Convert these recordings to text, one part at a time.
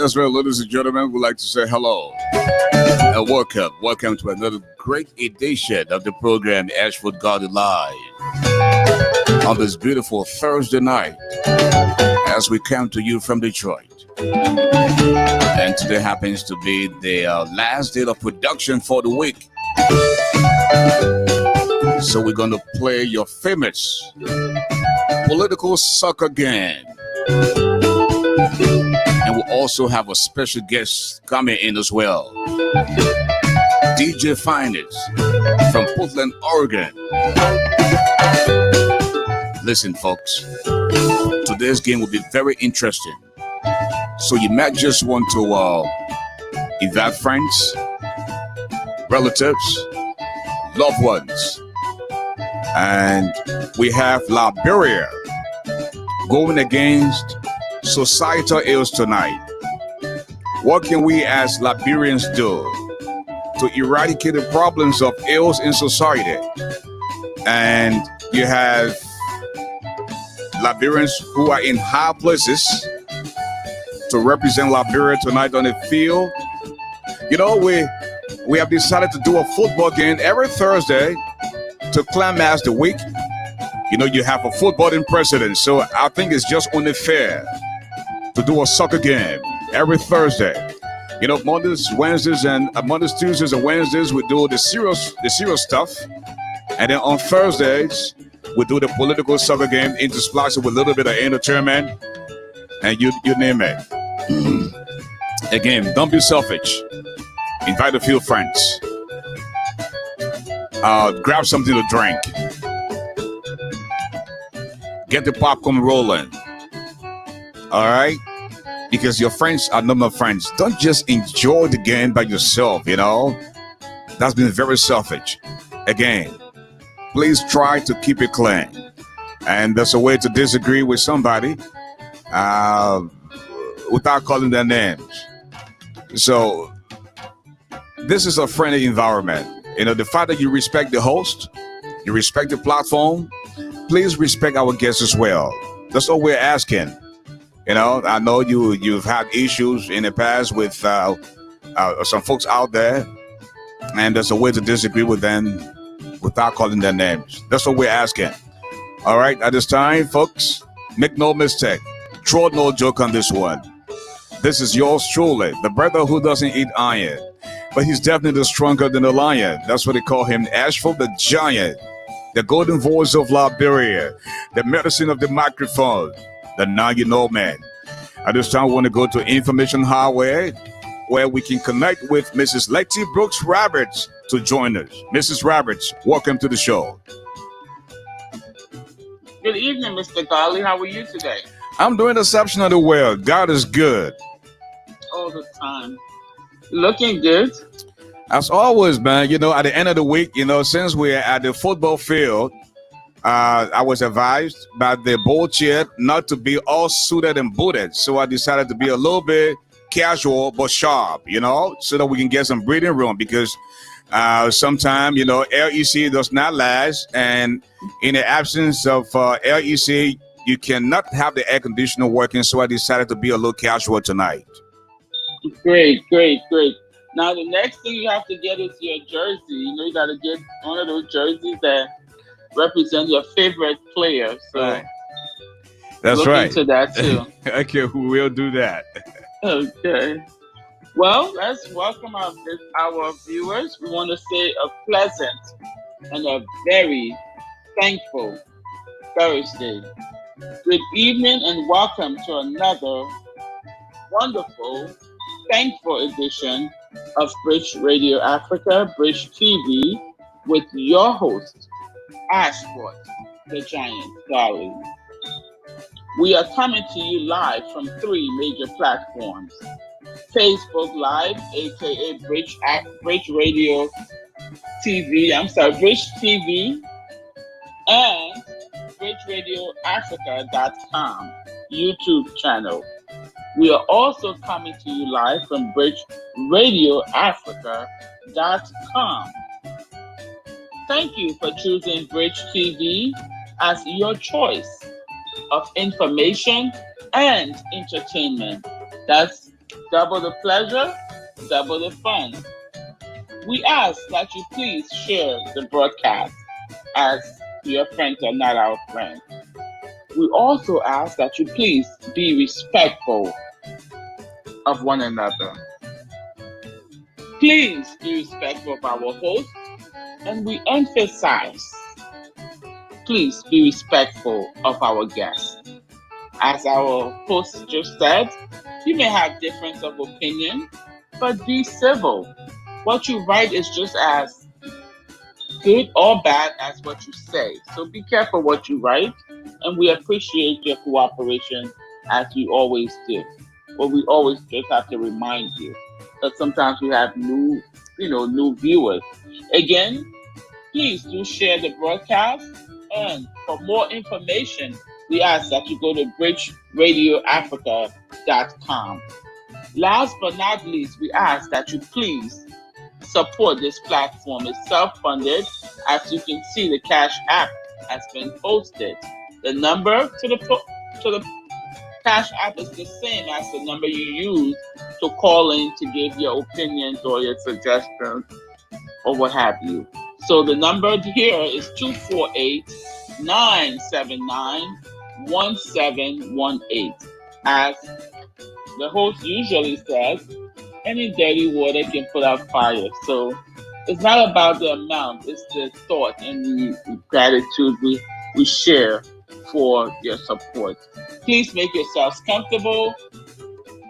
That's right, ladies and gentlemen. We'd like to say hello and welcome. Welcome to another great edition of the program Ashford Garley Live on this beautiful Thursday night as we come to you from Detroit. And today happens to be the last day of production for the week. So we're going to play your famous political soccer game. And we'll also have a special guest coming in as well. DJFYNEST from Portland, Oregon. Listen, folks, today's game will be very interesting. So you might just want to invite friends, relatives, loved ones. And we have Liberia going against societal ills tonight. What can we as Liberians do to eradicate the problems of ills in society? And you have Liberians who are in high places to represent Liberia tonight on the field. You know, we have decided to do a football game every Thursday to climax the week. You know, you have a footballing president, so I think it's just only fair to do a soccer game every Thursday. You know, Mondays, Tuesdays, and Wednesdays we do the serious stuff, and then on Thursdays we do the political soccer game interspliced with a little bit of entertainment, and you name it. Again, don't be selfish. Invite a few friends. Grab something to drink. Get the popcorn rolling. All right? Because your friends are not my friends. Don't just enjoy the game by yourself, you know? That's been very selfish. Again, please try to keep it clean. And there's a way to disagree with somebody without calling their names. So, this is a friendly environment. You know, the fact that you respect the host, you respect the platform, please respect our guests as well. That's all we're asking. You know, I know you've had issues in the past with some folks out there, and there's a way to disagree with them without calling their names. That's what we're asking. All right, at this time, folks, make no mistake. Throw no joke on this one. This is yours truly, the brother who doesn't eat iron, but he's definitely stronger than a lion. That's what they call him, Ashford the Giant, the golden voice of Liberia, the medicine of the microphone, the now you know man. At this time, we want to go to Information Highway, where we can connect with Mrs. Letty Brooks Roberts to join us. Mrs. Roberts, welcome to the show. Good evening, Mr. Garley. How are you today? I'm doing exceptionally well. God is good. All the time. Looking good. As always, man, you know, at the end of the week, you know, since we're at the football field, I was advised by the board chair not to be all suited and booted. So I decided to be a little bit casual but sharp, you know, so that we can get some breathing room, because sometimes, you know, LEC does not last. And in the absence of LEC, you cannot have the air conditioner working. So I decided to be a little casual tonight. Great. Now, the next thing you have to get is your jersey. You know, you got to get one of those jerseys that represent your favorite player. So right. That's look right. into that too. Okay, we will do that. Okay. Well, let's welcome our viewers. We want to say a pleasant and a very thankful Thursday. Good evening and welcome to another wonderful, thankful edition of Bridge Radio Africa, Bridge TV, with your host, Ashford, the Giant Garley. We are coming to you live from 3 major platforms: Facebook Live, aka Bridge Radio TV, Bridge TV, and BridgeRadioAfrica.com YouTube channel. We are also coming to you live from BridgeRadioAfrica.com. Thank you for choosing Bridge TV as your choice of information and entertainment. That's Double the pleasure, double the fun. We ask that you please share the broadcast as your friends are not our friends. We also ask that you please be respectful of one another. Please be respectful of our host, and we emphasize, please be respectful of our guests. As our host just said, you may have difference of opinion, but be civil. What you write is just as good or bad as what you say. So be careful what you write, and we appreciate your cooperation as we always do. But we always just have to remind you that sometimes we have new viewers. Again, please do share the broadcast, and for more information, we ask that you go to bridgeradioafrica.com. Last but not least, we ask that you please support this platform. It's self-funded. As you can see, the Cash App has been posted. The number to the Cash App is the same as the number you use to call in to give your opinions or your suggestions or what have you. So the number here is 248-979-1718. As the host usually says, any dirty water can put out fire. So it's not about the amount, it's the thought and the gratitude we share for your support. Please make yourselves comfortable.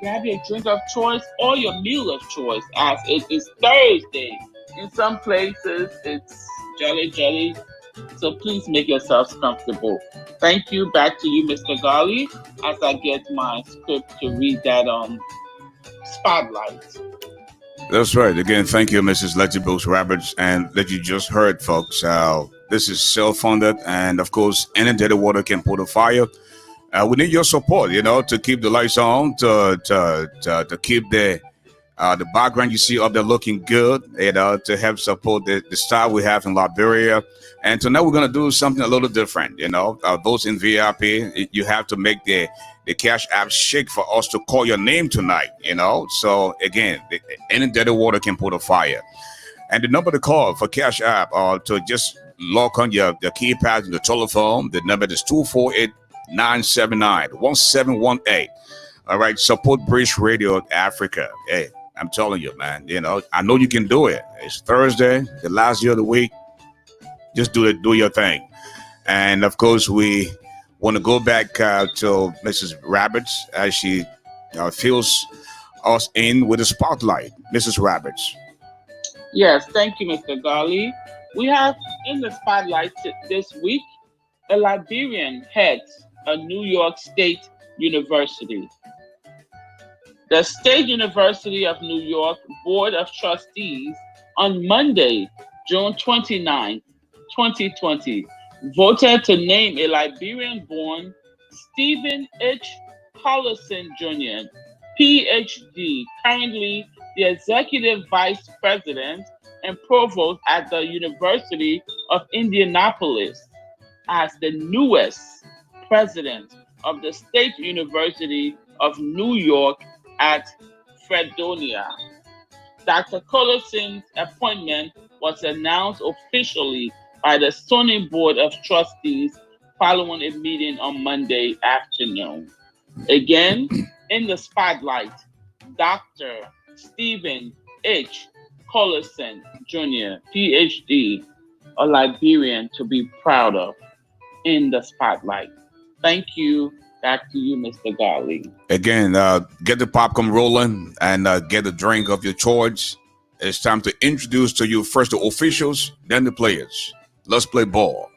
Grab your drink of choice or your meal of choice, as it is Thursday. In some places, it's jelly. So please make yourselves comfortable. Thank you. Back to you, Mr. Garley, as I get my script to read that on Spotlight. That's right. Again, thank you, Mrs. Letty Brooks Roberts. And that you just heard, folks, this is self-funded. And of course, any dirty water can put a fire. We need your support, to keep the lights on, to keep the background you see up there looking good, to help support the style we have in Liberia. And tonight we're going to do something a little different, those in VIP, you have to make the Cash App shake for us to call your name tonight, So again, any dirty water can put a fire. And the number to call for Cash App or to just log on the keypad and the telephone, the number is 248-979-1718. All right, support Bridge Radio Africa. Hey, I'm telling you, man, I know you can do it. It's Thursday, the last day of the week. Just do your thing. And of course, we want to go back to Mrs. Roberts as she fills us in with the spotlight. Mrs. Roberts. Yes, thank you, Mr. Garley. We have in the spotlight this week, a Liberian heads a New York State University. The State University of New York Board of Trustees on Monday, June 29, 2020, voted to name a Liberian-born Stephen H. Collison Jr., PhD, currently the Executive Vice President and Provost at the University of Indianapolis, as the newest president of the State University of New York at Fredonia. Dr. Collison's appointment was announced officially by the Sony Board of Trustees following a meeting on Monday afternoon. Again, in the spotlight, Dr. Stephen H. Collison Jr., PhD, a Liberian to be proud of, in the spotlight. Thank you. Back to you, Mr. Garley. Again, get the popcorn rolling and get a drink of your choice. It's time to introduce to you first the officials, then the players. Let's play ball.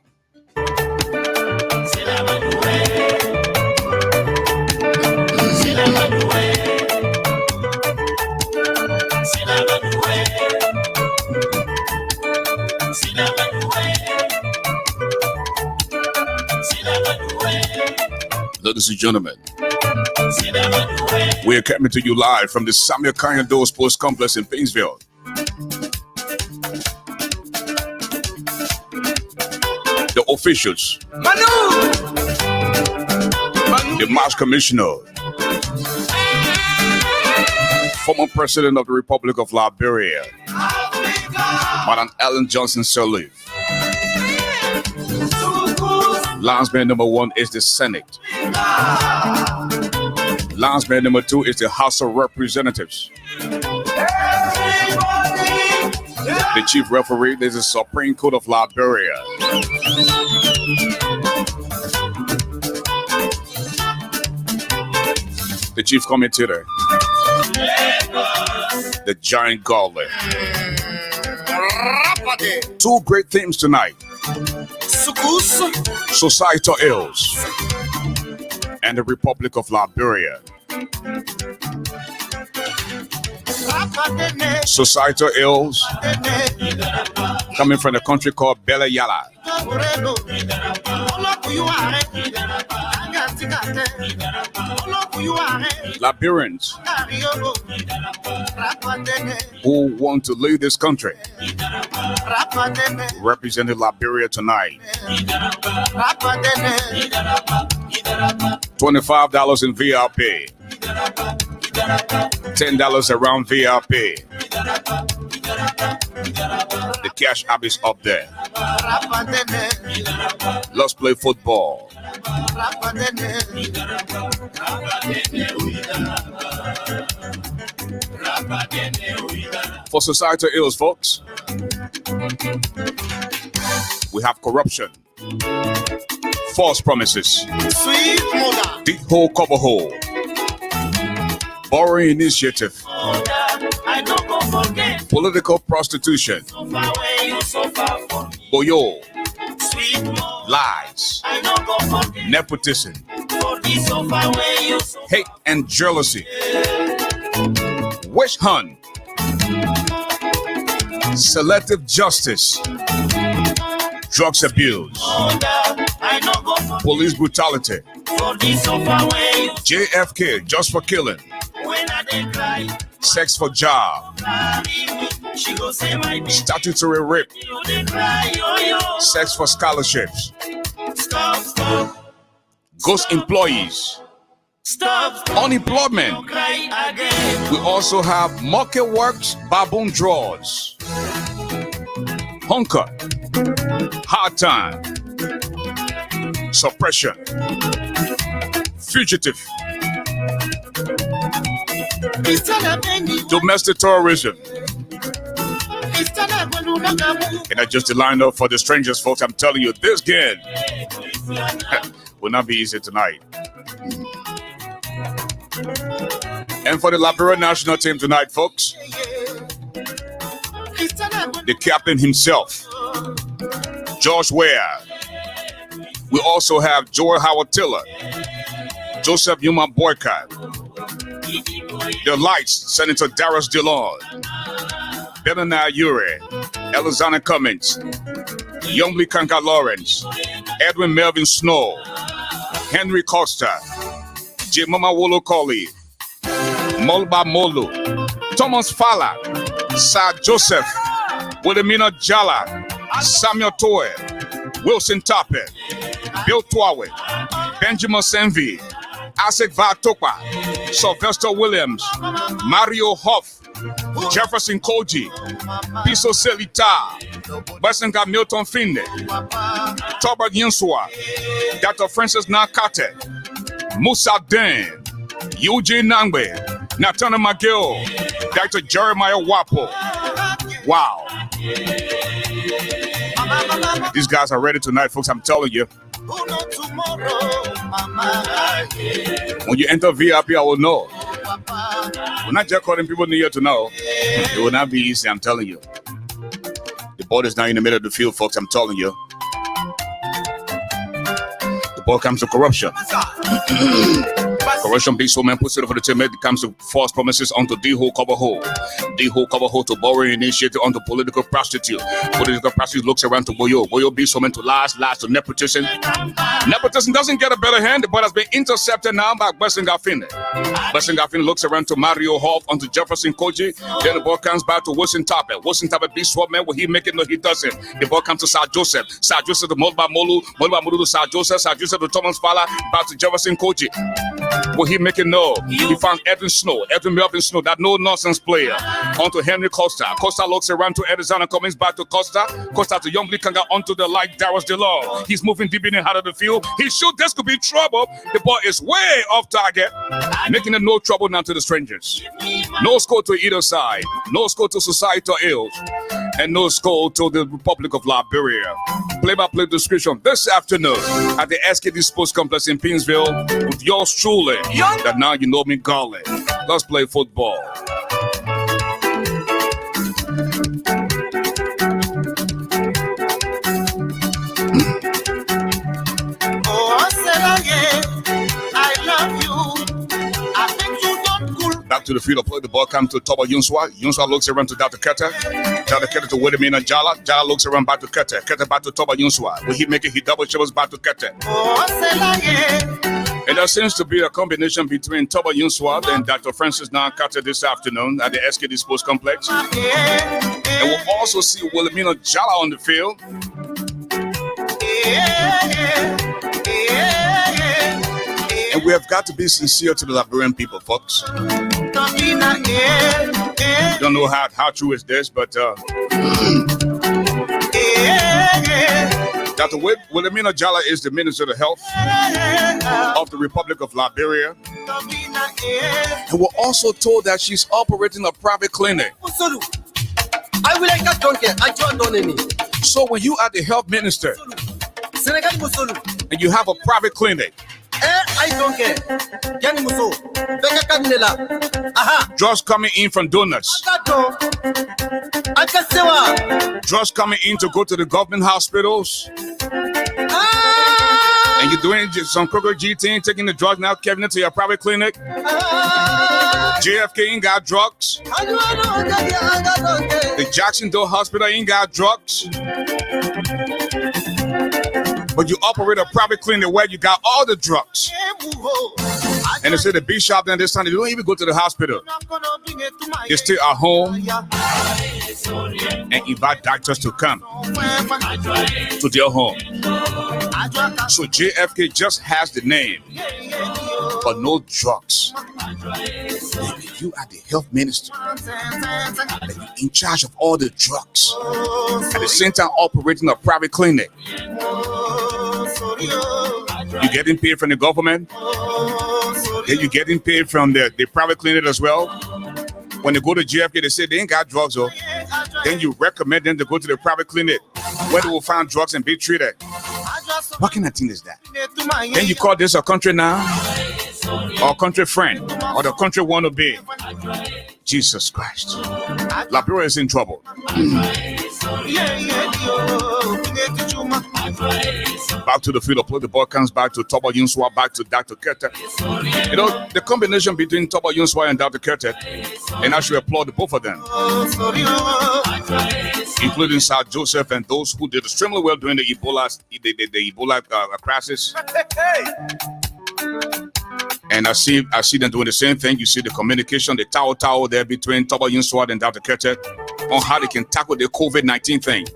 Ladies and gentlemen, we are coming to you live from the Samuel Kanyando Sports Complex in Painesville. The officials, the Mass Commissioner, former president of the Republic of Liberia, Madam Ellen Johnson Sirleaf. Landsman number 1 is the Senate. Landsman number 2 is the House of Representatives. The chief referee is the Supreme Court of Liberia. The chief commentator, the giant Garley. 2 great themes tonight: societal ills and the Republic of Liberia. Societal ills coming from the country called Belayala. Liberians who want to lead this country, representing Liberia tonight. $25 in VIP, $10 around VIP. The cash app is up there. Let's play football. For societal ills, folks, we have corruption, false promises, the whole cover hole, borrowing initiative, political prostitution, boyo, lies, nepotism, hate and jealousy, witch hunt, selective justice, drugs abuse, police brutality, JFK just for killing, sex for job, statutory rape, sex for scholarships, ghost employees, unemployment. We also have market works, baboon draws, hunger, hard time, suppression, fugitive, domestic terrorism. And I just lined up for the strangers, folks. I'm telling you, this game will not be easy tonight. And for the Liberia national team tonight, folks, the captain himself, George Ware. We also have Joel Howard Tiller, Joseph Yuma Boycott, the Lights, Senator Darius Dillon, Benana Ure, Elizana Cummings, Youngly Kanka Lawrence, Edwin Melvin Snow, Henry Costa, J. Mama Wolo Colley, Molba Molu, Thomas Fala, Sir Joseph, Wilhelmina Jala, Samuel Toye, Wilson Tape, Bill Twawe, Benjamin Senvi, Asik Vatopa, Sylvester Williams, Mario Hoff, Jefferson Koji, Piso Selita, Basenga Milton Finde, Tobert Yinsua, Dr. Francis Nakate, Musa Den, Eugene Nangwe, Natana McGill, Dr. Jeremiah Wapo. Wow. These guys are ready tonight, folks. I'm telling you. When you enter VIP, I will know. We're not just calling people near to know. It will not be easy, I'm telling you. The ball is now in the middle of the field, folks. I'm telling you. The ball comes to corruption. Corruption beats woman, puts it over the team. It comes to false promises onto D-hole cover hole. D-hole cover hole to borrowing initiative onto political prostitute. Political prostitute looks around to boyo. Boyo beats woman to lies to nepotism. Nepotism doesn't get a better hand, but has been intercepted now by Basenga Finde. Basenga Finde looks around to Mario Hoff onto Jefferson Koji. Then the ball comes back to Wilson Tape. Wilson Tape beats woman. Will he make it? No, he doesn't. The ball comes to Sir Joseph. Sir Joseph to Molba Molu. Molba Molu to Sir Joseph. Sir Joseph to Thomas Fala. Back to Jefferson Koji. Will he make it no? He found Melvin Snow, that no-nonsense player. Onto Henry Costa. Costa looks around to Edison and comes back to Costa. Costa to Young Kanga onto the light Darius DeLong. He's moving deep in the heart of the field. He shoot. This could be trouble. The ball is way off target. Making it no trouble now to the strangers. No score to either side. No score to Society Hills. And no score to the Republic of Liberia. Play-by-play description this afternoon at the SKD Sports Complex in Pinsville with yours truly, that now you know me, Garley. Let's play football. I love you. I think you don't cool. Back to the field of play. The ball comes to Toba Yunswa. Yunswa looks around to Dr. Keta. Dr. Keta to Wilhelmina Jala. Jala looks around back to Keta. Keta back to Toba Yunswa. Will he make it? He double shovels back to Keta. And there seems to be a combination between Toba Yunswa and Dr. Francis Keta this afternoon at the SKD Sports Complex. And we'll also see Wilhelmina Jala on the field. And we have got to be sincere to the Liberian people, folks. Don't know how true is this, but Dr. Wilhelmina Jala is the Minister of Health of the Republic of Liberia. And we're also told that she's operating a private clinic. I will like that donkey. I don't know any. So when you are the health minister and you have a private clinic, I don't care. drugs coming in from donors, drugs coming in to go to the government hospitals, and you're doing some crooked G thing, taking the drugs now, carrying it to your private clinic. JFK ain't got drugs. The Jacksonville Hospital ain't got drugs. But you operate a private clinic where you got all the drugs. And they say the bishop then this time they don't even go to the hospital. They stay at home and invite doctors to come to their home. So JFK just has the name, but no drugs. You are the health minister, and you're in charge of all the drugs. At the same time, operating a private clinic. You're getting paid from the government. Then you're getting paid from the private clinic as well. When they go to JFK, they say they ain't got drugs, though. Then you recommend them to go to the private clinic where they will find drugs and be treated. What kind of thing is that? Then you call this a country now, or a country friend, or the country wannabe. Jesus Christ. Liberia is in trouble. Back to the field of play. The ball comes back to Toba Yunswa, back to Dr. Keta. You know, the combination between Toba Yunswa and Dr. Keta, and I should applaud both of them, including South Joseph and those who did extremely well during the Ebola crisis. And I see them doing the same thing. You see the communication, the tower there between Toba Yunswa and Dr. Keta on how they can tackle the COVID-19 thing.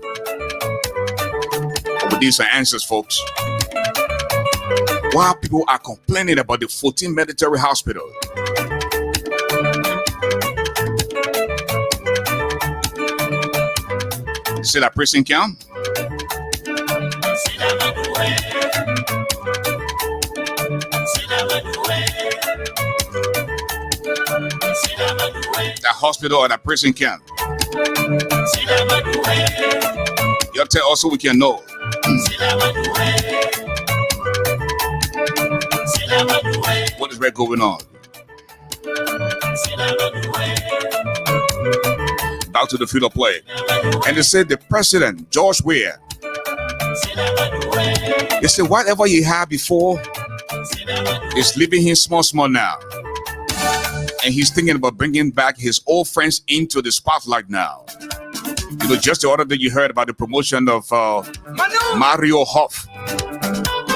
But these are answers, folks. While people are complaining about the 14 military hospital, see that prison camp? That hospital or that prison camp. You'll tell us so we can know. What is right going on? Back to the field of play. And they said the president, George Weah, they said whatever he had before is leaving him small now. And he's thinking about bringing back his old friends into the spotlight now. You know, just the other day you heard about the promotion of Mario Hoff.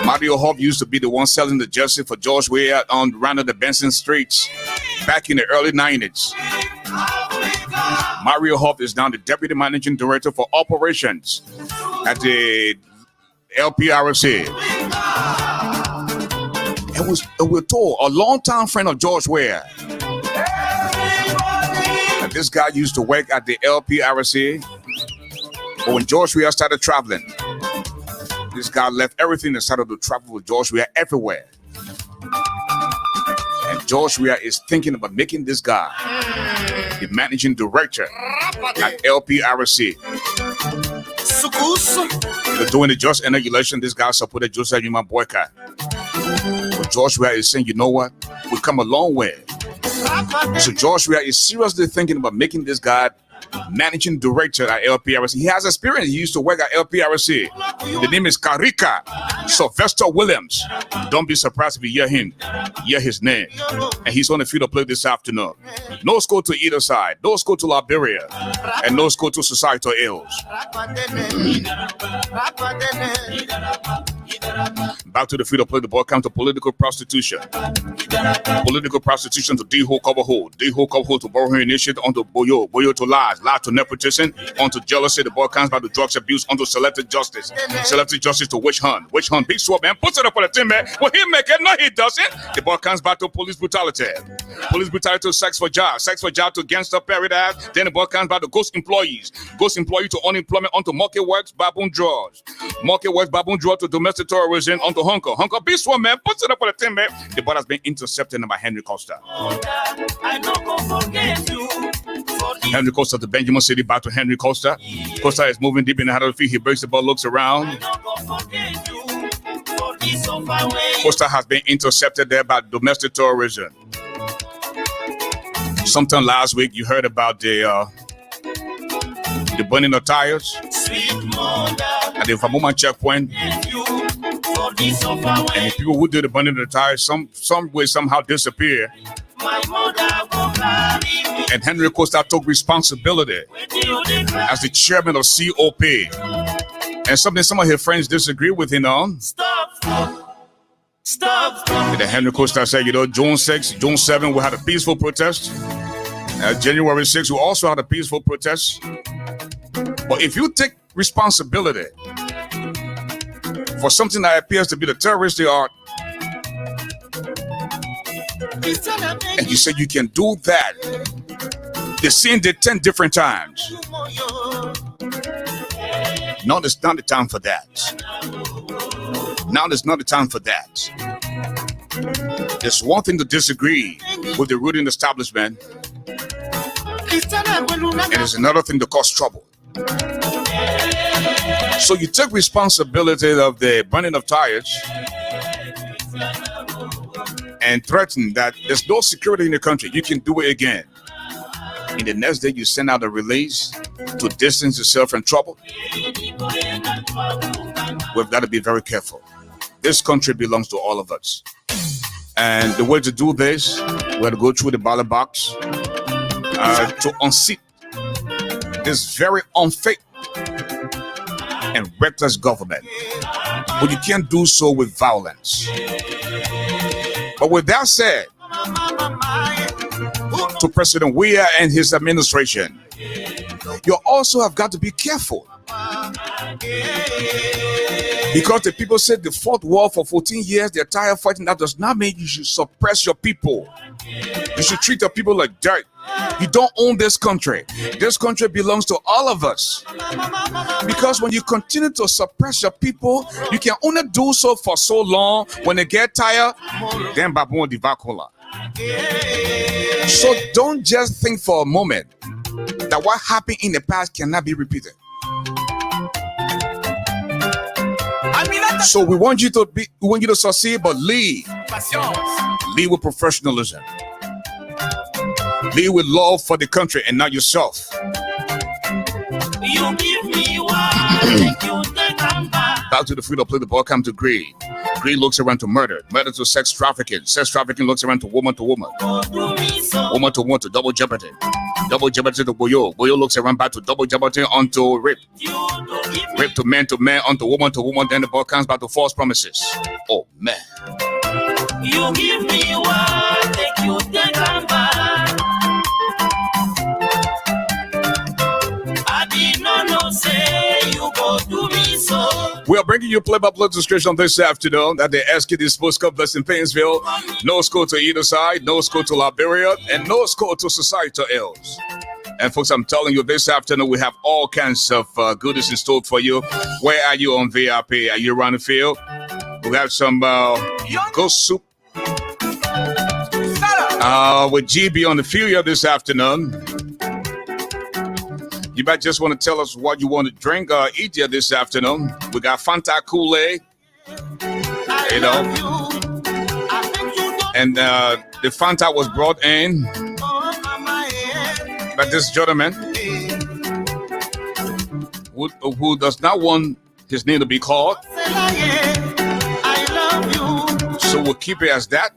Mario Hoff used to be the one selling the jersey for George Weah on around the Benson streets back in the early 90s. Mario Hoff is now the deputy managing director for operations at the LPRC. And we're told a longtime friend of George Weah. And this guy used to work at the LPRC. But when George Weah started traveling, this guy left everything and started to travel with George Weah everywhere. And George Weah is thinking about making this guy the managing director at LPRC. They're doing the just energy election. This guy supported Joseph Human boycott. But George Weah is saying, you know what? We've come a long way. So George Weah is seriously thinking about making this guy managing director at LPRC. He has experience. He used to work at LPRC. The name is Karika Sylvester Williams. Don't be surprised if you hear him. Hear his name. And he's on the field of play this afternoon. No score to either side. No score to Liberia. And no score to Societal Ills. Back to the field of play. The ball comes to political prostitution. Political prostitution to D-hole cover hole. D-hole cover hole to borrow initiative onto Boyo. Boyo to lies. Lies to nepotism. Onto jealousy. The ball comes back to drugs abuse. Onto selective justice. Selective justice to witch hunt. Witch hunt. Big sword man. Puts it up on the team man. Will he make it? No, he doesn't. The ball comes back to police brutality. Police brutality to sex for job. Sex for job to gangster paradise. Then the ball comes back to ghost employees. Ghost employee to unemployment. Onto market works. Baboon draws. Market works. Baboon draw to domestic terrorism. Onto Hunker. Hunker beast one man. Puts it up on the team man. The ball has been intercepted by Henry Costa. Henry Costa to Benjamin City, back to Henry Costa. Costa is moving deep in the heart of the field. He breaks the ball, looks around. Costa has been intercepted there by domestic terrorism. Sometime last week, you heard about the burning of tires at the Famuma checkpoint. And the people who did the burning of the tires, some way, somehow disappear. And Henry Costa took responsibility as the chairman of COP. And something some of his friends disagree with him on. Stop. And then Henry Costa said, June 6, June 7, we had a peaceful protest. January 6, we also had a peaceful protest. But if you take responsibility for something that appears to be the terrorist they are, and you say you can do that, the sin did 10 different times. Now it's not the time for that. Now is not the time for that. There's one thing to disagree with the ruling establishment, and there's another thing to cause trouble. So you take responsibility of the burning of tires and threaten that there's no security in the country. You can do it again. And the next day you send out a release to distance yourself from trouble. We've got to be very careful. This country belongs to all of us. And the way to do this, we have to go through the ballot box to unseat this very unfit and reckless government. But you can't do so with violence. But with that said, to President Weah and his administration, you also have got to be careful. Because the people said they fought war for 14 years, they're tired of fighting. That does not mean you should suppress your people. You should treat your people like dirt. You don't own this country. This country belongs to all of us. Because when you continue to suppress your people, you can only do so for so long. When they get tired, then Babon Divakola. So don't just think for a moment that what happened in the past cannot be repeated. So we want you to succeed, but lead with professionalism. Lead with love for the country and not yourself. You give me one, you take them back. Back to the freedom play, the ball comes to greed. Greed looks around to murder. Murder to sex trafficking. Sex trafficking looks around to woman to woman. Woman to woman to double jeopardy. Double jeopardy to Boyo. Boyo looks around back to double jeopardy onto rape. Rape to man onto woman to woman. Then the ball comes back to false promises. Oh man. You give me one, take you take them back. I did not know say you go do me so. We are bringing you play-by-play description this afternoon that the SKD Sports Complex in Painesville. No score to either side, no score to Liberia, and no score to Society Hills. And folks, I'm telling you, this afternoon we have all kinds of goodies in store for you. Where are you on VIP? Are you around the field? We have some ghost soup with GB on the field here this afternoon. You might just want to tell us what you want to drink or eat here this afternoon. We got Fanta KOLEAH, you know, and the Fanta was brought in by this gentleman who does not want his name to be called. So we'll keep it as that.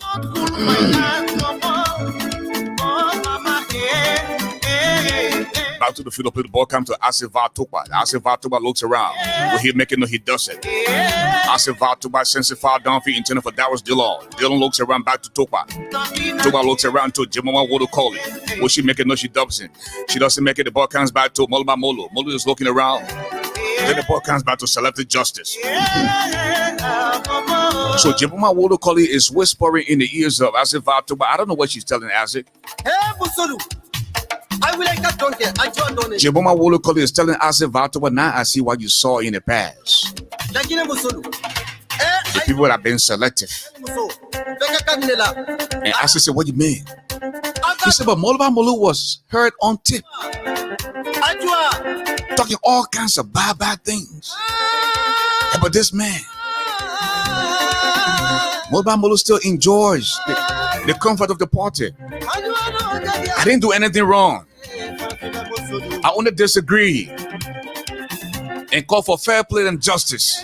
Back to the field, the ball comes to Ashford Garley. Ashford Garley looks around. Will he make it? No, he doesn't. Ashford Garley sends a foul downfield intended for Darius Dillon. Dillon looks around back to Topa. Topa looks around to Jemima KOLEAH. Will she make it? No, she doesn't. She doesn't make it. The ball comes back to Molba Molo. Molo is looking around. Then the ball comes back to Selected Justice. So Jemima KOLEAH is whispering in the ears of Ashford Garley. I don't know what she's telling Ashford. I will like that donkey. I don't know. Jemima KOLEAH is telling Ashford Garley, now I see what you saw in the past. The people that have been selective. And Ashford said, what do you mean? He said, but Molba Molo was heard on tip, talking all kinds of bad things. But this man, Molba Molo still enjoys the comfort of the party. I didn't do anything wrong. I only disagree and call for fair play and justice.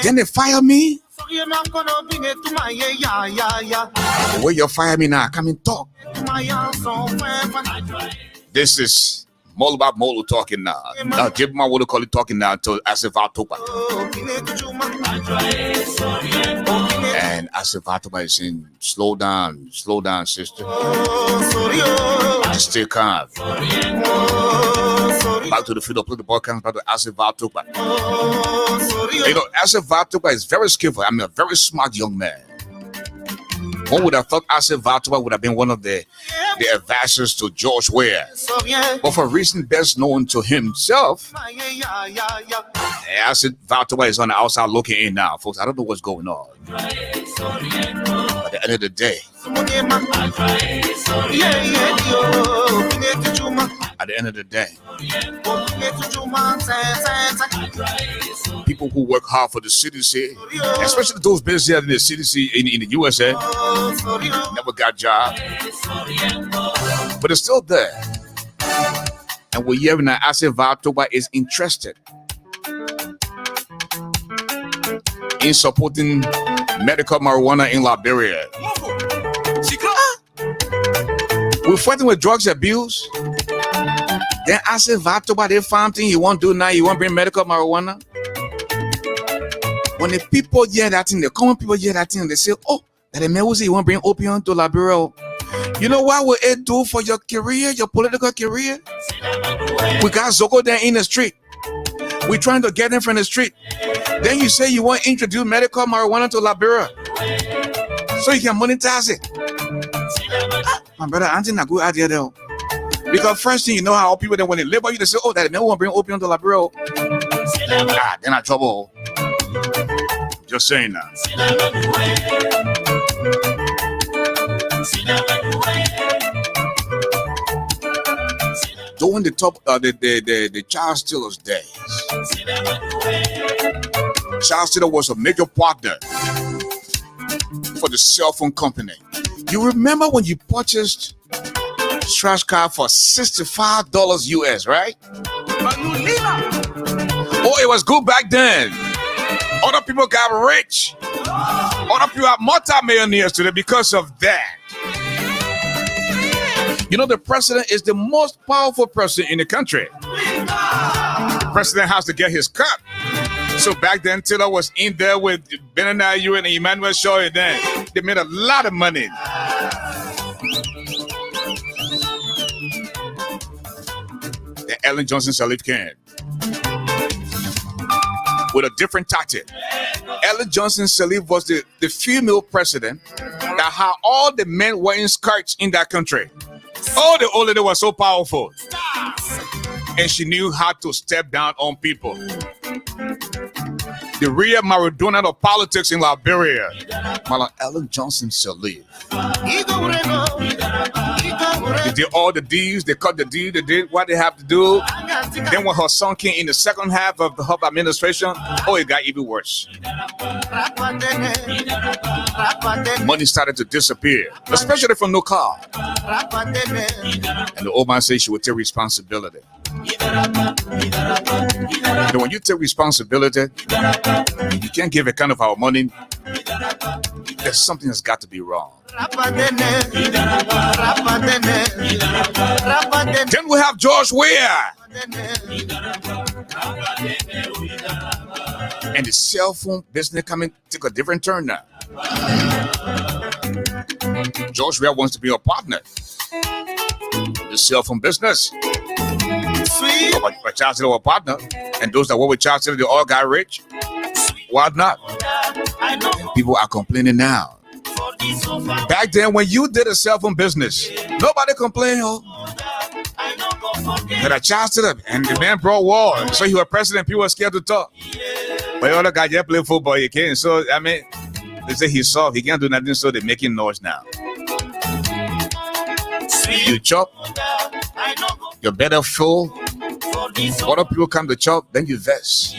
Then they fire me. The way you fire me now, come and talk. This is Molba Molo talking now. Now, Jemima KOLEAH talking now to Ashford Garley. And Ashford Garley is saying, slow down, sister. Just stay calm. Back to the field, play the ball comes back to Ashford Garley. You know, Ashford Garley is very skillful. I mean, a very smart young man. One would have thought Ashford Garley would have been one of the advisors to George Weah. But for a reason best known to himself, Ashford Garley is on the outside looking in now, folks. I don't know what's going on. At the end of the day, people who work hard for the CDC, especially those based here in the CDC in the USA, never got a job, but it's still there. And we're hearing that Ashford Garley is interested in supporting medical marijuana in Liberia. We're fighting with drugs abuse. Then Ashford Garley, they found thing you won't do now. You won't bring medical marijuana. When the people hear that thing, the common people hear that thing, they say, oh, that the man will say you won't bring opium to Liberia. You know what will it do for your career, your political career? We got Zoko there in the street. We're trying to get him from the street. Then you say you want to introduce medical marijuana to Liberia so you can monetize it. My brother, I think not good idea though. Because first thing you know how people then when they label you, they say, oh, that man won't bring opium to Liberia. They're not trouble. Just saying that. During the Charles Taylor's days, Charles Taylor was a major partner for the cell phone company. You remember when you purchased trash car for $65 US, right? Oh, it was good back then. Other people got rich. Other people are multi-millionaires today because of that. You know, the president is the most powerful person in the country. The president has to get his cut. So back then, Taylor was in there with Benana and Emmanuel Shaw. And then they made a lot of money. The Ellen Johnson Salif Khan. with a different tactic. Ellen Johnson Sirleaf was the female president that had all the men wearing skirts in that country. Oh, the old lady was so powerful. And she knew how to step down on people. The real Maradona of politics in Liberia, Madam Ellen Johnson Sirleaf. They did all the deeds, they cut the deal, they did what they have to do. Then when her son came in the second half of her administration, oh, it got even worse. Money started to disappear, especially from no car. And the old man said she would take responsibility. And when you take responsibility, you can't give a kind of our money. There's something that's got to be wrong. Then we have George Weah. And the cell phone business coming took a different turn now. George Weah wants to be a partner. The cell phone business. But Charles Taylor was a partner. And those that were with Charles Taylor, they all got rich. Why not? People are complaining now. Back then, when you did a cell phone business, nobody complained. That a Charles Taylor and the man brought war. So he was president, people were scared to talk. But the other guy just played football, he can't. So, I mean, they say he's soft, he can't do nothing, so they're making noise now. You chop, you're better full. Other people come to chop, then you vex.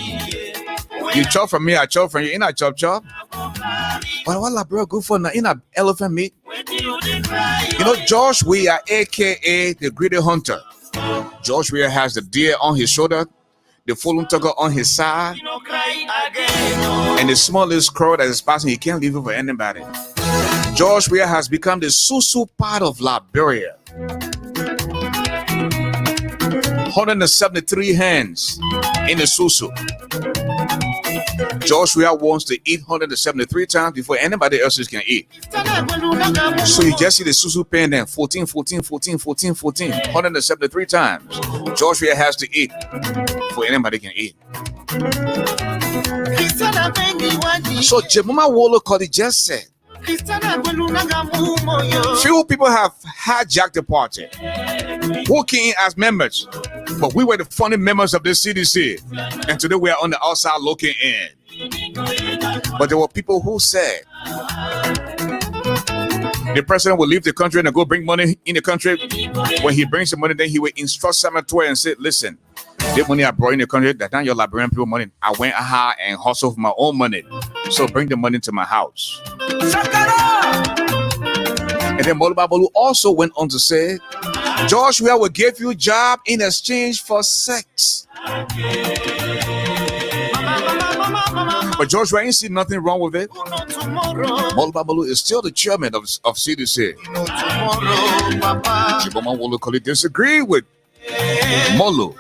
You chop from me, I chop from you. In a chop. But what bro, good for now. In a elephant meat. You know, George Weah, aka the greedy hunter. George Weah has the deer on his shoulder, the fallen tugger on his side, and the smallest crow that is passing, he can't leave it for anybody. George Weah has become the Susu part of Liberia. 173 hands in the Susu. George Weah wants to eat 173 times before anybody else can eat. So you just see the Susu pen then 14, 173 times. George Weah has to eat before anybody can eat. So Jemima Wolo Kodi just said, few people have hijacked the party, walking in as members, but we were the funny members of the CDC, and today we are on the outside looking in. But there were people who said the president will leave the country and go bring money in the country. When he brings the money, then he will instruct Samatua and say, listen, the money I brought in the country, that time your Liberian people money, I went high and hustled for my own money. So bring the money to my house. And then Molubabalu also went on to say, George Weah will give you a job in exchange for sex. But George Weah ain't see nothing wrong with it. Molubabalu is still the chairman of CDC. Chiboma Wolo Koli disagree with Molu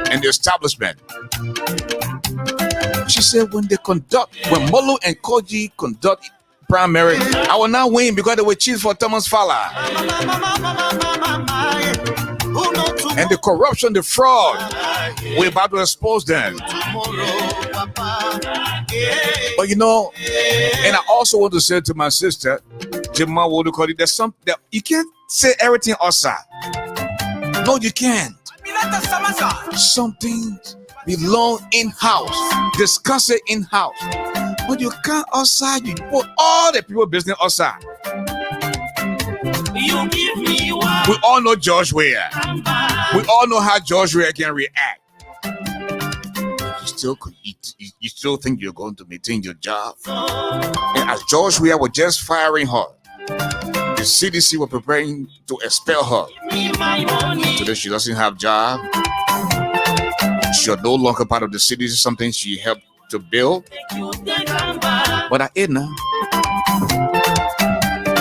and the establishment. She said when Molu and Koji conduct primary, I will not win because they will cheat for Thomas Fowler. And the corruption, the fraud, we're about to expose them. But you know, and I also want to say to my sister, Jemma Wodukodi, there's something that you can't say everything outside. No, you can't. Something belong in-house. Discuss it in-house. But you can't outside. You put all the people business outside. You give me one. We all know George Weah. We all know how George Weah can react. You still think you're going to maintain your job? And as George Weah was just firing her, the CDC were preparing to expel her. Today she doesn't have a job. She's no longer part of the CDC, something she helped to build. But I ain't now.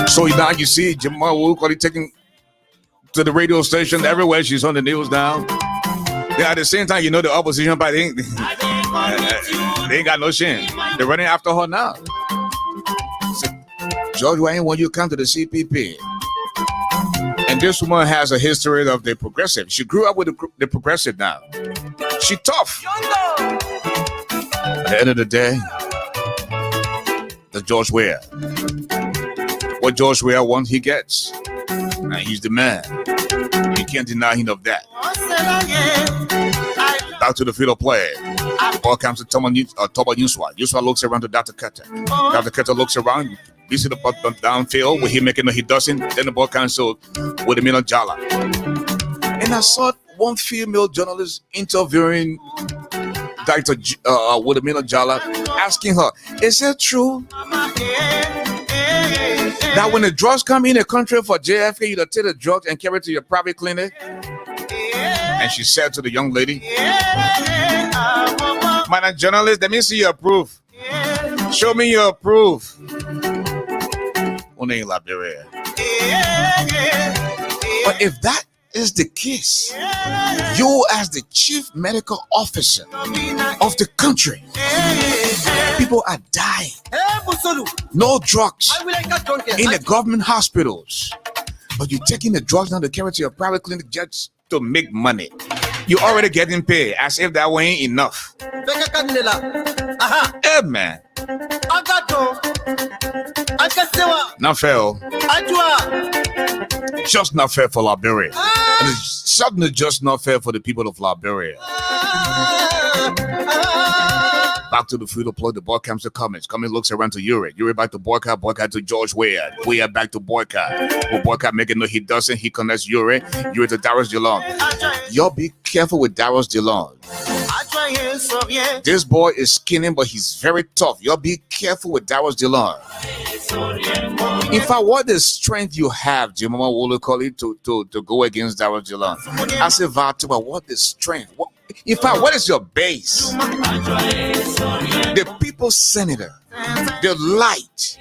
So now you see Jamal Wukoli taking to the radio station everywhere. She's on the news now. Yeah, at the same time, you know the opposition party they ain't got no shame. They're running after her now. So, George, why ain't want you to come to the CPP? And this woman has a history of the progressive. She grew up with the progressive now. She tough. At the end of the day, the George Weah. What George Weah wants, he gets. And he's the man. You can't deny him of that. Back to the field of play. The ball comes to Toba Yuswa. Yuswa looks around to Dr. Cutter. Dr. Cutter looks around. You see the ball downfield where he making it, he doesn't. Then the ball comes to Wodemila Jala. And I saw one female journalist interviewing Dr. Wodemila Jala, asking her, is it true that when the drugs come in the country for JFK, you take the drugs and carry it to your private clinic? And she said to the young lady, "Madam journalist, let me see your proof. Show me your proof." Only in Liberia. But if that is the case, you as the chief medical officer of the country, people are dying. No drugs in the government hospitals, but you're taking the drugs now to carry to your private clinic just to make money. You're already getting paid, as if that ain't enough. Hey, man. Not fair. Just not fair for Liberia. And it's certainly just not fair for the people of Liberia. Back to the field of play, the ball comes to Cummins. Cummins looks around to Uri. Uri back to Boycott. Boycott to George Weah. Weah back to Boycott. Well, Boycott making no, he doesn't. He connects Uri. Uri to Darius DeLong. Y'all be careful with Darius DeLong. This boy is skinny, but he's very tough. Y'all be careful with Darius DeLong. In fact, what the strength you have, Jimama Wolokoli, to go against Darius DeLong? I say, Vatuba, what the strength? In fact, what is your base? The people's senator, the light.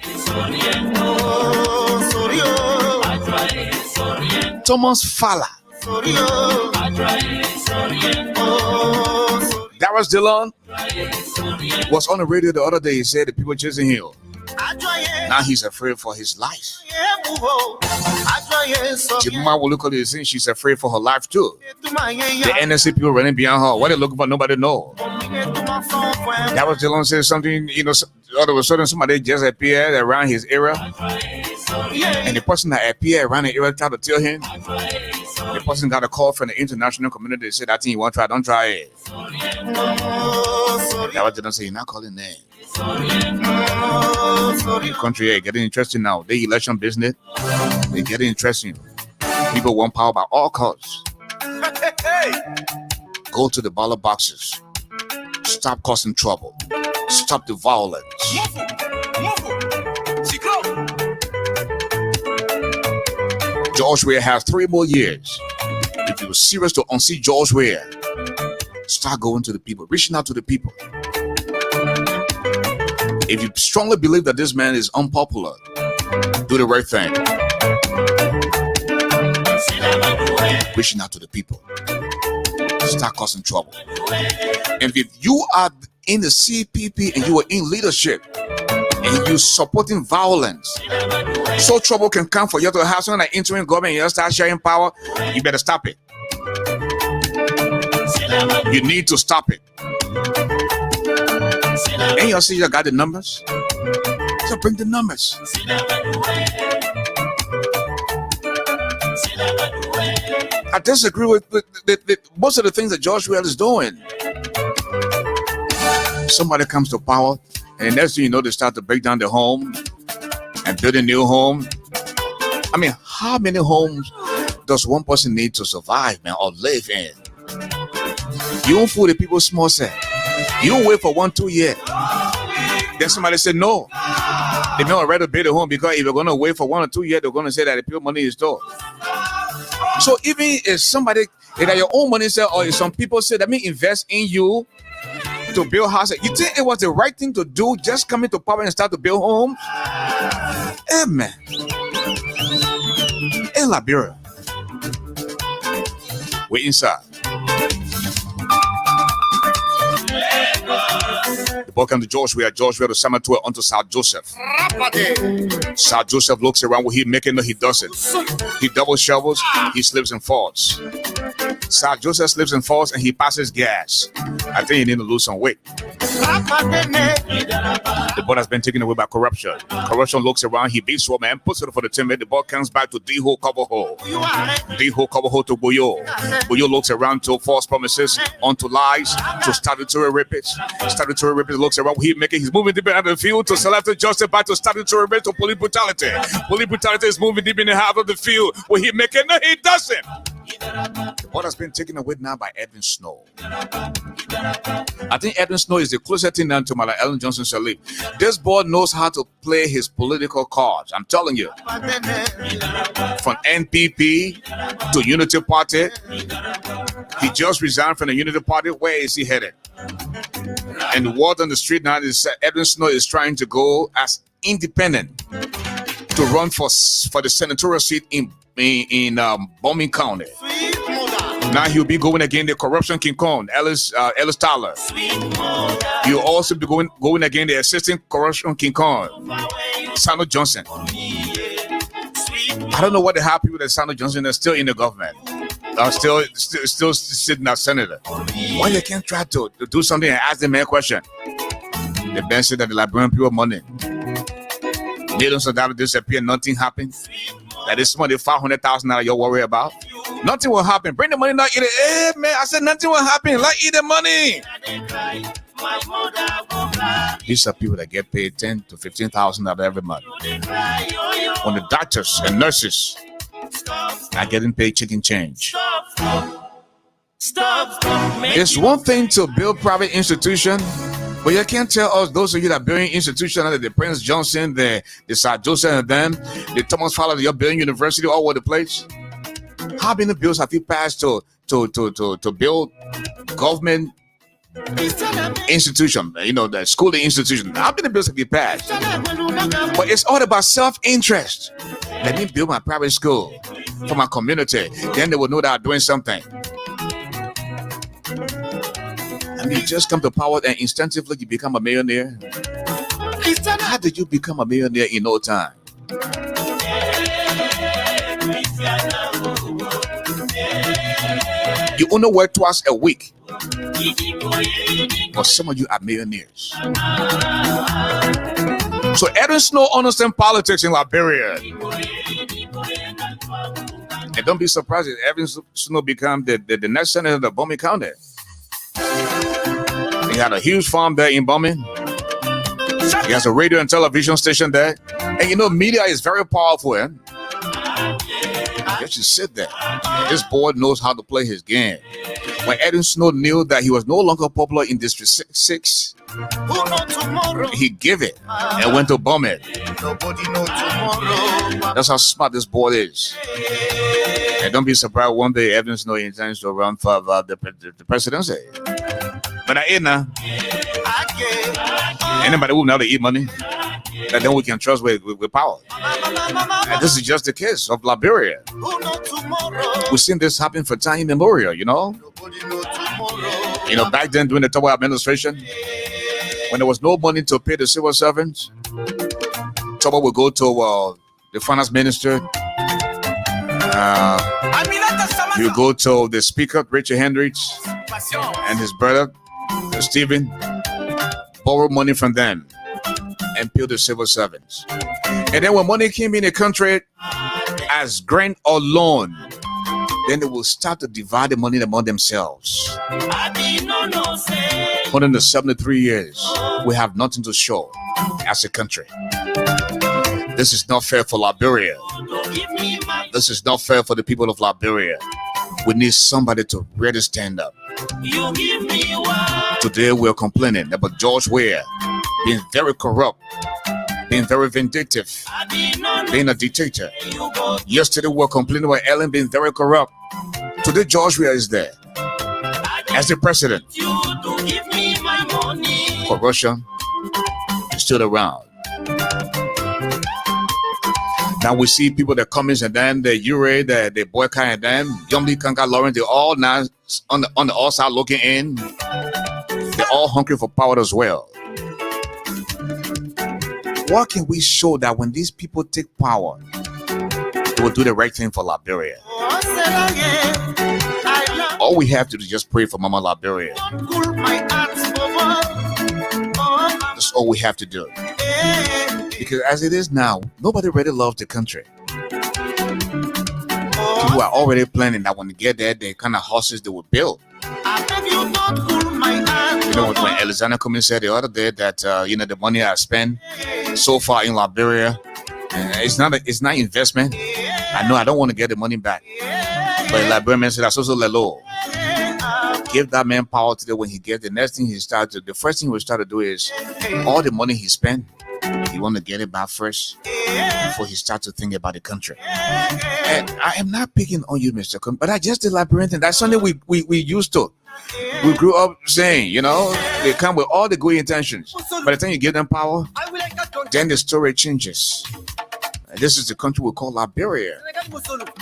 Thomas Fala. Darius DeLong was on the radio the other day. He said the people chasing him. Now he's afraid for his life. Jimma will look at this and she's afraid for her life too. The NSC people running behind her. What they looking for, nobody knows. Darius DeLong said something, you know, all of a sudden somebody just appeared around his area. And the person that appeared around the area tried to tell him. The person got a call from the international community. They said, I think you want to try, don't try it. Darius DeLong said, you're not calling names. The country is getting interesting now. The election business, they getting interesting. People want power by all costs. Go to the ballot boxes. Stop causing trouble. Stop the violence. George Weah has 3 more years. If you're serious to unseat George Weah, start going to the people, reaching out to the people. If you strongly believe that this man is unpopular, do the right thing. Reaching out to the people. Start causing trouble. And if you are in the CPP and you are in leadership and you're supporting violence, so trouble can come for you to have someone like interim government and you start sharing power, you better stop it. You need to stop it. And y'all see you got the numbers? So bring the numbers. I disagree with most of the things that George Weah is doing. Somebody comes to power, and the next thing you know, they start to break down the home and build a new home. I mean, how many homes does one person need to survive, man, or live in? You don't fool the people small set. You don't wait for 1-2 years. Then somebody said no. They may already build a home because if you're going to wait for 1 or 2 years, they're going to say that the people money is stored. So even if somebody, if your own money said, or if some people say, let me invest in you to build houses, you think it was the right thing to do, just come into power and start to build homes? Hey, man. In Liberia, we're inside. The ball comes to George Weah. George Weah to Samuel Tour onto South Joseph. South Joseph looks around what he making, no, he doesn't. He double shovels, he slips and falls. Sir Joseph slips and falls and he passes gas. I think he need to lose some weight. The ball has been taken away by corruption. Corruption looks around, he beats one man, puts it for the teammate. The ball comes back to D-hole cover hole. D-hole cover hole to Boyo. Boyo looks around to false promises, onto lies, to statutory rapists. Statutory rapist looks around, he's moving deep into the field to selective justice, back to statutory rape to police brutality. Police brutality is moving deep in the half of the field. Will he make it? No, he doesn't. The ball has been taken away now by Edwin Snow. I think Edwin Snow is the closest thing down to Mala Ellen Johnson Salif. This boy knows how to play his political cards. I'm telling you. From NPP to Unity Party. He just resigned from the Unity Party. Where is he headed? And the word on the street now is Edwin Snow is trying to go as independent to run for the senatorial seat in Bombing County. Now he'll be going against the corruption king Kong, Ellis Tyler. He'll also be going against the assistant corruption king Kong, Sano Johnson. I don't know what the happy with that Sano Johnson is still in the government. Still sitting as senator. Why you can't try to do something and ask the man a question? The man said that the Liberian people money. Millions of dollars disappear, nothing happens. That is money, $500,000 you're worried about. Nothing will happen. Bring the money, not eat it. Hey, man, I said nothing will happen. Like, eat the money. These are people that get paid $10,000 to $15,000 every month. When the doctors and nurses are getting paid chicken change. It's one thing to build private institutions, but you can't tell us, those of you that building institutions under the Prince Johnson, the Sir Joseph and them, the Thomas Fowler, you're building university all over the place. How many bills have you passed to build government institution, the schooling institution? How many bills have you passed? But it's all about self-interest. Let me build my private school for my community. Then they will know that I'm doing something. And you just come to power and instinctively you become a millionaire. How did you become a millionaire in no time? You only work twice a week. But some of you are millionaires. So Edwin Snow understands politics in Liberia. And don't be surprised if Edwin Snow become the next senator of the Bombing County. He had a huge farm there in Bombing. He has a radio and television station there. And media is very powerful. You should sit there. This board knows how to play his game. When Edwin Snow knew that he was no longer popular in District 6, he gave it and went to bomb it. That's how smart this board is. And don't be surprised one day Edwin Snow intends to run for the presidency. But I ain't now. Anybody who know to eat money, that then we can trust with power. And this is just the case of Liberia. We've seen this happen for time immemorial, back then during the Tower administration, when there was no money to pay the civil servants, Tower would go to the finance minister. He would go to the speaker, Richard Hendricks, and his brother, Stephen, borrow money from them and pay the civil servants. And then when money came in the country as grant or loan, then they will start to divide the money among themselves. 173 years, we have nothing to show as a country. This is not fair for Liberia. This is not fair for the people of Liberia. We need somebody to really stand up. Today we're complaining about George Weah being very corrupt, being very vindictive, being a dictator. Yesterday we were complaining about Ellen being very corrupt. Today George Weah is there as the president. Corruption is still around. Now we see people that come in and then the Ure, the boycott, and then Yomli Kanka Lawrence, they're all now on the all side looking in. They're all hungry for power as well. What can we show that when these people take power, they will do the right thing for Liberia? all we have to do is just pray for Mama Liberia. That's all we have to do. Because as it is now, nobody really loves the country. People are already planning that when they get there, the kind of houses they will build. You know, when Alexander Cummings said the other day that, the money I spent so far in Liberia, it's not investment. I know I don't want to get the money back. But Liberian said, that's also low. Give that man power today when he gets the next thing the first thing he will start to do is all the money he spent, he want to get it back first before he starts to think about the country. And I am not picking on you, Mr. Cummings, but I just did Liberian thing. That's something we used to. We grew up saying, they come with all the good intentions. By the time you give them power, then the story changes. This is the country we call Liberia.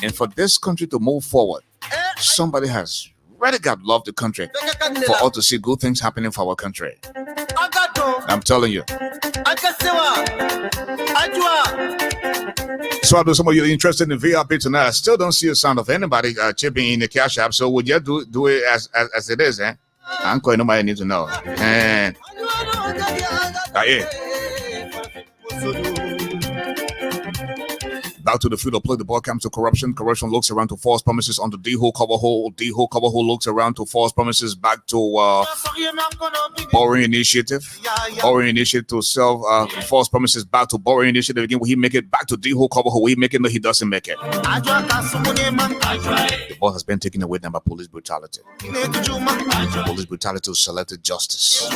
And for this country to move forward, somebody has really got to love the country for all to see good things happening for our country. I'm telling you. So I know some of you are interested in VIP tonight. I still don't see a sound of anybody chipping in the cash app. So would you do it as it is, eh? I'm quite nobody need to know. And yeah. Back to the field of play, the ball comes to corruption. Corruption looks around to false promises on the D-hole cover hole. D-hole cover hole looks around to false promises back to borrowing initiative. Borrowing initiative to self false promises back to borrowing initiative again. Will he make it back to D-hole cover hole? Will he make it? No, he doesn't make it. The ball has been taken away now by police brutality. Police brutality to selective justice.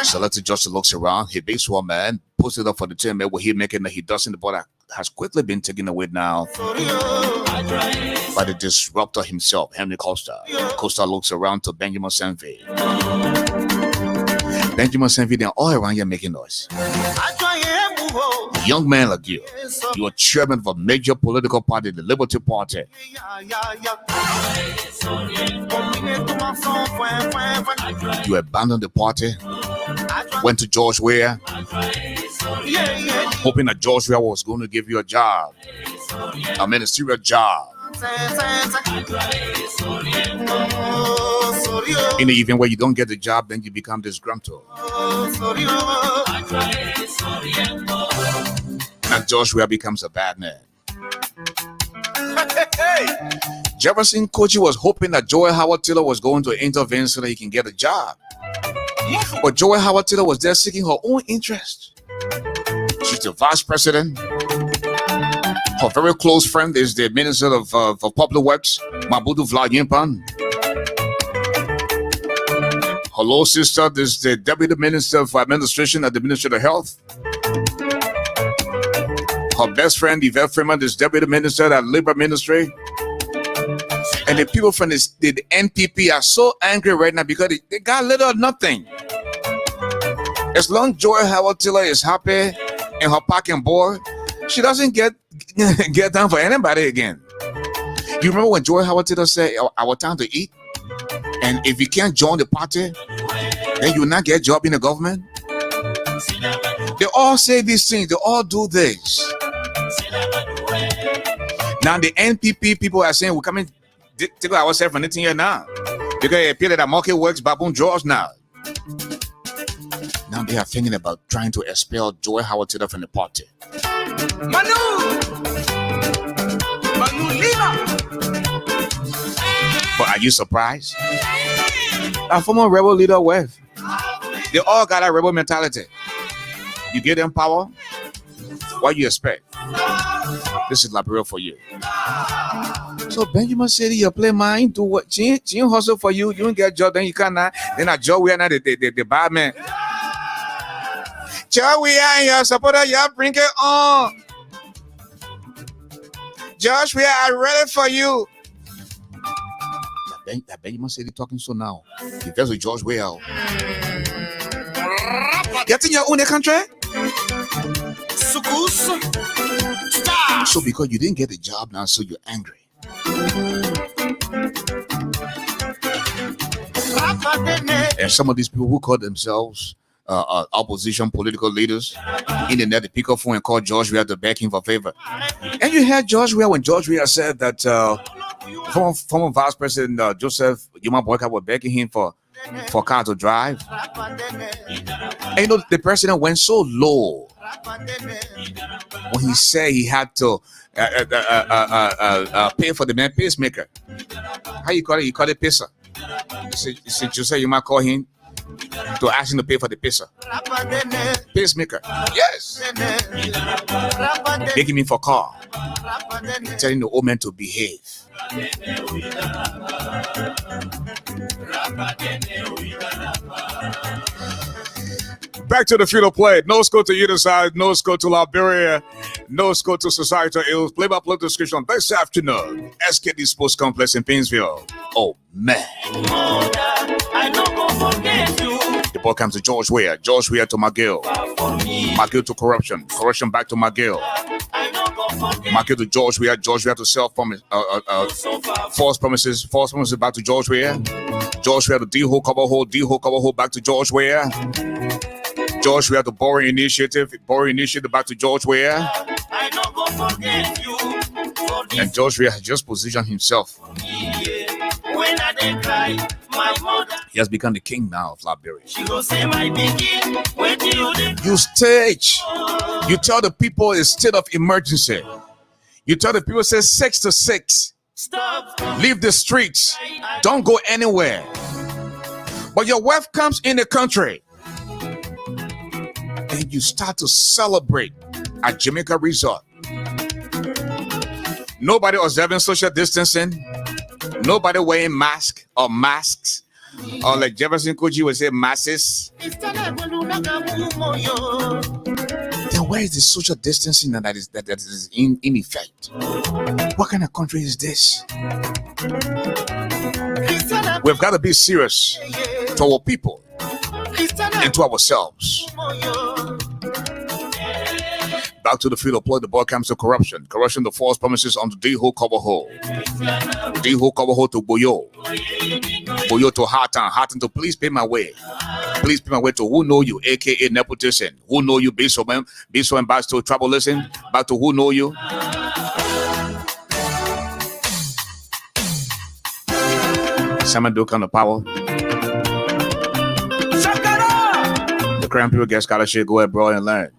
Selective justice looks around. He beats one man, puts it up for the team. Will he make it? No, he doesn't. The ball has quickly been taken away now by the disruptor himself, Henry Costa. Costa looks around to Benjamin Senvi. Benjamin Senvi, they're all around here making noise. Young man like you are chairman of a major political party, the Liberty Party. You abandoned the party, went to George Weah, hoping that George Weah was going to give you a job, a ministerial job. In the event where you don't get the job, then you become disgruntled. And George Weah becomes a bad man. Jefferson Kochi was hoping that Joel Howard Taylor was going to intervene so that he can get a job. But Joel Howard Taylor was there seeking her own interest. She's the vice president. Her very close friend is the Minister of Public Works, Mabudu Vlagyimpan. Her little sister is the Deputy Minister of Administration at the Ministry of Health. Her best friend, Yvette Freeman, is Deputy Minister at Labor Ministry. And the people from the NPP are so angry right now because they got little or nothing. As long as Joy Howard Taylor is happy in her parking board, she doesn't get down for anybody again. You remember when Joy Howard Taylor said, our time to eat? And if you can't join the party, then you will not get a job in the government. They all say these things. They all do this. Now the NPP people are saying we're coming to take ourselves from anything here now. Because it appears that market works baboon draws now. Now they are thinking about trying to expel Joy Howard Taylor from the party. Manu Lima. But are you surprised? Our former rebel leader West. They all got a rebel mentality. You give them power, what do you expect? This is Liberia for you. So Benjamin said, you play mine, do what? She hustle for you, you don't get a job, then you cannot. Then a job, we are not the bad man. Joe, we are your supporter, you bring it on. Josh, we are ready for you. Benjamin said, he's talking so now. He does with George Weah. Getting your own country? So because you didn't get the job now, so you're angry. And some of these people who call themselves opposition political leaders, in the net, they pick up phone and call George Weah to beg him for favor. And you heard George Weah when George Weah said that Former Vice President Joseph Yuma Boyka was begging him for car to drive. And you know, the president went so low when he said he had to pay for the man pacemaker. How you call it? You call it pizza. He said Joseph Yuma call him to ask him to pay for the pizza. Pacemaker. Yes. Begging me for car. Telling the old man to behave. Back to the field of play. No score to either side. No score to Liberia. No score to Societal Ills. Play-by-play description this afternoon. SKD Sports Complex in Painesville. Oh, man. The ball comes to George Weah. George Weah to McGill. McGill to Corruption. Corruption back to McGill. McGill to George Weah. George Weah to self-promise. False promises. False promises back to George Weah. George Weah to D-hole cover hole. D-hole cover hole back to George Weah. George Weah to Boring Initiative. Boring Initiative back to George Weah. And George Weah has just positioned himself. He has become the king now of Liberia. You stage. You tell the people it's state of emergency. You tell the people say 6 to 6. Leave the streets. Don't go anywhere. But your wife comes in the country. And you start to celebrate at Jamaica Resort. Nobody observing social distancing. Nobody wearing masks. Or like Jefferson Koji would say, masses. Then where is the social distancing that is in effect? What kind of country is this? We've got to be serious to our people and to ourselves. Back to the field of play, the ball comes to Corruption. Corruption to false promises on the D-hole cover hole. D-hole cover hole to Boyo. Boyo to Harton. Harton to please pay my way. Please pay my way to Who Know You, aka Nepotism. Who Know You, based on back to Trouble Listen. Back to Who Know You. Simon Duke on the power. The Crown People get scholarship, go abroad and learn.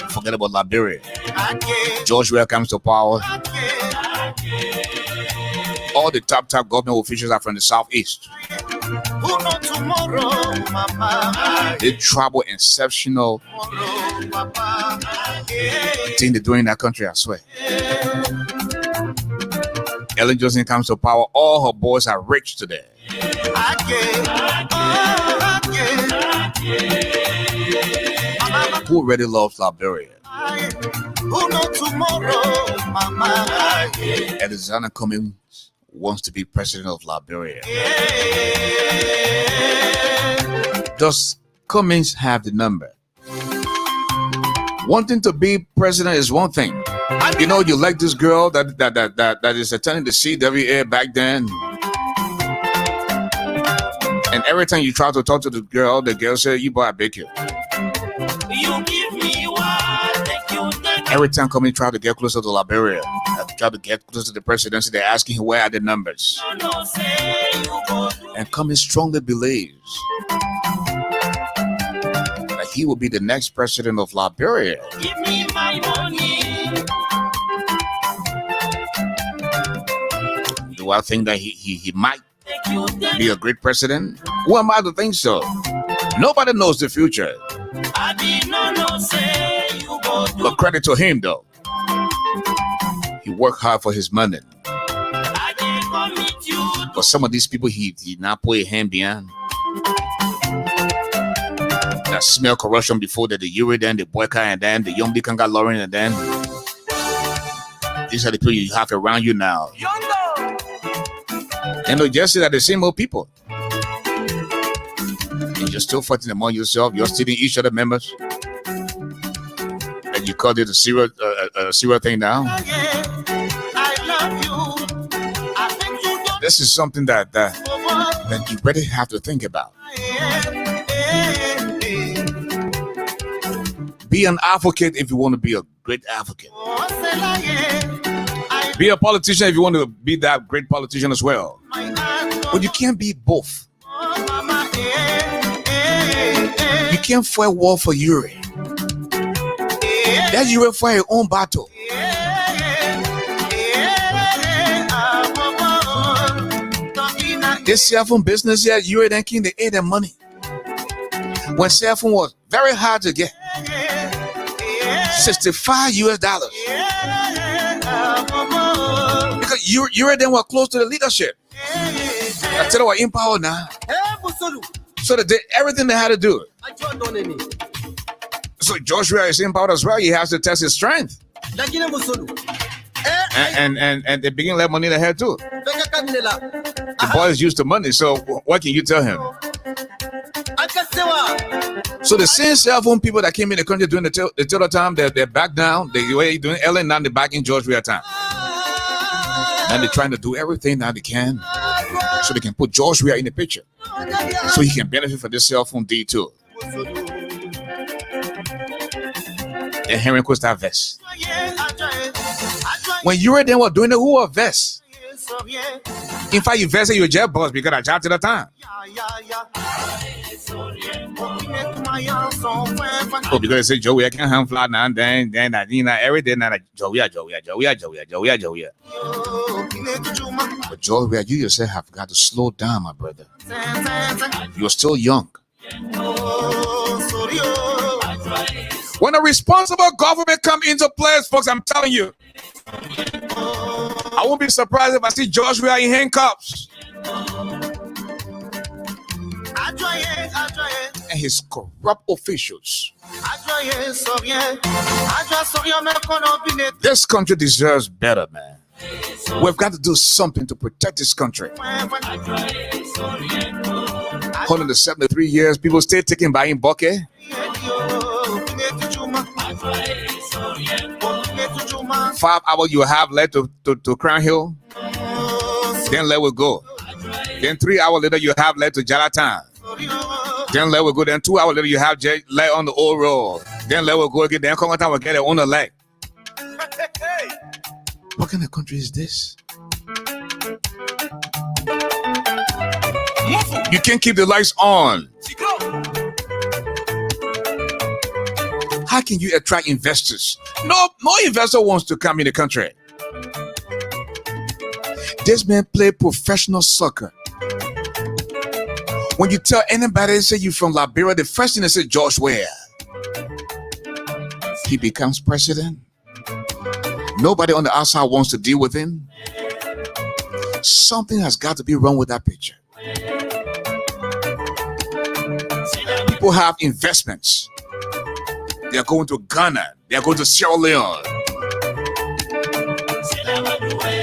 Forget about Liberia. George Weah comes to power. All the top government officials are from the southeast. They travel exceptional thing they're doing in that country, I swear. Ellen Johnson comes to power. All her boys are rich today. Who really loves Liberia? Alexander Cummings wants to be president of Liberia. Does Cummings have the number? Wanting to be president is one thing. You know, you like this girl that is attending the CWA back then. And every time you try to talk to the girl says, you boy, I beg you. Every time Cummings try to get closer to Liberia, try to get closer to the presidency, they're asking him where are the numbers. And Cummings strongly believes that he will be the next president of Liberia. Give me my money. Do I think that he might be a great president? Who am I to think so? Nobody knows the future. But credit to him, though. He worked hard for his money. But some of these people, he not put a hand behind. That smell corruption before that, the Yuri, then the Boyka, and then the Young Kanga Lauren, and then these are the people you have around you now. And you just see that the same old people. And you're still fighting among yourself. You're stealing each other members. And you call it a serial thing now. This is something that you really have to think about. Be an advocate if you want to be a great advocate. Be a politician if you want to be that great politician as well. But you can't be both. You can't fight war for Yuri. That Yuri fight your own battle. This cell phone business here, Yuri then king, they ate their money. When cell phone was very hard to get, $65 US. Because Yuri then were close to the leadership. I tell you what, in power now. So they did everything they had to do. So Joshua is in power as well. He has to test his strength. And they begin to let money in the head too. The boy is used to money, so what can you tell him? So the same cell phone people that came in the country during the Taylor time, they're back down. They were doing Ellen, now they're back in George Weah time. And they're trying to do everything that they can so they can put George Weah in the picture, so he can benefit from this cell phone deal too. And Henry Costa vest. When you were then were doing the who of vest. In fact, you vested your jet boss because I job to the time. Oh, because they say Joey, I can't have fly now and then every day now Joey. But Joey, you yourself have got to slow down, my brother. You're still young. When a responsible government come into place, folks, I'm telling you, I won't be surprised if I see Joshua in handcuffs. And his corrupt officials. This country deserves better, man. We've got to do something to protect this country. 173 years, people still taking by in bucket. 5 hours you have left to Crown Hill. Then let it go. Then 3 hours later you have left to Jalatan. Then let it go. Then 2 hours later you have left on the old road. Then let it go again. Then come on time we get it on the leg. What kind of country is this? You can't keep the lights on. How can you attract investors? No investor wants to come in the country. This man play professional soccer. When you tell anybody, say you're from Liberia, the first thing they say, George Weah. He becomes president. Nobody on the outside wants to deal with him. Something has got to be wrong with that picture. People have investments. They are going to Ghana. They are going to Sierra Leone.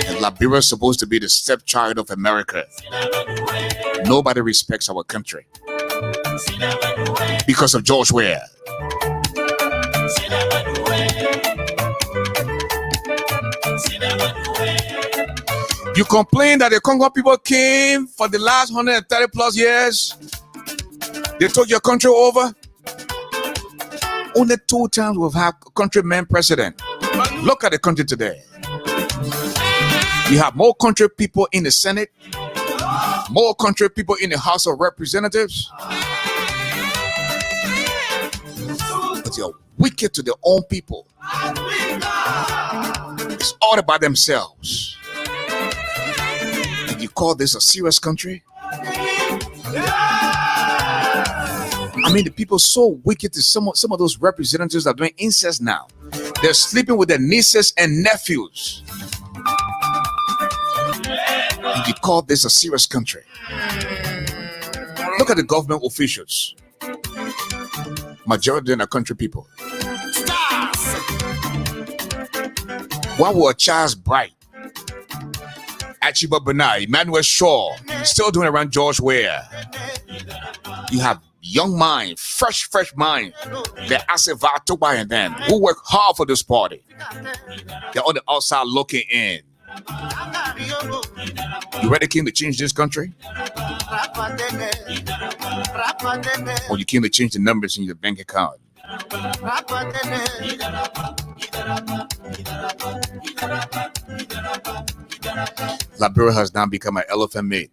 And Liberia is supposed to be the stepchild of America. Nobody respects our country because of George Weah. You complain that the Congo people came for the last 130 plus years. They took your country over. Only 2 times we've had countrymen president. Look at the country today. You have more country people in the Senate, more country people in the House of Representatives. But they're wicked to their own people. It's all about themselves. And you call this a serious country? I mean, the people so wicked to some of those representatives are doing incest now. They're sleeping with their nieces and nephews. And you call this a serious country? Look at the government officials. Majority of them are country people. Why were Charles Bright, Achiba Bernard, Emmanuel Shaw still doing around George Weah? You have young mind, fresh mind. They're Aseva Toba and them who work hard for this party. They're on the outside looking in. You ready, King, to change this country? Or you came to change the numbers in your bank account? Liberia has now become an elephant meat.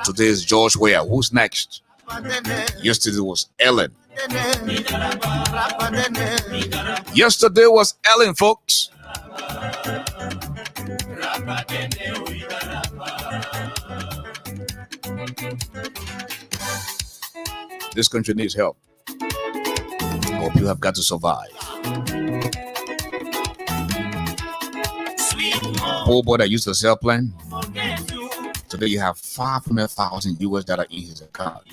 Today is George Weah. Who's next? Yesterday was Ellen. Yesterday was Ellen, folks. This country needs help. Hope you have got to survive. Poor boy that used to sell plane. Today you have 500,000 US that are in his account.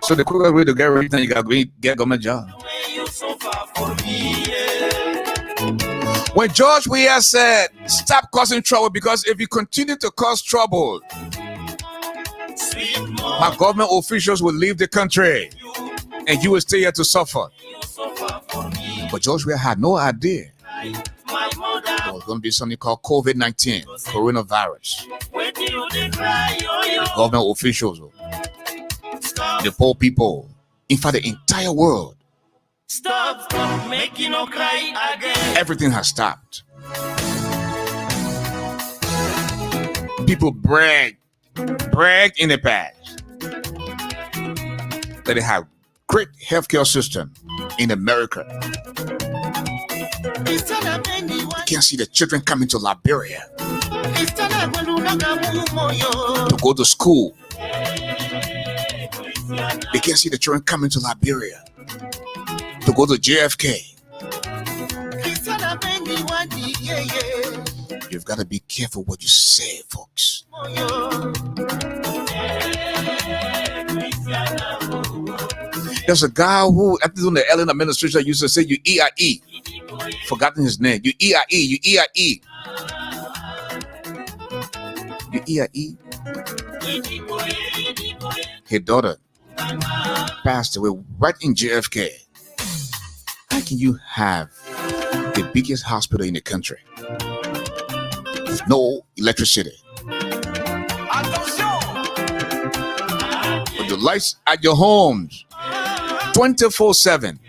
So the quicker way to get rich, then you got to get government job. When George Weah said, "Stop causing trouble, because if you continue to cause trouble, my government officials will leave the country and you will stay here to suffer." But George Weah had no idea there was going to be something called COVID-19, coronavirus. Government officials, the poor people, in fact, the entire world. Stop making no cry again. Everything has stopped. People bragged in the past that they have great healthcare system in America. You can't see the children coming to Liberia to go to school. They can't see the children coming to Liberia to go to JFK. You've got to be careful what you say, folks. There's a guy who, after doing the Ellen administration, used to say, "You E-I-E." Forgotten his name. You E-I-E. You E-I-E. You E-I-E. His daughter passed away right in JFK. How can you have the biggest hospital in the country with no electricity, with the lights at your homes 24/7?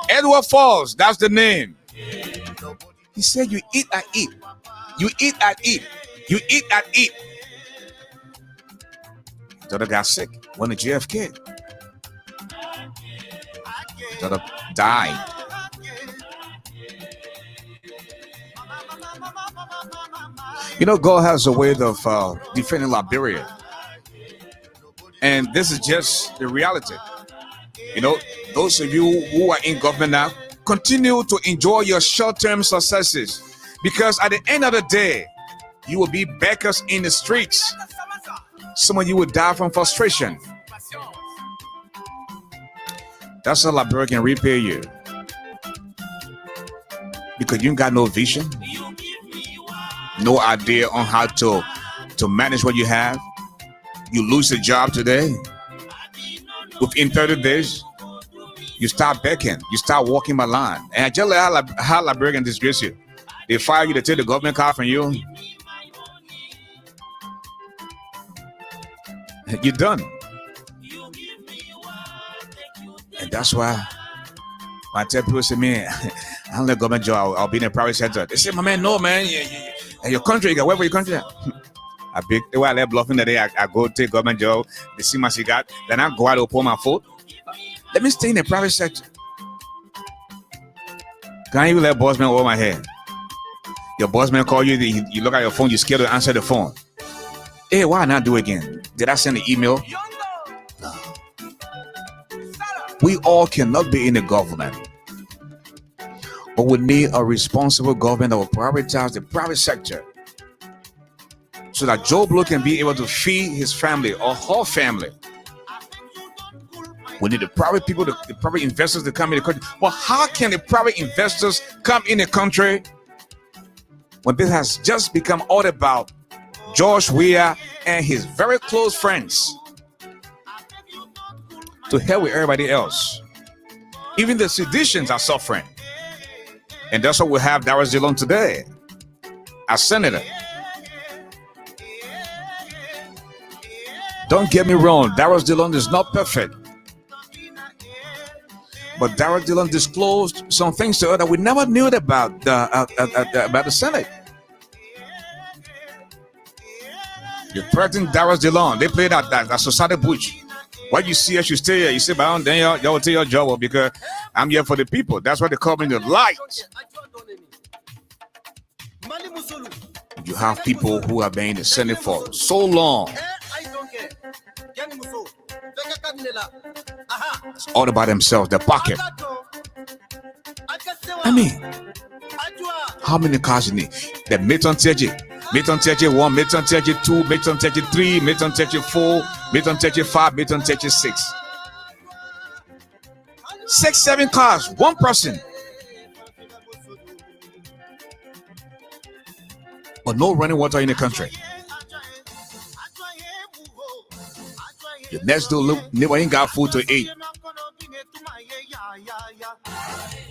Edward Falls, that's the name. He said, "You eat, I eat. You eat, I eat. You eat, I eat." His daughter got sick, went to JFK. His daughter died. You know, God has a way of defending Liberia. And this is just the reality. You know, those of you who are in government now, continue to enjoy your short-term successes, because at the end of the day, you will be beggars in the streets. Some of you will die from frustration. That's how Liberia can repay you, because you got no vision, no idea on how to manage what you have. You lose the job today. Within 30 days, you start begging. You start walking my line. And I just like how Liberia can disgrace you. They fire you, they take the government car from you. You're done. And that's why when I tell people, say, "Man, I don't let government job. I'll be in a private sector." They say, "My man, no, man. Your country, you got work for your country." I big the way I let bluffing the day I go take government job, they see my cigar, then I go out to pour my food. Let me stay in the private sector. Can't even let boss man over my head. Your boss man call you, you look at your phone, you're scared to answer the phone. Hey, why not do it again? Did I send an email? No. We all cannot be in the government, but we need a responsible government that will prioritize the private sector, so that Joe Blow can be able to feed his family or her family. We need the private people, the private investors to come in the country. Well, how can the private investors come in the country when this has just become all about George Weah and his very close friends? To hell with everybody else. Even the seditions are suffering. And that's what we have Darius Dillon today as senator. Don't get me wrong, Darius Dillon is not perfect. But Darrell Dillon disclosed some things to her that we never knew about the Senate. You threatened Darrell Dillon. They played at Society Bush. Why you see us, you stay here. You say, "But then y'all will take your job because I'm here for the people." That's why they call me the light. You have people who have been in the Senate for so long. It's all about themselves, their pocket. I mean, how many cars you need? The Milton TJ 1, Milton TJ 2, Milton TJ 3, Milton TJ 4, Milton TJ 5, Milton TJ 6. 6, 7 cars, one person. But no running water in the country. The next door never ain't got food to eat.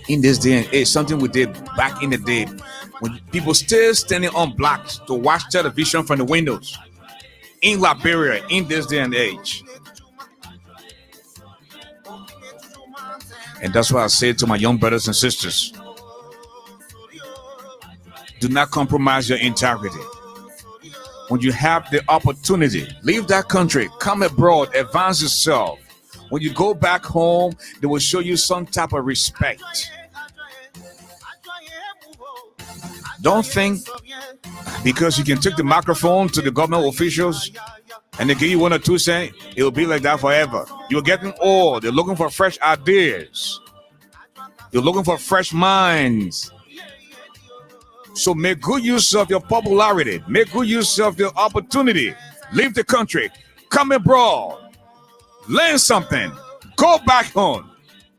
In this day and age, something we did back in the day when people still standing on blocks to watch television from the windows in Liberia in this day and age. And that's why I say to my young brothers and sisters, do not compromise your integrity. When you have the opportunity, leave that country, come abroad, advance yourself. When you go back home, they will show you some type of respect. Don't think because you can take the microphone to the government officials and they give you 1 or 2 cents, it will be like that forever. You're getting old. They're looking for fresh ideas. You're looking for fresh minds. So make good use of your popularity. Make good use of your opportunity. Leave the country. Come abroad. Learn something. Go back home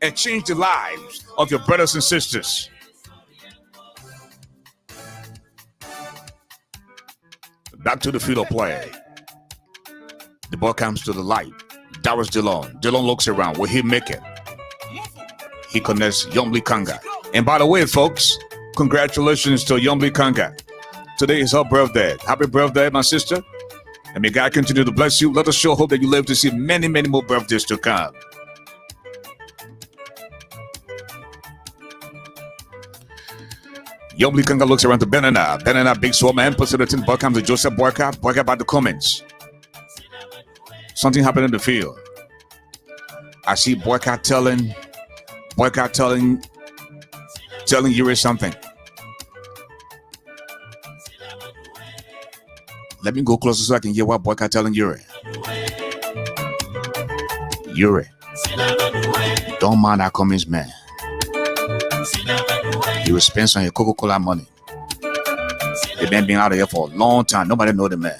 and change the lives of your brothers and sisters. Back to the field of play. The ball comes to the light. Darrell Dillon. Dillon looks around. Will he make it? He connects Yomli Kanga. And by the way, folks, congratulations to Yomli Kanga. Today is her birthday. Happy birthday, my sister. And may God continue to bless you. Let us show hope that you live to see many, many more birthdays to come. Yomli Kanga looks around to Benana. Benana, big sword man, puts it in the ball, comes to Joseph Boyka. Boyka by the comments. Something happened in the field. I see Boyka telling Yuri something. Let me go closer so I can hear what Boyka telling Yuri. Yuri, don't mind our comments, man. You will spend some of your Coca-Cola money. They've been out of here for a long time. Nobody know the man.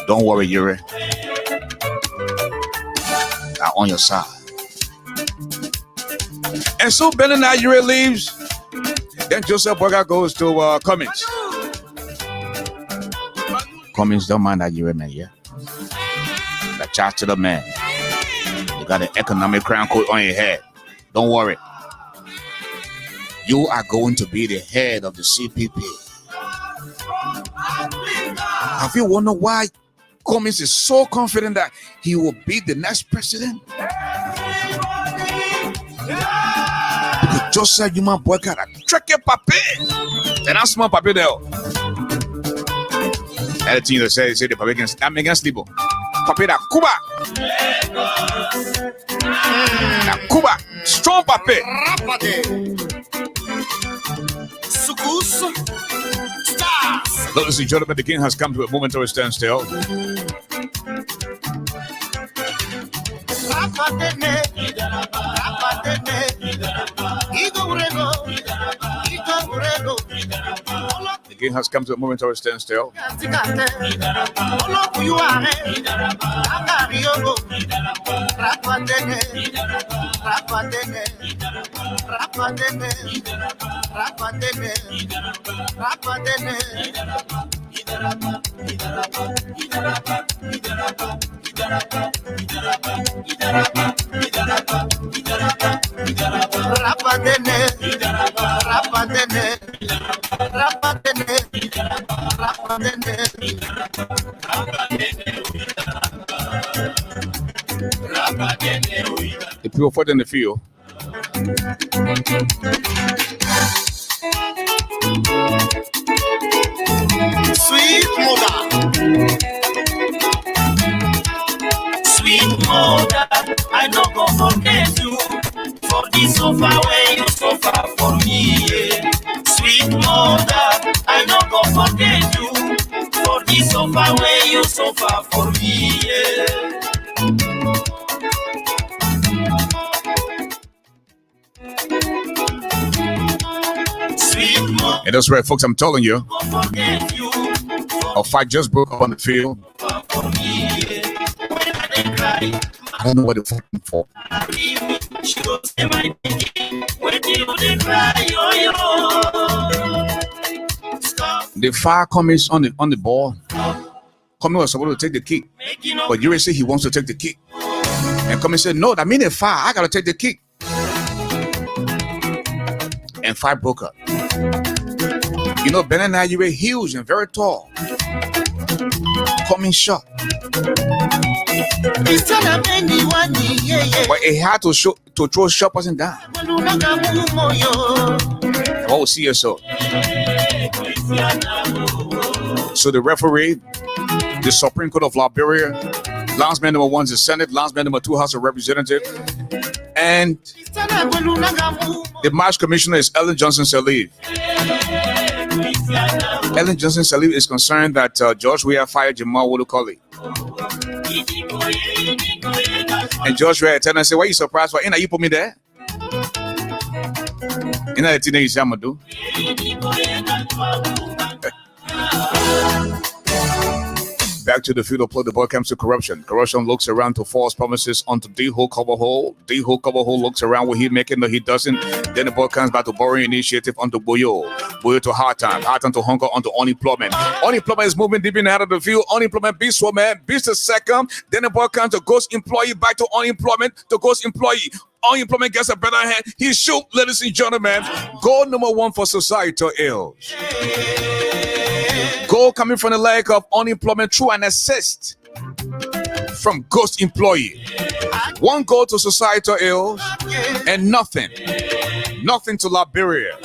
Don't worry, Yuri. I'm on your side. And so Ben and Yuri leaves. Then Joseph Boyka goes to Cummings. Cummings, don't mind that Yuri, man, yeah? Like charge to the man. You got an economic crown coat on your head. Don't worry. You are going to be the head of the CPP. Have you wondered why Cummings is so confident that he will be the next president? Because Joseph Human Boyka a tricky papi. And I'm small papi there. Everything you say the papi against sleep. Papi da Cuba. Na Cuba. Strong papi. Ladies and gentlemen, the king has come to a momentary standstill. The king has come to a momentary standstill. The people fought in the field. Sweet mother. Sweet mother, I no go forget you for the suffer where you suffer for me. Yeah. Sweet mother, I no go forget you for the suffer where you suffer for me. Yeah. Sweet mother, And that's right, folks. I'm telling you, I no go forget you a fight just broke up on the field. for me. Yeah. When I dey cry, I don't know what they're fighting for. leave me. She go say my pikin, when you dey cry, yo yo. Stop The fire comes on the ball. Coming was supposed to take the kick, making up. but Yuri said he wants to take the kick. And Coming said, no, that means a fire. I gotta take the kick. And fight broke up. You know, Ben and Yuri huge and very tall. Coming short. It's not a penny one, yeah. But it had to throw short person down. What will see you so? So the referee, the Supreme Court of Liberia, landsman number 1 is the Senate, landsman number 2 House of Representatives, and the match commissioner is Ellen Johnson Sirleaf. Ellen Johnson Sirleaf is concerned that George Weah fired Jamal Wolukoli. And George Weah turned and said, why are you surprised? Why you put me there? You know the thing you say I'm gonna do? Back to the field of play, the ball comes to corruption. Corruption looks around to false promises onto D-hole cover hole. D-hole cover hole looks around what he making, no he doesn't. Then the ball comes back to borrowing initiative onto Boyo. Boyo to hard time to hunger, onto unemployment. Unemployment is moving deep in out of the field. Unemployment beats one man, beats the second. Then the ball comes to ghost employee, back to unemployment, to ghost employee. Unemployment gets a better hand. He shoot, ladies and gentlemen. Goal number 1 for societal ills. Goal coming from the leg of unemployment through an assist from ghost employee. 1 goal to societal ills and nothing to Liberia.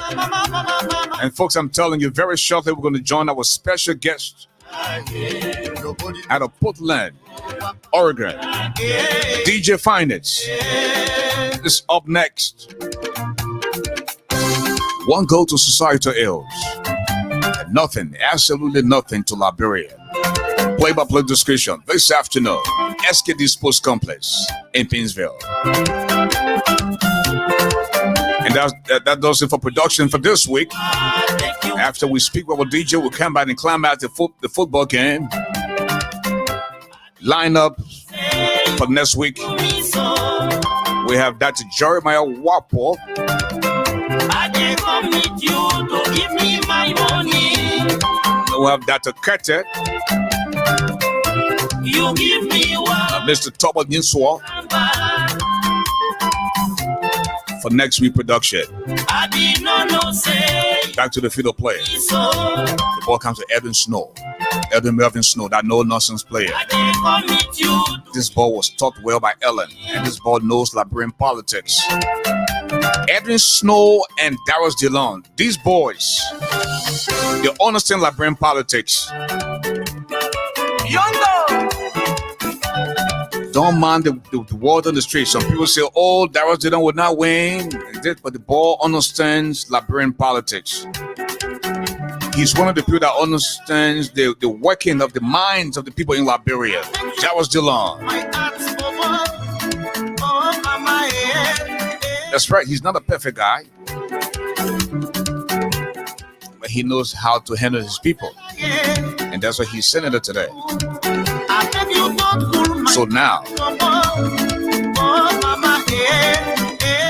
And folks, I'm telling you, very shortly we're going to join our special guest out of Portland, Oregon, DJFYNEST is up next. 1 goal to societal ills. Nothing, absolutely nothing to Liberia. Play-by-play description this afternoon. SKD Sports Complex in Painesville. And that does it for production for this week. After we speak with our DJ, we'll come back and climb out the football game. Lineup for next week. We have Dr. Jeremiah Wapo. I dey come meet you to give me my money. We have Dr. Carter. You give me one Mr. Tobo Ninswa for next week production. I did not know say Back to the field of play. so. The ball comes to Edwin Snow. Edwin Melvin Snow, that no-nonsense player. I dey come meet you. This ball was taught well by Ellen, and this ball knows Liberian politics. Edwin Snow and Darius Dillon, these boys, they understand Liberian politics. Don't mind the word on the street. Some people say, oh, Darius Dillon would not win. But the ball understands Liberian politics. He's one of the people that understands the working of the minds of the people in Liberia. Darius Dillon. That's right. He's not a perfect guy. But he knows how to handle his people. And that's why he's senator today. So now,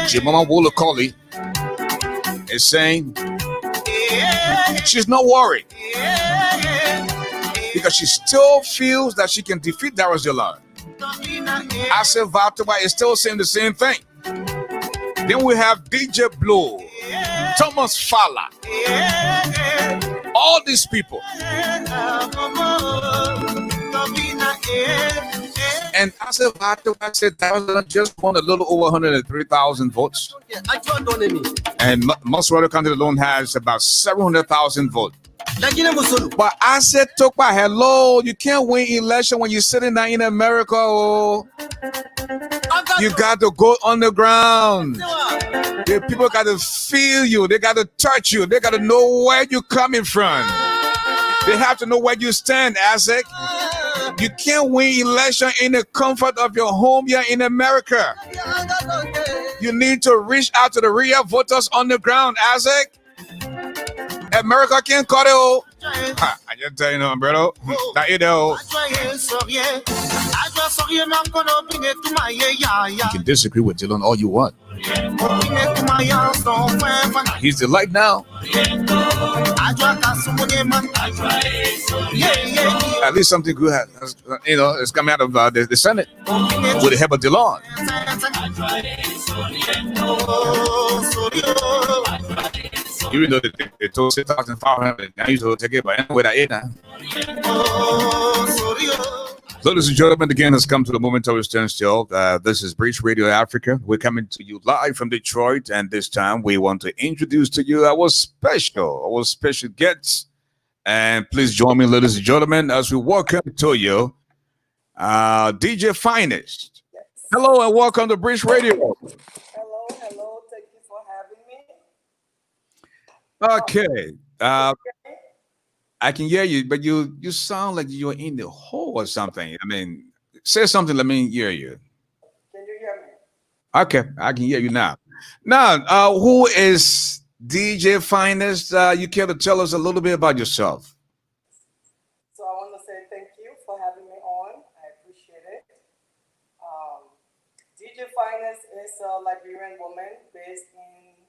Jimama Wolukoli is saying she's not worried because she still feels that she can defeat Darius Dillon. Asa Vatova is still saying the same thing. Then we have DJ Blue, Thomas Fala, all these people. And I said, I said, Dallas just won a little over 103,000 votes. And most other country alone has about 700,000 votes. But I said, Tokpa, hello, you can't win election when you're sitting down in America. Oh. You got to go underground. The people got to feel you. They got to touch you. They got to know where you're coming from. They have to know where you stand, Isaac. You can't win election in the comfort of your home here in America. You need to reach out to the real voters on the ground, Isaac. America can't cut it all. I just tell you, brother. That you know. You can disagree with Dylan all you want. He's the light now. At least something good has it's coming out of the Senate with the help of Dylan. Even though they told 6,500, now you told take it, but anyway, that is now. Ladies and gentlemen, again, has come to the momentary standstill. This is Breach Radio Africa. We're coming to you live from Detroit, and this time we want to introduce to you our special guests. And please join me, ladies and gentlemen, as we welcome to you, DJFYNEST. Yes. Hello and welcome to Breach Radio. Hello. Thank you for having me. Okay. I can hear you, but you sound like you're in the hole or something. I mean, say something. Let me hear you. Can you hear me? Okay, I can hear you now. Now, who is DJFYNEST? You care to tell us a little bit about yourself? So I want to say thank you for having me on. I appreciate it. DJFYNEST is a Liberian woman based in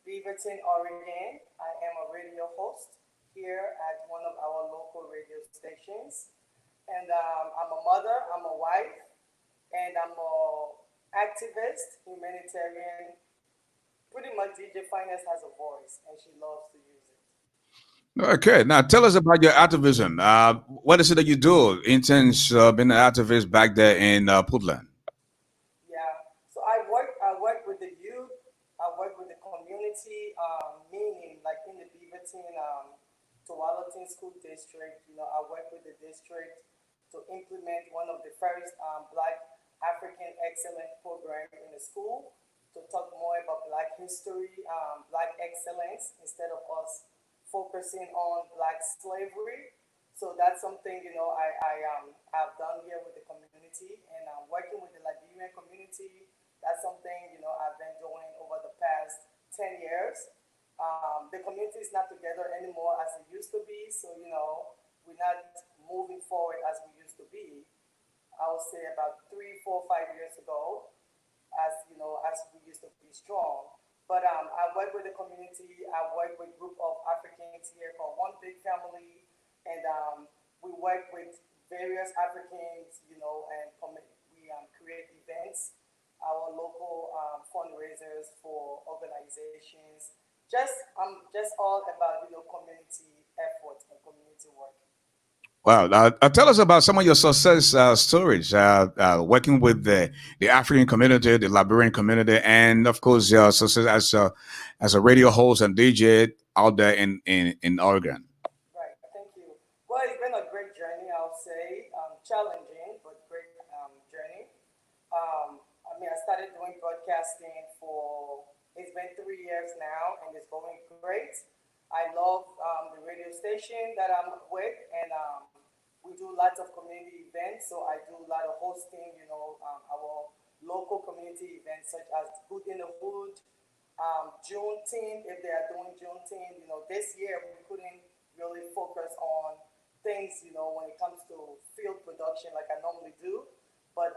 Beaverton, Oregon. I am a radio host here at one of our local radio stations. And I'm a mother, I'm a wife, and I'm an activist, humanitarian. Pretty much DJFYNEST has a voice, and she loves to use it. Okay, now tell us about your activism. What is it that you do in terms of being an activist back there in Portland? Yeah, so I work with the youth, I work with the community, meaning like in the Beaverton, Tualatin School District. I work with the district to implement one of the first Black African Excellence program in the school to talk more about Black history, Black excellence, instead of us focusing on Black slavery. So that's something, I've done here with the community, and working with the Liberian community. That's something, I've been doing over the past 10 years. The community is not together anymore as it used to be, so we're not moving forward as we used to be. I would say about 3, 4, 5 years ago, as we used to be strong. But I work with the community. I work with a group of Africans here called One Big Family, and we work with various Africans, and we create events, our local fundraisers for organizations. I'm just all about community effort and community work. Wow, tell us about some of your success stories working with the African community, the Liberian community, and of course your success as a radio host and DJ out there in Oregon. Right, thank you. Well, it's been a great journey, I'll say, challenging but great journey. I started doing broadcasting it's been 3 years now, and it's going great. I love the radio station that I'm with, and we do lots of community events. So I do a lot of hosting, our local community events such as Hood in the Hood, Juneteenth, if they are doing Juneteenth. This year we couldn't really focus on things, when it comes to field production like I normally do. But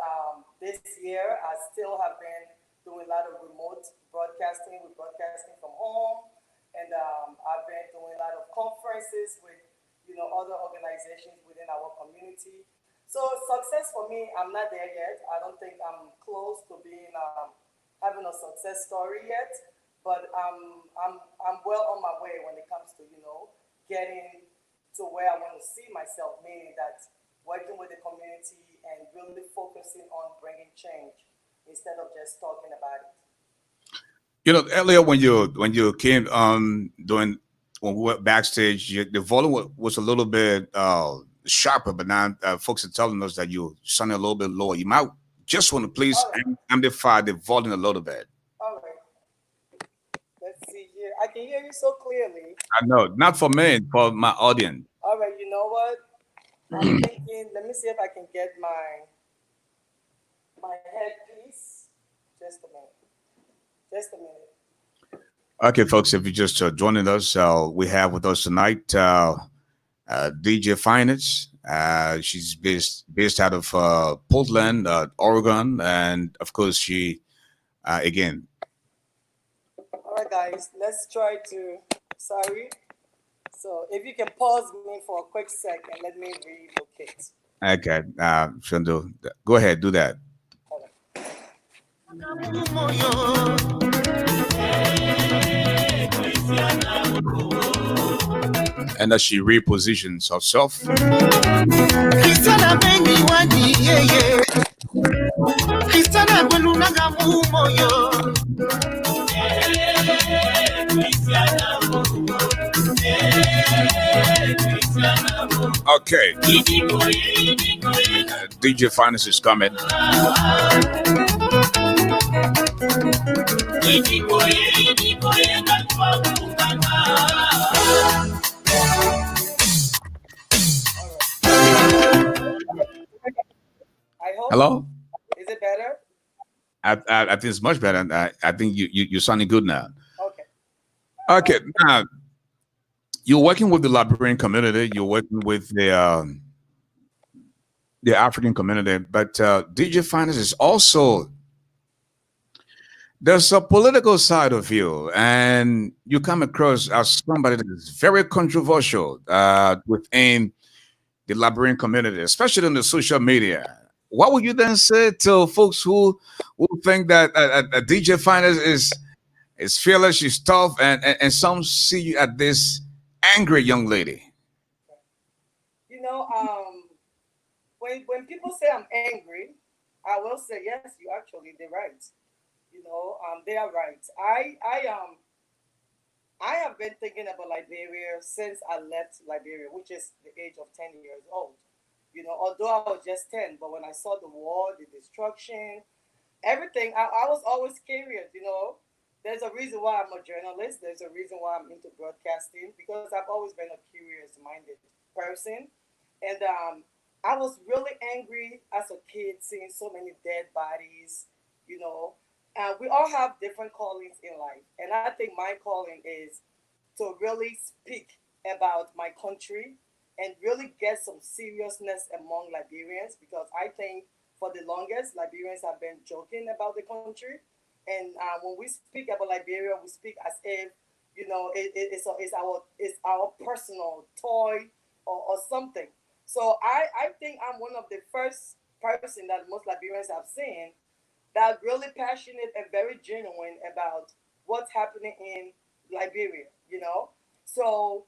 this year I still have been doing a lot of remote broadcasting. We're broadcasting from home, and I've been doing a lot of conferences with other organizations within our community. So success for me, I'm not there yet. I don't think I'm close to being having a success story yet, but I'm well on my way when it comes to getting to where I want to see myself, meaning that working with the community and really focusing on bringing change instead of just talking about it. Earlier when you came doing when we went backstage, the volume was a little bit sharper, but now folks are telling us that you sounding a little bit lower. You might just want to please All right, amplify the volume a little bit. all right. Let's see here. I can hear you so clearly. I know, not for me, for my audience. All right, you know what? I'm thinking. Let me see if I can get my headpiece. Just a minute. Just a minute. Okay, folks, if you're just joining us, we have with us tonight DJ Finance. She's based out of Portland, Oregon, and of course, she again. All right, guys. Let's try to. Sorry. So if you can pause me for a quick second, let me relocate. Okay, Shondo, go ahead, do that. All right. And as she repositions herself. Okay, DJ Finance is coming. I hope. Hello. Is it better? I think it's much better. I think you're sounding good now. Okay. Okay, now you're working with the Liberian community. You're working with the African community, but DJ Finance is also there's a political side of you, and you come across as somebody that is very controversial within the Liberian community, especially on the social media. What would you then say to folks who think that a DJ Finance is fearless, she's tough, and some see you as this angry young lady? You know, when people say I'm angry, I will say yes. You actually they're right. You know, they are right. I have been thinking about Liberia since I left Liberia, which is the age of 10 years old. You know, although I was just 10, but when I saw the war, the destruction, everything, I was always curious. You know, there's a reason why I'm a journalist. There's a reason why I'm into broadcasting because I've always been a curious-minded person, and I was really angry as a kid seeing so many dead bodies. You know, we all have different callings in life, and I think my calling is to really speak about my country and really get some seriousness among Liberians because I think for the longest Liberians have been joking about the country, and when we speak about Liberia, we speak as if it's our personal toy or something. So I think I'm one of the first person that most Liberians have seen that really passionate and very genuine about what's happening in Liberia. You know, so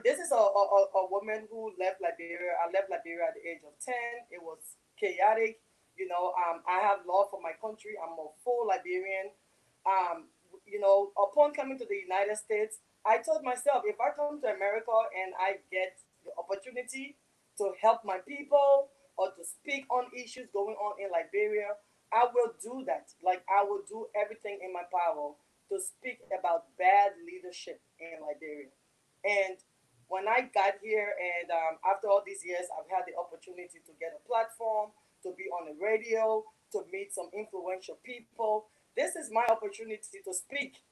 this is a woman who left Liberia. I left Liberia at the age of 10. It was chaotic. You know, I have love for my country. I'm a full Liberian. You know, upon coming to the United States, I told myself if I come to America and I get the opportunity to help my people or to speak on issues going on in Liberia, I will do that. Like I will do everything in my power to speak about bad leadership in Liberia. And when I got here, and after all these years, I've had the opportunity to get a platform, to be on the radio, to meet some influential people. This is my opportunity to speak.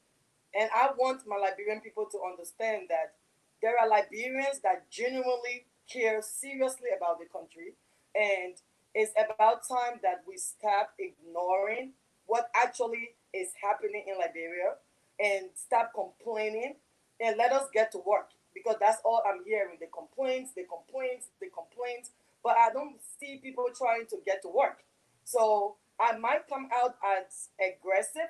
And I want my Liberian people to understand that there are Liberians that genuinely care seriously about the country. And it's about time that we stop ignoring what actually is happening in Liberia and stop complaining and let us get to work because that's all I'm hearing the complaints, the complaints, the complaints. But I don't see people trying to get to work. So I might come out as aggressive.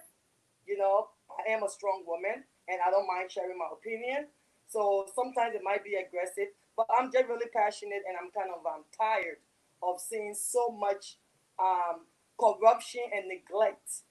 You know, I am a strong woman and I don't mind sharing my opinion. So sometimes it might be aggressive, but I'm just really passionate and I'm kind of tired of seeing so much corruption and neglect,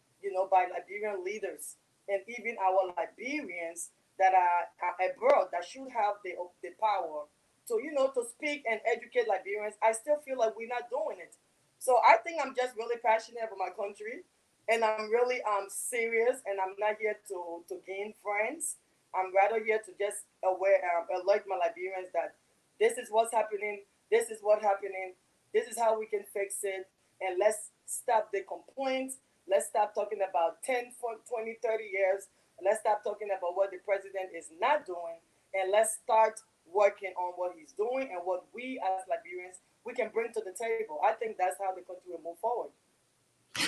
by Liberian leaders and even our Liberians that are abroad that should have the power to, to speak and educate Liberians. I still feel like we're not doing it. So I think I'm just really passionate about my country, and I'm really serious, and I'm not here to gain friends. I'm rather here to just alert my Liberians that this is what's happening, this is what's happening, this is how we can fix it, and let's stop the complaints. Let's stop talking about 10, 20, 30 years. Let's stop talking about what the president is not doing, and let's start working on what he's doing and what we as Liberians we can bring to the table. I think that's how the country will move forward.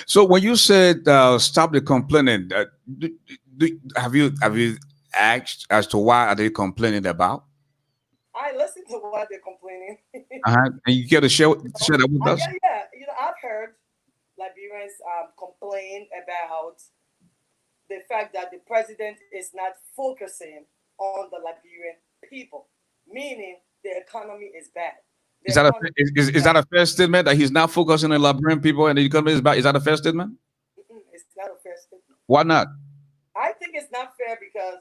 So when you said stop the complaining, have you asked as to why are they complaining about? I listen to what they're complaining. And you care to share that with us? Yeah, yeah. I've heard Liberians complain about the fact that the president is not focusing on the Liberian people, meaning the economy is bad. Is that is that a fair statement that he's not focusing on Liberian people and the economy is bad? Is that a fair statement? It's not a fair statement. Why not? I think it's not fair because,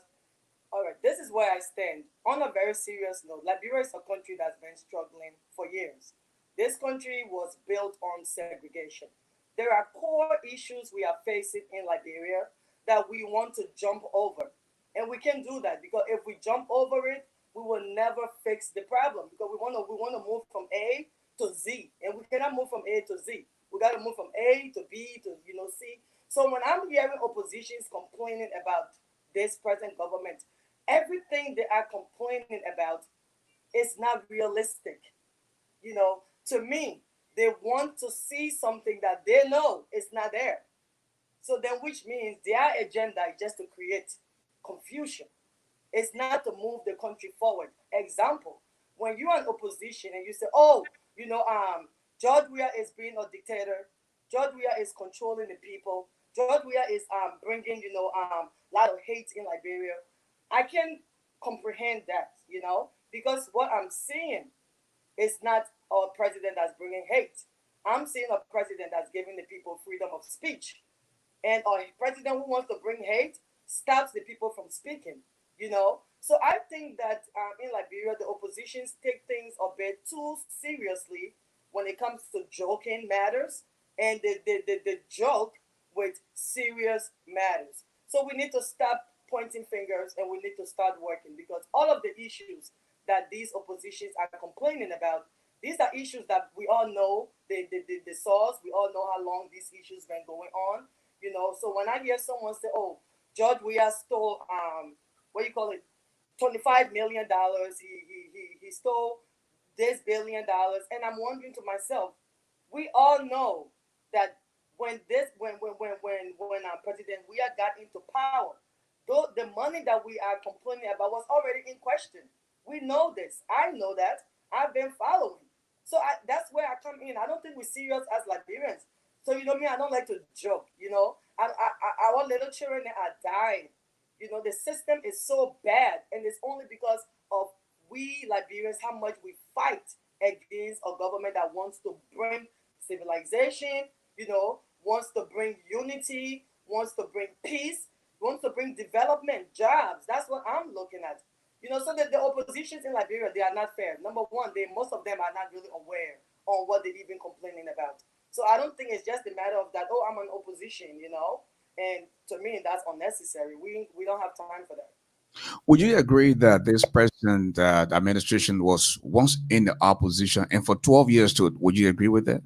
all right, this is where I stand. On a very serious note, Liberia is a country that's been struggling for years. This country was built on segregation. There are core issues we are facing in Liberia that we want to jump over. And we can do that because if we jump over it, we will never fix the problem because we want to move from A to Z, and we cannot move from A to Z. We got to move from A to B to C. So when I'm hearing oppositions complaining about this present government, everything they are complaining about is not realistic. To me, they want to see something that they know is not there. So then, which means their agenda is just to create confusion. It's not to move the country forward. Example, when you're in opposition and you say, oh, George Weah is being a dictator, George Weah is controlling the people, George Weah is bringing, a lot of hate in Liberia. I can comprehend that, because what I'm seeing is not a president that's bringing hate. I'm seeing a president that's giving the people freedom of speech. And a president who wants to bring hate stops the people from speaking. So I think that in Liberia, the oppositions take things a bit too seriously when it comes to joking matters, and they joke with serious matters. So we need to stop pointing fingers and we need to start working because all of the issues that these oppositions are complaining about, these are issues that we all know the source. We all know how long these issues been going on. So when I hear someone say, "Oh, George Weah stole $25 million. He stole this $1 billion," and I'm wondering to myself, we all know that when President Weah got into power, the money that we are complaining about was already in question. We know this. I know that. I've been following. So that's where I come in. I don't think we're serious as Liberians. So me, I don't like to joke. Our little children are dying. The system is so bad, and it's only because of we Liberians how much we fight against a government that wants to bring civilization, wants to bring unity, wants to bring peace, wants to bring development, jobs. That's what I'm looking at. So that the oppositions in Liberia, they are not fair. Number one, most of them are not really aware on what they're even complaining about. So I don't think it's just a matter of that, oh, I'm an opposition, and to me, that's unnecessary. We don't have time for that. Would you agree that this present administration was once in the opposition and for 12 years to it? Would you agree with that?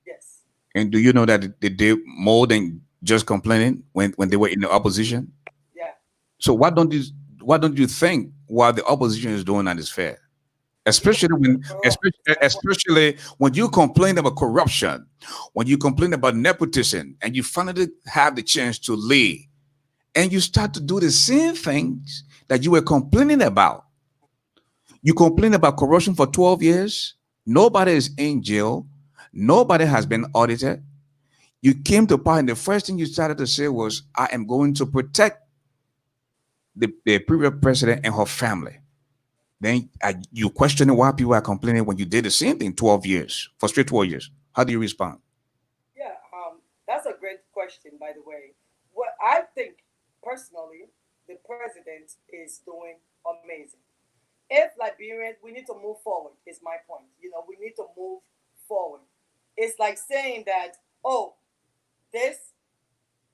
Yes. And do you know that they did more than just complaining when they were in the opposition? Yeah. So why don't you think what the opposition is doing that is fair? Especially when you complain about corruption, when you complain about nepotism, and you finally have the chance to lead, and you start to do the same things that you were complaining about. You complain about corruption for 12 years. Nobody is in jail. Nobody has been audited. You came to power, and the first thing you started to say was, I am going to protect the previous president and her family. then you questioning why people are complaining when you did the same thing 12 years, for straight 12 years. How do you respond? Yeah, that's a great question, by the way. What I think personally, the president is doing amazing. If Liberians, we need to move forward, is my point. You know, we need to move forward. It's like saying that, oh, this,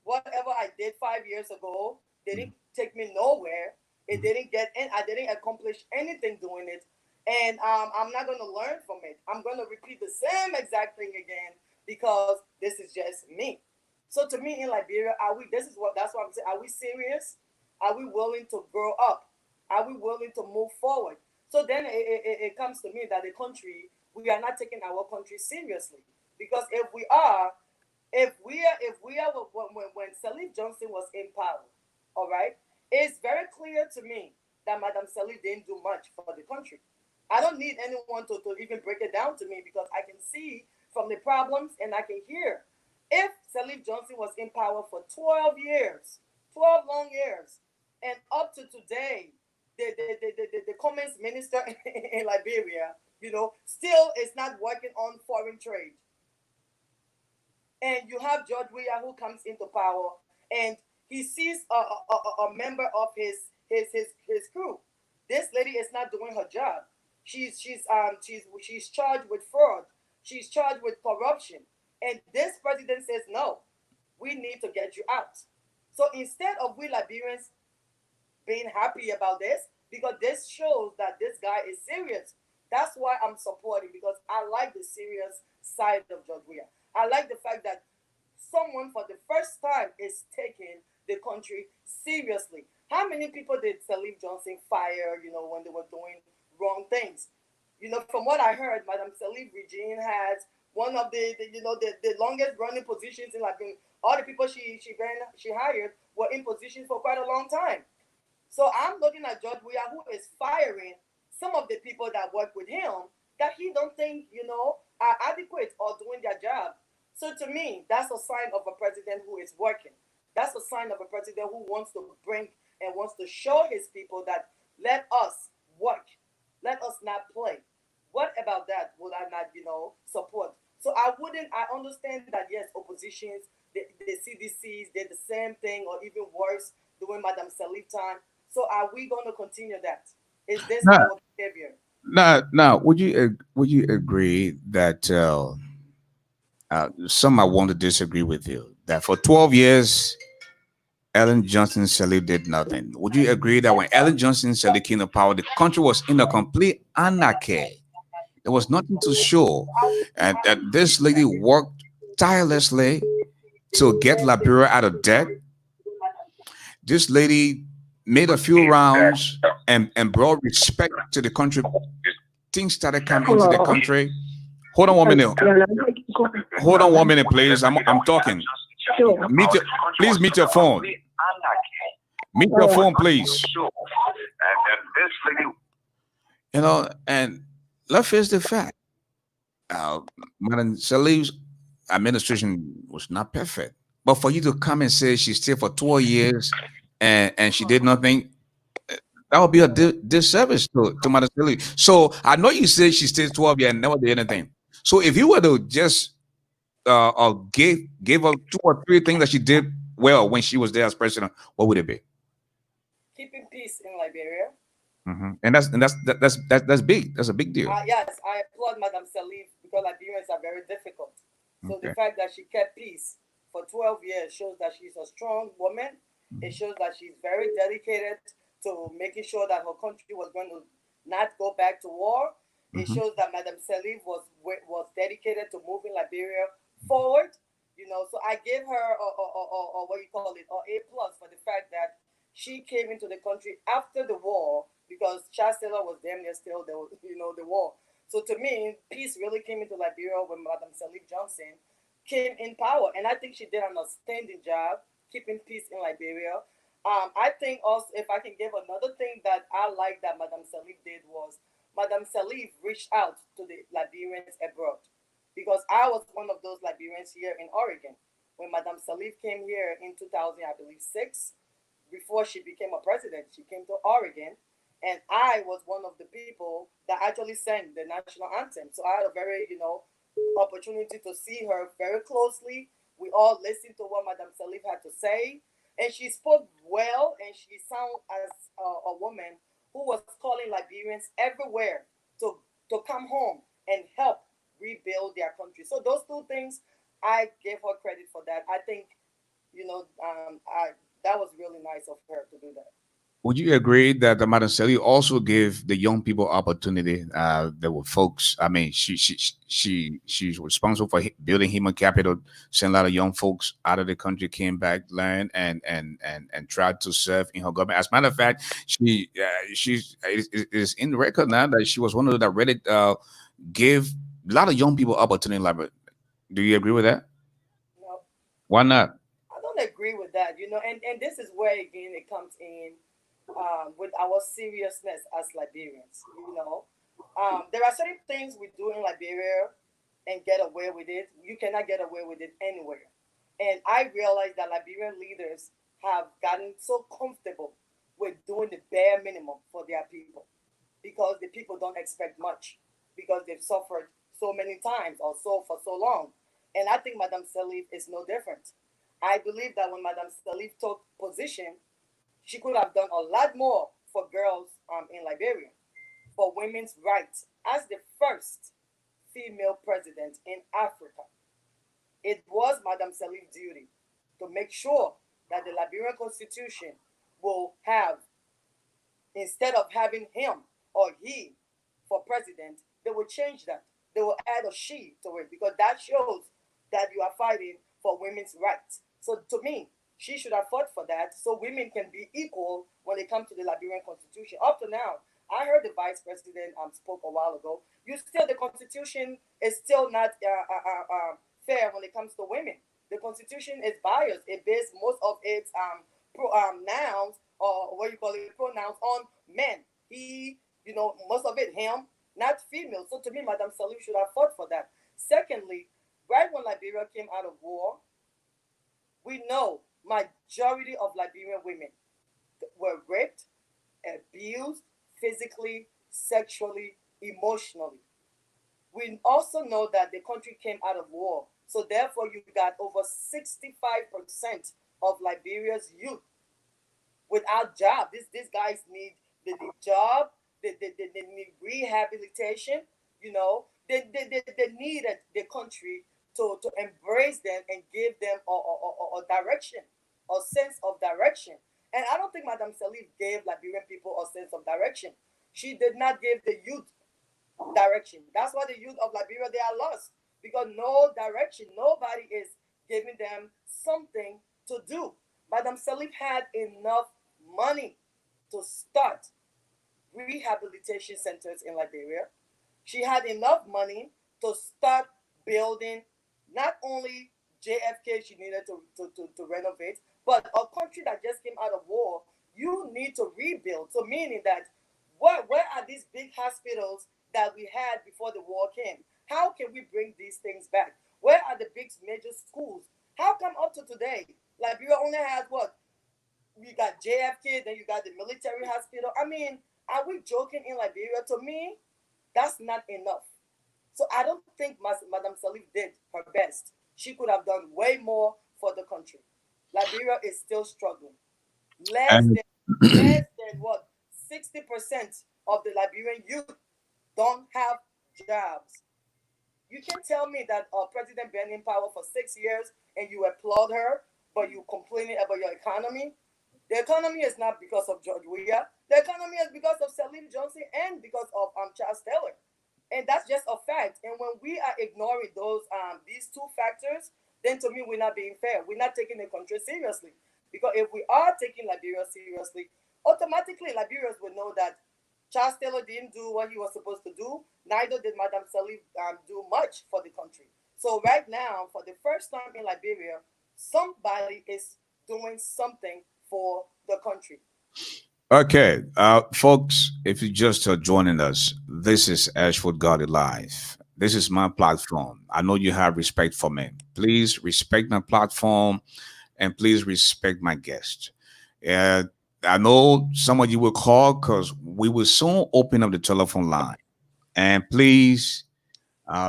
whatever I did 5 years ago, didn't take me nowhere. It didn't get in, I didn't accomplish anything doing it. And I'm not going to learn from it. I'm going to repeat the same exact thing again because this is just me. So to me in Liberia, are we, this is what, that's what I'm saying. Are we serious? Are we willing to grow up? Are we willing to move forward? So then it comes to me that the country, we are not taking our country seriously. Because if we are when Salif Johnson was in power, all right, it's very clear to me that Madam Salif didn't do much for the country. I don't need anyone to even break it down to me because I can see from the problems and I can hear. If Salif Johnson was in power for 12 years, 12 long years, and up to today, the Commerce Minister in Liberia, still is not working on foreign trade, and you have George Weah who comes into power and he sees a member of his crew. This lady is not doing her job. She's charged with fraud. She's charged with corruption. And this president says no. We need to get you out. So instead of we Liberians being happy about this, because this shows that this guy is serious. That's why I'm supporting, because I like the serious side of George Weah. I like the fact that someone for the first time is taking the country seriously. How many people did Salif Johnson fire, when they were doing wrong things? From what I heard, Madam Salif Regine has one of the longest running positions in Liberia. All the people she hired were in positions for quite a long time. So I'm looking at George Weah, who is firing some of the people that work with him that he don't think, are adequate or doing their job. So to me, that's a sign of a president who is working. That's a sign of a president who wants to bring and wants to show his people that let us work. Let us not play. What about that would I not, support? So I understand that, yes, oppositions, the CDCs did the same thing or even worse during Madam Salif time. So are we going to continue that? Is this Now, our behavior? now, would you agree that some I want to disagree with you that for 12 years Ellen Johnson Sirleaf did nothing? Would you agree that when Ellen Johnson Sirleaf came to power, the country was in a complete anarchy? There was nothing to show, and that this lady worked tirelessly to get Liberia out of debt. This lady made a few rounds and brought respect to the country. Things started coming into the country. Hold on 1 minute. Hold on 1 minute, please. I'm talking. Please mute your phone. Mute your phone, please. And let's face the fact. Madam Salih's administration was not perfect. But for you to come and say she stayed for 12 years and she did nothing, that would be a disservice to Madam Salih. So I know you say she stayed 12 years and never did anything. So if you were to just gave her 2 or 3 things that she did well when she was there as president, what would it be? Keeping peace in Liberia. And that's big. That's a big deal. Yes, I applaud Madam Salif because Liberians are very difficult. So Okay. the fact that she kept peace for 12 years shows that she's a strong woman. It shows that she's very dedicated to making sure that her country was going to not go back to war. It shows that Madam Salif was dedicated to moving Liberia forward. So I gave her a what you call it, or A+ for the fact that she came into the country after the war because Charles Taylor was damn near still the war. So to me, peace really came into Liberia when Madam Salif Johnson came in power, and I think she did an outstanding job keeping peace in Liberia. I think also, if I can give another thing that I like that Madam Salif did was Madam Salif reached out to the Liberians abroad, because I was one of those Liberians here in Oregon when Madam Salif came here in 2000, I believe 6. Before she became a president, she came to Oregon, and I was one of the people that actually sang the national anthem. So I had a very, opportunity to see her very closely. We all listened to what Madame Salif had to say, and she spoke well, and she sounded as a woman who was calling Liberians everywhere to come home and help rebuild their country. So those two things, I gave her credit for that. I think, I that was really nice of her to do that. Would you agree that the Madam Sally also gave the young people opportunity? There were folks. I mean, she's responsible for building human capital, send a lot of young folks out of the country, came back, learned, and tried to serve in her government. As a matter of fact, she's it is in the record now that she was one of the that really gave a lot of young people opportunity. Like, do you agree with that? No, Why not? I don't agree with that. And this is where again it comes in with our seriousness as Liberians. There are certain things we do in Liberia and get away with it. You cannot get away with it anywhere. And I realize that Liberian leaders have gotten so comfortable with doing the bare minimum for their people because the people don't expect much because they've suffered so many times or so for so long. And I think Madame Salif is no different. I believe that when Madame Salif took position, she could have done a lot more for girls in Liberia, for women's rights. As the first female president in Africa, it was Madame Salif's duty to make sure that the Liberian constitution will have, instead of having him or he for president, they will change that. They will add a she to it because that shows that you are fighting for women's rights. So to me, she should have fought for that so women can be equal when it comes to the Liberian constitution. Up to now, I heard the vice president spoke a while ago. The constitution is still not fair when it comes to women. The constitution is biased. It based most of its nouns or what you call it pronouns on men. He, most of it him, not female. So to me, Madame Salif should have fought for that. Secondly, right when Liberia came out of war, we know majority of Liberian women were raped, abused physically, sexually, emotionally. We also know that the country came out of war. So therefore, you got over 65% of Liberia's youth without job. These guys they need job, they need rehabilitation, they needed the country to embrace them and give them a direction, a sense of direction. And I don't think Madame Salif gave Liberian people a sense of direction. She did not give the youth direction. That's why the youth of Liberia, they are lost because no direction. Nobody is giving them something to do. Madame Salif had enough money to start rehabilitation centers in Liberia. She had enough money to start building not only JFK she needed to renovate, but a country that just came out of war, you need to rebuild. So meaning that where are these big hospitals that we had before the war came? How can we bring these things back? Where are the big major schools? How come up to today, Liberia only has what? You got JFK, then you got the military hospital. I mean, are we joking in Liberia? To me, that's not enough. So I don't think Madame Salif did her best. She could have done way more for the country. Liberia is still struggling. Less And than what? 60% of the Liberian youth don't have jobs. You can tell me that President been in power for 6 years and you applaud her, but you complaining about your economy. The economy is not because of George Weah. The economy is because of Salif Johnson and because of Charles Taylor. And that's just a fact. And when we are ignoring these two factors, then to me we're not being fair. We're not taking the country seriously. Because if we are taking Liberia seriously, automatically Liberians will know that Charles Taylor didn't do what he was supposed to do. Neither did Madame Salif do much for the country. So right now, for the first time in Liberia, somebody is doing something for the country. Okay, folks, if you just are joining us, this is Ashford Garley Live. This is my platform. I know you have respect for me. Please respect my platform and please respect my guest. Uh, I know some of you will call because we will soon open up the telephone line. And please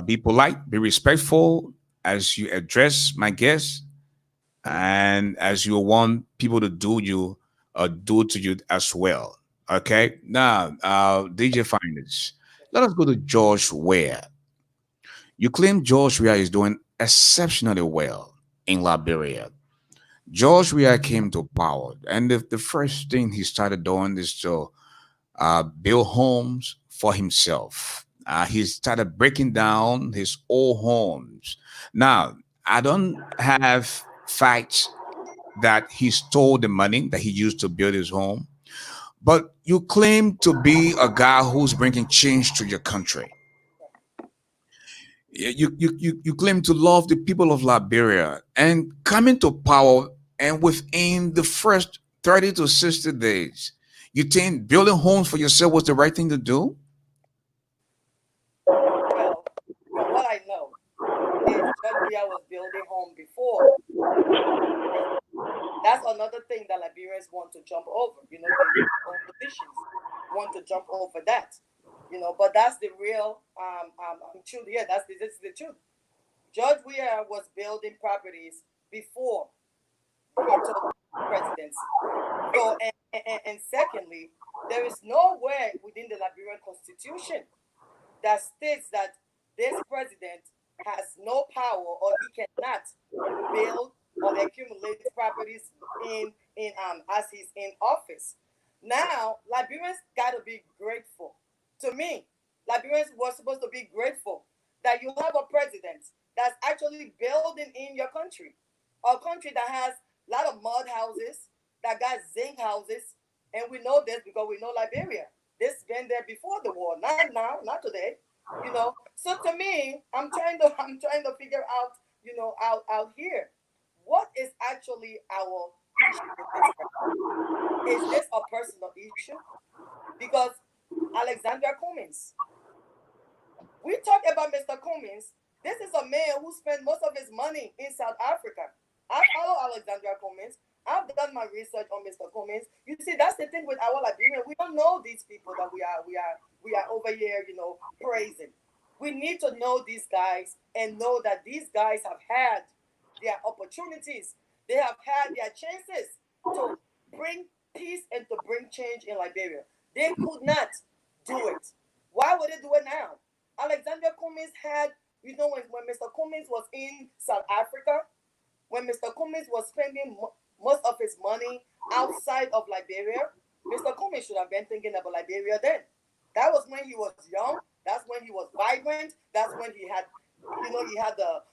be polite, be respectful as you address my guests, and as you want people to do to you as well. Okay. Now, DJ Finance, let us go to George Ware. You claim George Weah is doing exceptionally well in Liberia. George Weah came to power, and the first thing he started doing is to build homes for himself. He started breaking down his old homes. Now, I don't have facts that he stole the money that he used to build his home, but you claim to be a guy who's bringing change to your country. You claim to love the people of Liberia and coming to power, and within the first 30 to 60 days, you think building homes for yourself was the right thing to do? Well, from what I know, if Judge Bia was building home before, that's another thing that Liberians want to jump over. The oppositions want to jump over that. But that's the real truth. Yeah, this is the truth. George Weah was building properties before he took presidency. So, and secondly, there is nowhere within the Liberian constitution that states that this president has no power or he cannot build or accumulate properties in as he's in office. Now, Liberians got to be grateful. To me, Liberians were supposed to be grateful that you have a president that's actually building in your country, a country that has a lot of mud houses, that got zinc houses, and we know this because we know Liberia. This been there before the war, not now, not today. So to me, I'm trying to figure out, out here, what is actually our issue with this president? Is this a personal issue? Because Alexandra Cummings, we talk about Mr. Cummings. This is a man who spent most of his money in South Africa. I follow Alexandra Cummings. I've done my research on Mr. Cummings. You see, that's the thing with our Liberian. We don't know these people that we are over here, praising. We need to know these guys and know that these guys have had their opportunities. They have had their chances to bring peace and to bring change in Liberia. They could not do it. Why would they do it now? Alexandra Cummings had, when Mr. Cummings was in South Africa, when Mr. Cummings was spending most of his money outside of Liberia, Mr. Cummings should have been thinking about Liberia then. That was when he was young. That's when he was vibrant. That's when he had, he had the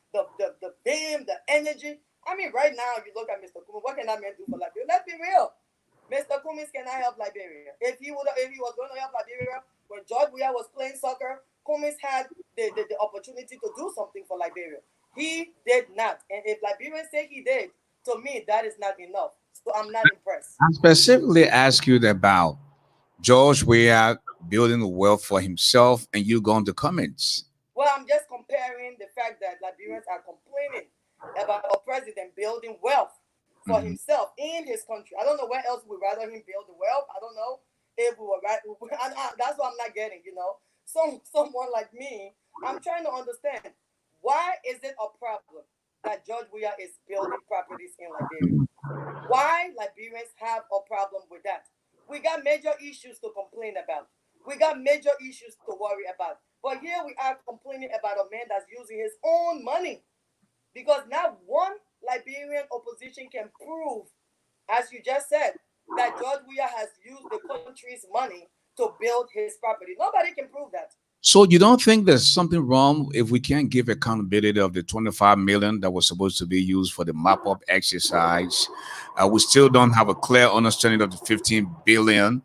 vim, the energy. I mean, right now, you look at Mr. Cummings, what can that man do for Liberia? Let's be real. Mr. Cummings cannot help Liberia. If he was going to help Liberia, when George Weah was playing soccer, Cummings had the opportunity to do something for Liberia. He did not. And if Liberians say he did, to me, that is not enough. So I'm not impressed. I specifically asked you about George Weah building wealth for himself, and you go into comments. Well, I'm just comparing the fact that Liberians are complaining about a president building wealth for Mhm. himself in his country. I don't know where else we'd rather him build the wealth. I don't know if we were right. That's what I'm not getting. Someone like me, I'm trying to understand, why is it a problem that George Weah is building properties in Liberia? Why Liberians have a problem with that? We got major issues to complain about. We got major issues to worry about. But here we are complaining about a man that's using his own money, because not one Liberian opposition can prove, as you just said, that George Weah has used the country's money to build his property. Nobody can prove that. So you don't think there's something wrong if we can't give accountability of the 25 million that was supposed to be used for the map up exercise? We still don't have a clear understanding of the 15 billion,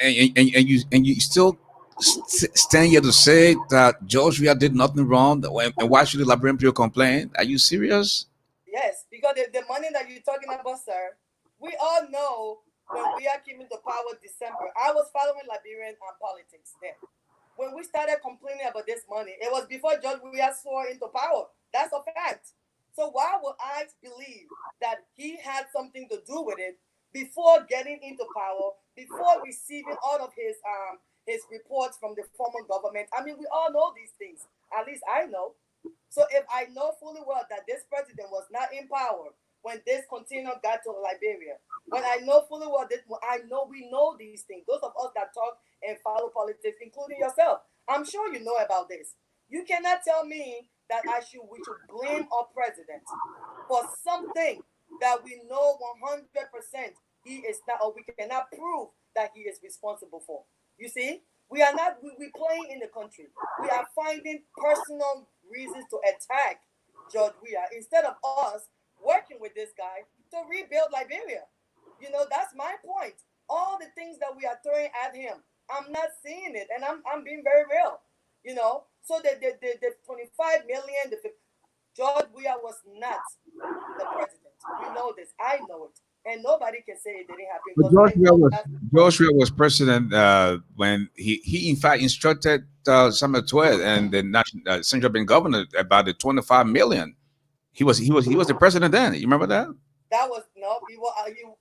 and you still stand here to say that George Weah did nothing wrong. And why should the Liberian people complain? Are you serious? Yes, because the money that you're talking about, sir, we all know when Weah came into power December. I was following Liberian politics then. When we started complaining about this money, it was before George Weah swore into power. That's a fact. So why would I believe that he had something to do with it before getting into power, before receiving all of his reports from the former government. I mean, we all know these things. At least I know. So if I know fully well that this president was not in power when this container got to Liberia, when I know fully well that I know we know these things, those of us that talk and follow politics, including yourself, I'm sure you know about this. You cannot tell me that we should blame our president for something that we know 100% he is not, or we cannot prove that he is responsible for. You see, we are not we playing in the country. We are finding personal reasons to attack George Weah instead of us working with this guy to rebuild Liberia. You know, that's my point. All the things that we are throwing at him, I'm not seeing it, and I'm being very real. You know, so the 25 million, George Weah was not the president. We know this. I know it. And nobody can say it didn't happen. But George Weah was president when he in fact instructed Samuel Tweed and the national central bank governor about the 25 million. He was the president then. You remember that? That was no.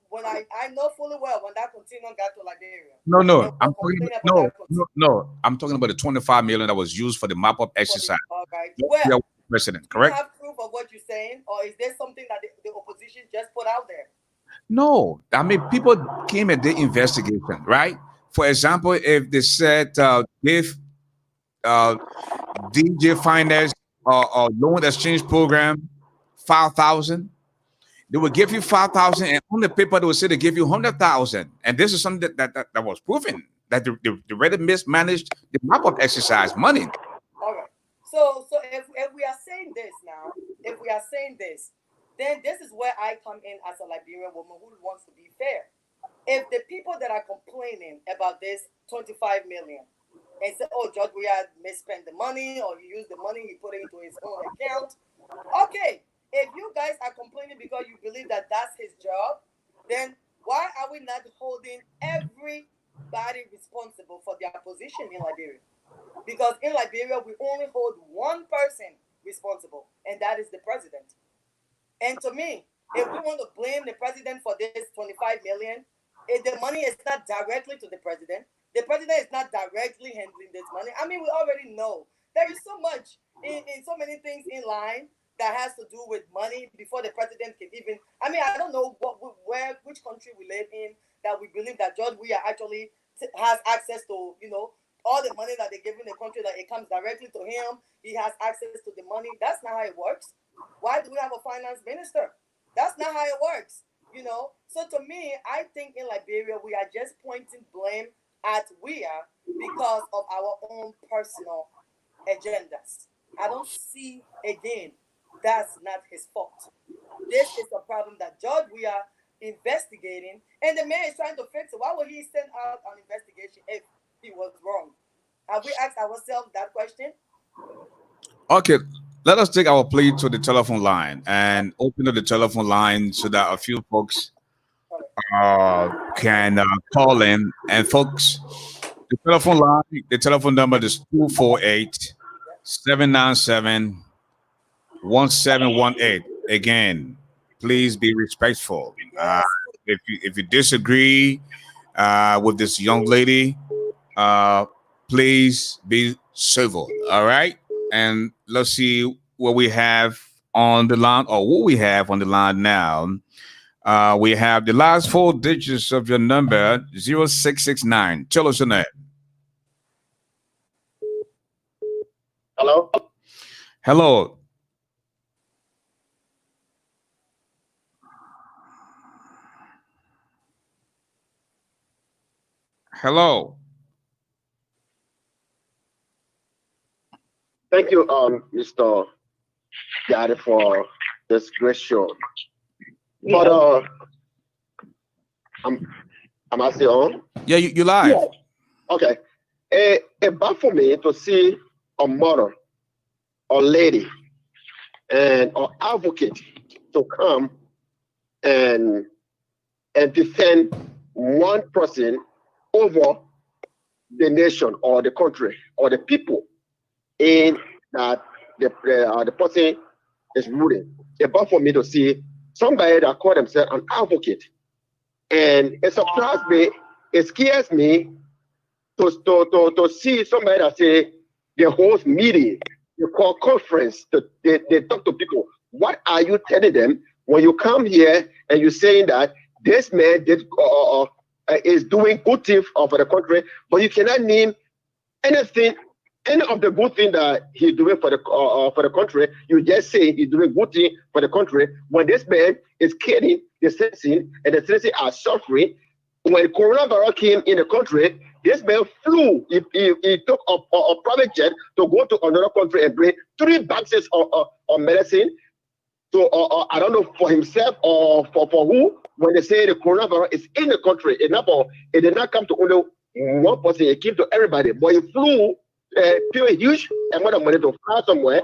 When I know fully well when that container got to Liberia. No. I'm talking about the 25 million that was used for the mop up exercise. All right. Well, president, correct? Do you have proof of what you're saying, or is there something that the opposition just put out there? No, I mean people came and did investigation, right? For example, if they said if DJFYNEST or loan exchange program 5,000, they would give you 5,000, and on the paper they would say they give you 100,000, and this is something that was proven that they really mismanaged the mop-up exercise money. All right. So if we are saying this now, then this is where I come in as a Liberian woman who wants to be fair. If the people that are complaining about this 25 million and say, oh, George Weah misspent the money, or he used the money, he put it into his own account, okay. If you guys are complaining because you believe that that's his job, then why are we not holding everybody responsible for their position in Liberia? Because in Liberia, we only hold one person responsible, and that is the president. And to me, if we want to blame the president for this 25 million, if the money is not directly to the president is not directly handling this money. I mean, we already know there is so much in so many things in line that has to do with money before the president can even. I mean, I don't know which country we live in that we believe that George Weah actually has access to, you know, all the money that they give in the country, that it comes directly to him. He has access to the money. That's not how it works. Why do we have a finance minister? That's not how it works, you know. So to me, I think in Liberia we are just pointing blame at Weah because of our own personal agendas. I don't see again. That's not his fault. This is a problem that George Weah investigating, and the man is trying to fix it. Why would he send out an investigation if he was wrong? Have we asked ourselves that question? Okay, let us take our plea to the telephone line and open up the telephone line so that a few folks can call in. And folks, the telephone line, the telephone number is 248-797 1718. Again, please be respectful. If you disagree with this young lady, please be civil. All right, and let's see what we have on the line, or what we have on the line now. We have the last 4 digits of your number, 0669. Tell us your name. Hello. Hello. Hello. Thank you, Mr. Gary, for this great show. But am I still on? Yeah, you live. Yeah. Okay. It's bad for me to see a mother or lady and or advocate to come and defend one person over the nation or the country or the people in that the person is ruling. It's bad for me to see somebody that call themselves an advocate And it surprised me, it scares me to see somebody that say they host meeting, they call conference, they talk to people. What are you telling them when you come here and you're saying that this man is doing good things for the country, but you cannot name anything, any of the good thing that he's doing for the country? You just say he's doing good thing for the country when this man is killing the citizen and the citizens are suffering. When coronavirus came in the country, this man flew. He took a private jet to go to another country and bring 3 boxes of medicine. So I don't know for himself or for who. When they say the coronavirus is in the country, it did not come to only one person. It came to everybody. But he flew, paid a huge amount of money to fly somewhere,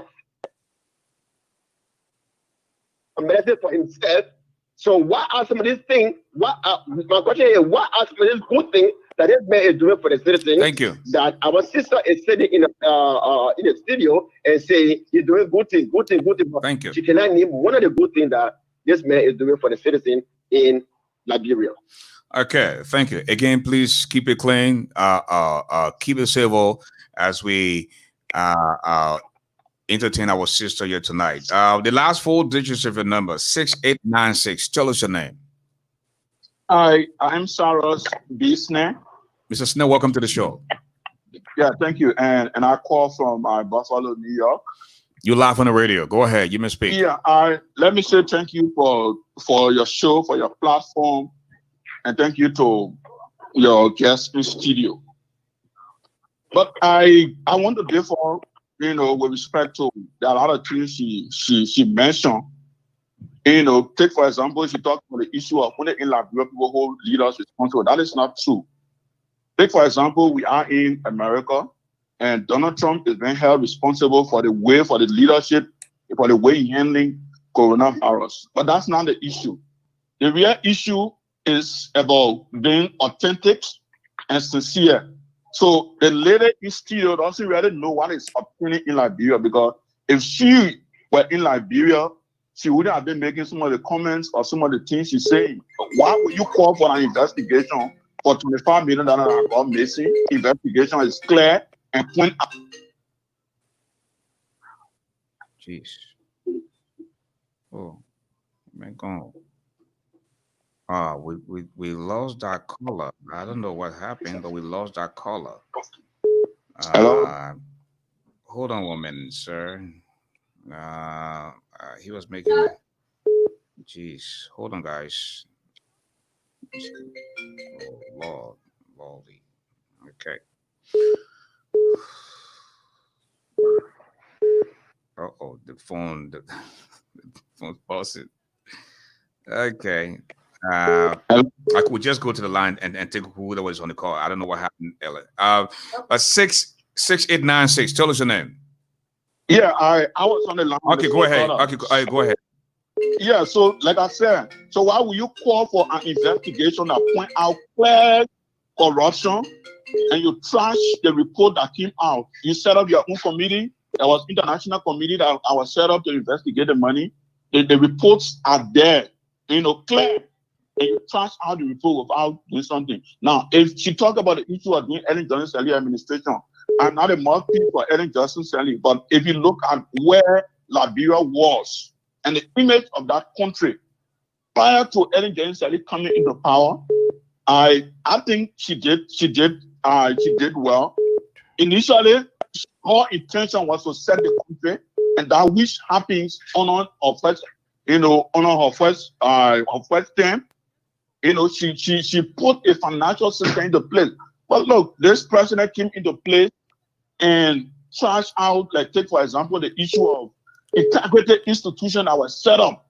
a medicine for himself. So what are some of these things? My question is, what are some of these good things that this man is doing for the citizens? Thank you. That our sister is sitting in the studio and saying he's doing good things. Thank you. She cannot name one of the good things that this man is doing for the citizen in Liberia. Okay, thank you. Again, please keep it clean. Keep it civil as we entertain our sister here tonight. The last 4 digits of your number, 6896. Tell us your name. I'm Saros B. Snare. Mr. Snare, welcome to the show. Yeah, thank you. And I call from Buffalo, New York. You live on the radio. Go ahead. You may speak. Yeah, let me say thank you for your show, for your platform, and thank you to your guest in studio. But I want to differ, with respect to a lot of things she mentioned. Take for example, she talked about the issue of when in Liberia people hold leaders responsible. That is not true. Take for example, we are in America, and Donald Trump is being held responsible for the leadership, for the way he handling coronavirus. But that's not the issue. The real issue is about being authentic and sincere. So the lady in studio doesn't really know what is happening in Liberia, because if she were in Liberia, she wouldn't have been making some of the comments or some of the things she's saying. Why would you call for an investigation for $25 million that got missing? Investigation is clear and point out. Jeez. Oh, man, gone. We lost that caller. I don't know what happened, but we lost that caller. Hello? Hold on 1 minute, sir. He was making. Jeez, hold on, guys. Oh, Lordy. Okay. The phone paused. Okay. I could just go to the line and take who that was on the call. I don't know what happened, Ella. 6896. Tell us your name. Yeah, I was on the line. Okay, go ahead. Okay, go ahead. Yeah, so like I said, so why will you call for an investigation that point out clear corruption and you trash the report that came out? You set up your own committee. There was international committee that I was set up to investigate the money. The reports are there, clear. And you trash out the report without doing something. Now, if she talked about the issue of doing Ellen Johnson Sirleaf administration, I'm not a mouthpiece for Ellen Johnson Sirleaf, but if you look at where Liberia was and the image of that country prior to Ellen Johnson Sirleaf coming into power, I think she did well. Initially, her intention was to set the country, and that which happens on her first term. She put a financial system into place. But look, this president came into place and trashed out, like take for example the issue of integrated institution that was set up.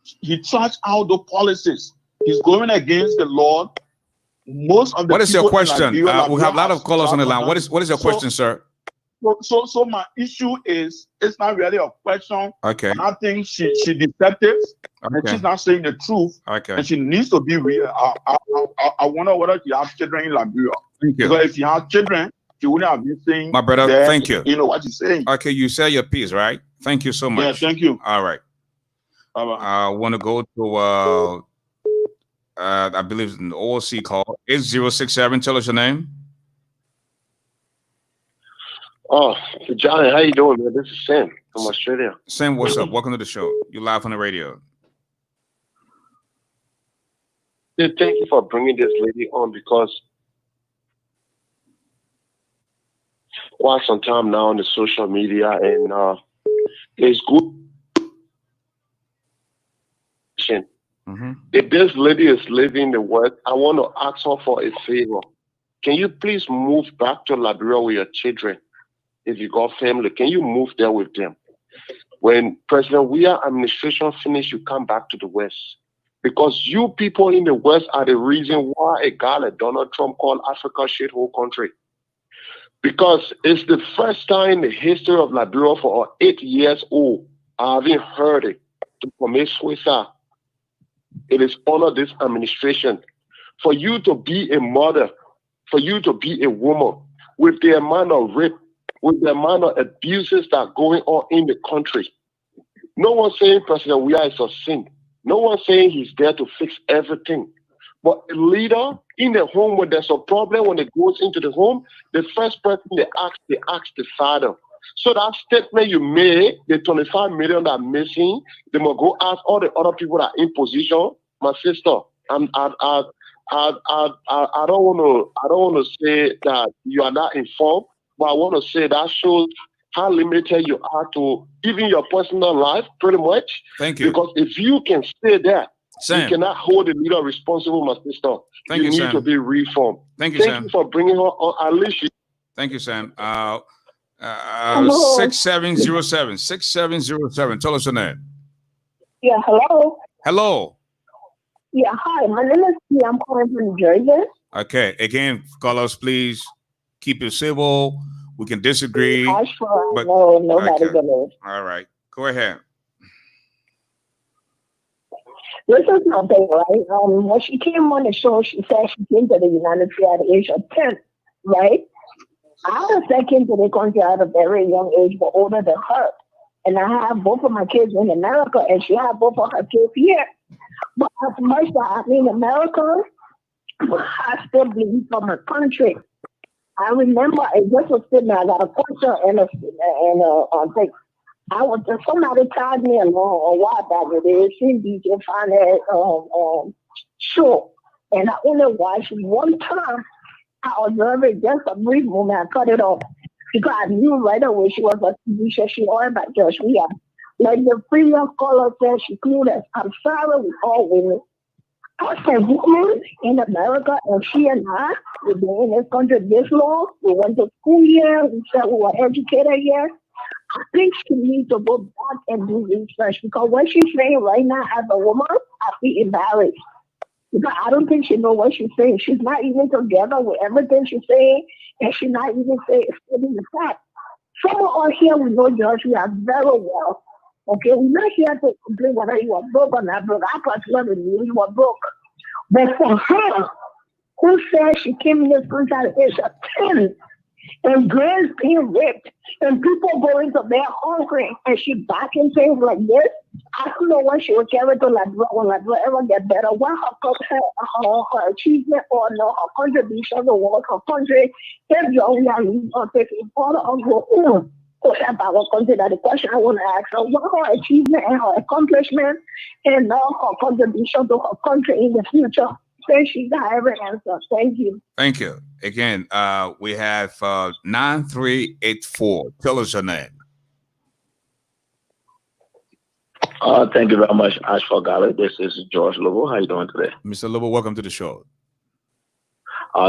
He trashed out the policies. He's going against the law. Most of the what is your question? We have a lot of callers on the line. What is your question, sir? So my issue is, it's not really a question. Okay. I think she's deceptive. Okay. And she's not saying the truth. Okay. And she needs to be real. I wonder whether she has children in Liberia. Thank you. Because if she has children, she wouldn't have been saying. My brother, that, thank you. You know what she's saying. Okay, you say your piece, right? Thank you so much. Yeah, thank you. All right. Bye-bye. I want to go to I believe it's an OLC call. 8067. Tell us your name. Oh, Johnny, how you doing, man? This is Sam from Australia. Sam, what's up? Welcome to the show. You're live on the radio. Yeah, thank you for bringing this lady on because quite some time now on the social media and it's good. If this lady is living the West, I want to ask her for a favor. Can you please move back to Liberia with your children? If you got family, can you move there with them? When President Weah administration finish, you come back to the West. Because you people in the West are the reason why a guy like Donald Trump called Africa shithole country. Because it's the first time in the history of Liberia for 8 years old, I haven't heard it, to commit suicide. It is under this administration. For you to be a mother, for you to be a woman, with the amount of rape, with the amount of abuses that are going on in the country. No one saying President Weah is a sin. No one saying he's there to fix everything. But a leader in the home, when there's a problem, when it goes into the home, the first person they ask the father. So that statement you made, the 25 million that are missing, they must go ask all the other people that are in position. My sister, I don't want to say that you are not informed, but I want to say that shows how limited you are to even your personal life, pretty much. Thank you. Because if you can say that, Sam, you cannot hold the leader responsible, my sister. Thank you, need Sam. to be reformed. Thank you, Sam. You for bringing her on. At least you. Thank you, Sam. 6707. 6707. Tell us your name. Yeah, hello. Hello. Yeah, hi. My name is T. I'm calling from New Jersey. Okay. Again, call us, please. Keep it civil. We can disagree. Ashford, but no, nobody okay. believes. All right. Go ahead. This is my thing, right? When she came on the show, she said she came to the United States at the age of 10, right? I came to the country at a very young age, but older than her. And I have both of my kids in America, and she had both of her kids here. But as much as I'm in America, I still bleed for my country. I remember it just was sitting there. I got a question and a thing. I was somebody tagged me along a while back with it. She DJFYNEST show, and I only watched one time. I observed it just a brief moment. I cut it off because I knew right away she was a TV show. She all about Josh. We are like the previous caller said. She clueless. I'm sorry with all women. As a woman in America, and she and I, we've been in this country this long. We went to school here. We said we were educated here. I think she needs to go back and do research because what she's saying right now as a woman, I feel embarrassed. Because I don't think she knows what she's saying. She's not even together with everything she's saying, and she's not even saying the fact. Some of us here, we know George, we are very well. Okay, we're not here to complain whether you are broke or not broke. I personally knew you were broke. But for her, who said she came in this country at the age of 10, and girls being raped, and people going to bed hungry, and she back in things like this, I don't know when she will carry to Liberia, when Liberia ever get better, when her achievement or no, her contribution towards her country, if young young or taking part of her about our country, that the question I want to ask her, what her achievement and her accomplishment and her contribution to her country in the future. Thank you. Got every answer. Thank you. Thank you. Again, we have 9384. Tell us your name. Thank you very much, Ashford Garley. This is George Lobo. How you doing today? Mr. Lobo, welcome to the show.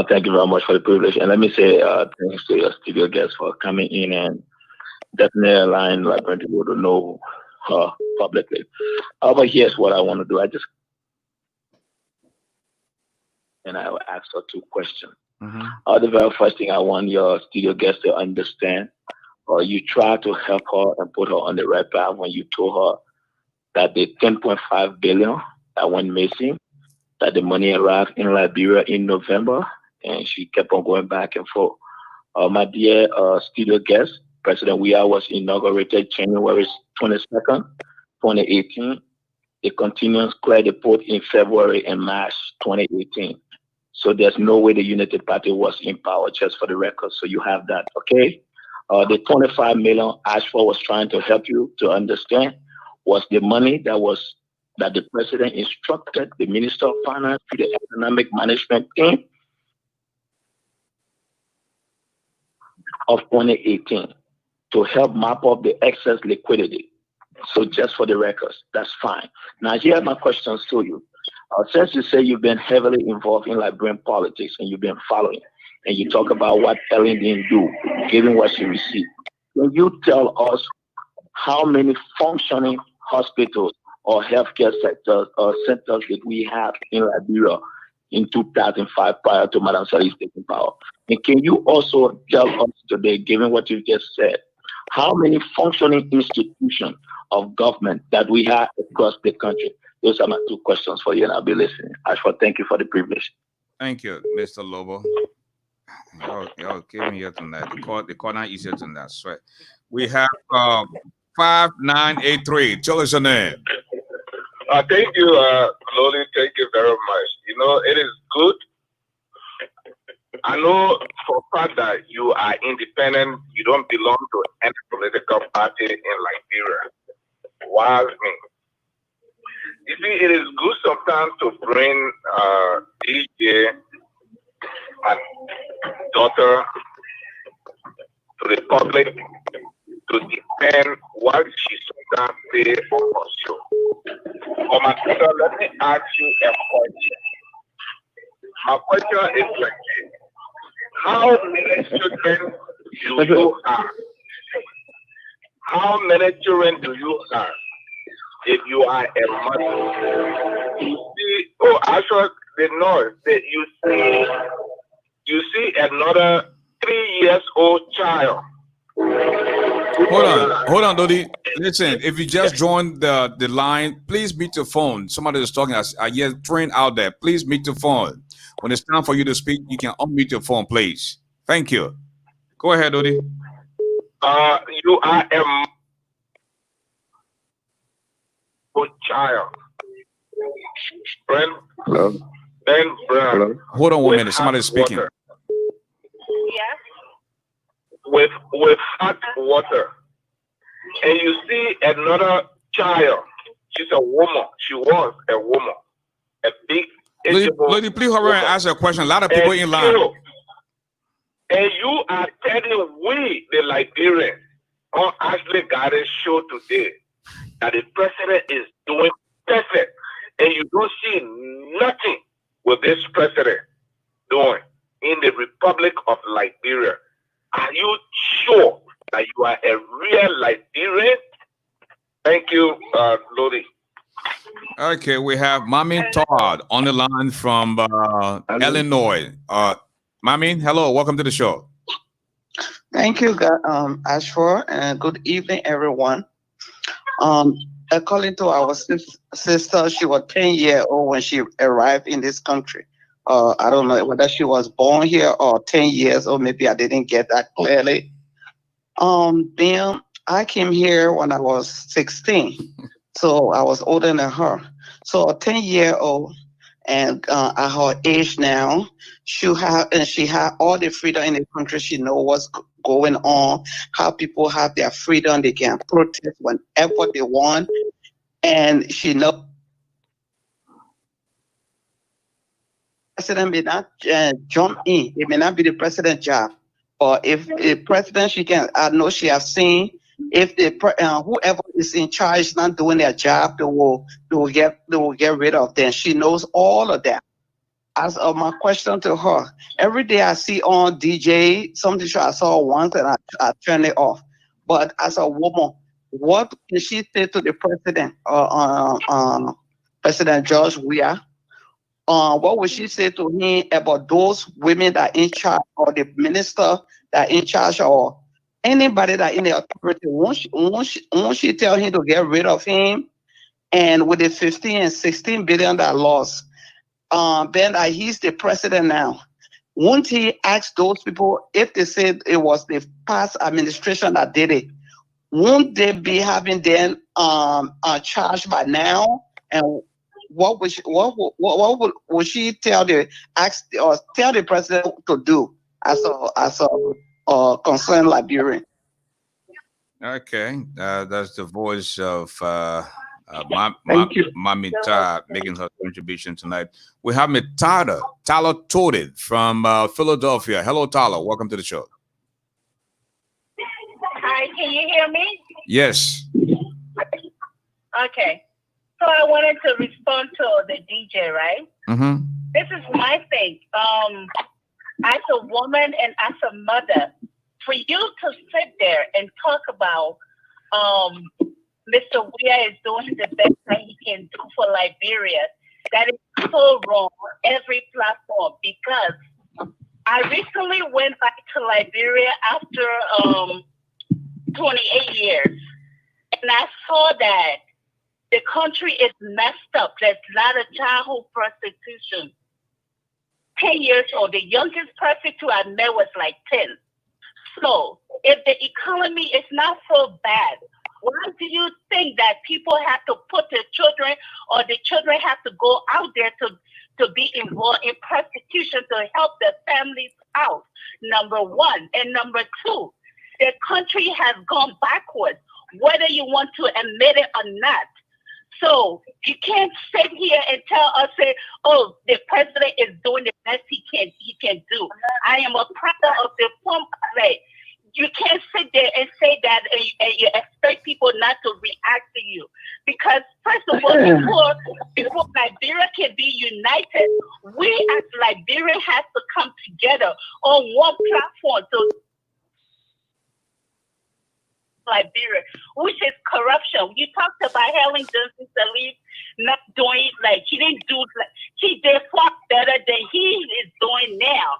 Thank you very much for the privilege. And let me say thanks to your studio guests for coming in and definitely allowing Liberian people to know her publicly. But here's what I want to do. I will ask her two questions. The very first thing I want your studio guests to understand, you try to help her and put her on the right path when you told her that the 10.5 billion that went missing, that the money arrived in Liberia in November, and she kept on going back and forth. My dear studio guest, President Weah was inaugurated January 22nd, 2018. the continuous cleared the port in February and March 2018. So there's no way the United Party was in power, just for the record. So you have that, okay? The 25 million Ashford was trying to help you to understand was the money that the president instructed the Minister of Finance to the economic management team of 2018 to help map up the excess liquidity. So just for the records, that's fine. Now here are my questions to you. Since you say you've been heavily involved in Liberian politics and you've been following, and you talk about what Ellen didn't do, given what she received, can you tell us how many functioning hospitals or healthcare sectors or centers did we have in Liberia in 2005 prior to Madam Sally's taking power? And can you also tell us today, given what you just said, how many functioning institutions of government that we have across the country? Those are my two questions for you, and I'll be listening. Ashford, thank you for the privilege. Thank you, Mr. Lobo. Y'all give me here tonight. The corner easier than that. Sweat. We have 5983. Tell us your name. Thank you, Loli. Thank you very much. You know, it is good. I know for a fact that you are independent. You don't belong to any political party in Liberia. While me, you see, it is good sometimes to bring DJ and daughter to the public to defend what she sometimes say on her show. Oh, my sister, let me ask you a question. My question is like this. How many children do you have? How many children do you have if you are a mother? You see, oh, actually, the noise that you see another 3-year-old child. Hold on, Dodi. Listen, if you just joined the line, please mute your phone. Somebody is talking. I hear train out there. Please mute your phone. When it's time for you to speak, you can unmute your phone, please. Thank you. Go ahead, Dodi. You are a good child. Hello. Ben Brown. Hello. Hold on 1 minute. Somebody is speaking. Water. With hot water. And you see another child. She's a woman. She was a woman. A big Lady, please hurry and ask a question. A lot of people in line. And you are telling we, the Liberians, on Ashford Garley show today, that the president is doing perfect. And you don't see nothing with this president doing in the Republic of Liberia. Are you sure that you are a real Liberian? Thank you, Lodi. Okay, we have Mami Todd on the line from Illinois. Mami, hello, welcome to the show. Thank you, Ashford, and good evening, everyone. According to our sister, she was 10-year-old when she arrived in this country. I don't know whether she was born here or 10 years old. Maybe I didn't get that clearly. Then I came here when I was 16. So I was older than her. So a 10-year-old, and at her age now, she had all the freedom in the country. She knows what's going on, how people have their freedom. They can protest whenever they want. And she knows the president may not jump in. It may not be the president's job. Or if the president, I know she has seen, if the whoever is in charge is not doing their job, they will get rid of them. She knows all of that. As of my question to her, every day I see on DJ something I saw once and I turn it off. But as a woman, what can she say to the president, President George Weah? What would she say to him about those women that are in charge, or the minister that are in charge, or anybody that in the authority? Won't she tell him to get rid of him? And with the 15 and 16 billion that lost, then that he's the president now, won't he ask those people, if they said it was the past administration that did it, won't they be having them charged by now And what would she tell the president to do as a concerned Liberian? Okay, that's the voice of Mommy Todd making her contribution tonight. We have Tyler Toted from Philadelphia. Hello, Tyler. Welcome to the show. Hi, can you hear me? Yes. Okay. So I wanted to respond to the DJ, right? Mm-hmm. This is my thing. As a woman and as a mother, for you to sit there and talk about Mr. Weah is doing the best that he can do for Liberia, that is so wrong on every platform, because I recently went back to Liberia after 28 years, and I saw that the country is messed up. There's a lot of childhood prostitution. 10 years old. The youngest prostitute I met was like 10. So if the economy is not so bad, why do you think that people have to put their children, or the children have to go out there to be involved in prostitution to help their families out? Number one. And number two, the country has gone backwards, whether you want to admit it or not. So you can't sit here and tell us, say, oh, the president is doing the best he can do. I am a product of the form. Like, you can't sit there and say that and you expect people not to react to you. Because first of all, before Liberia can be united, we as Liberians have to come together on one platform to Liberia, which is corruption. You talked about Helen Johnson Sirleaf not doing, like, he didn't do, like, he did far better than he is doing now.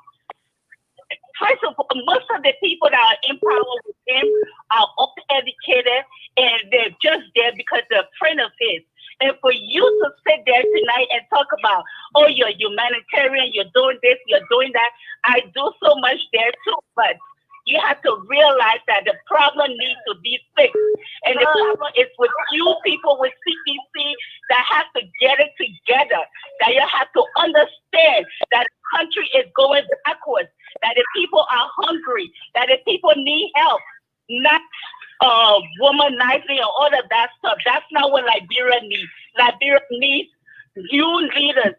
First of all, most of the people that are in power with him are uneducated, and they're just there because they're a friend of his. And for you to sit there tonight and talk about, oh, you're humanitarian, you're doing this, you're doing that, I do so much there too, but you have to realize that the problem needs to be fixed. And the problem is with you people with CPC that have to get it together, that you have to understand that the country is going backwards, that the people are hungry, that the people need help, not womanizing and all of that stuff. That's not what Liberia needs. Liberia needs new leaders.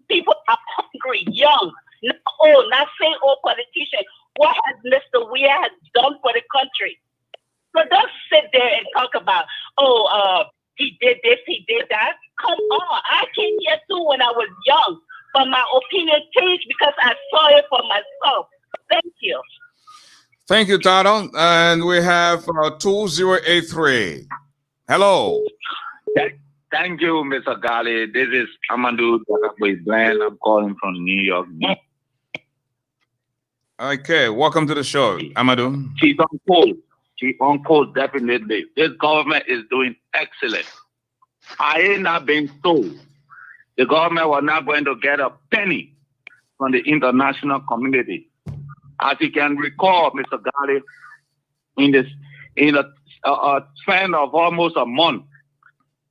People are hungry, young, not old, not saying old politicians. What has Mr. Weah done for the country? So don't sit there and talk about, he did this, he did that. Come on, I came here too when I was young, but my opinion changed because I saw it for myself. Thank you. Thank you, Tado. And we have 2083. Hello. Thank you, Mr. Garley. This is Amadou Glenn. I'm calling from New York. Okay, welcome to the show, Amadou. She's on cold. She's on cold, definitely. This government is doing excellent. I ain't not been told the government was not going to get a penny from the international community. As you can recall, Mr. Garley, in a span of almost a month,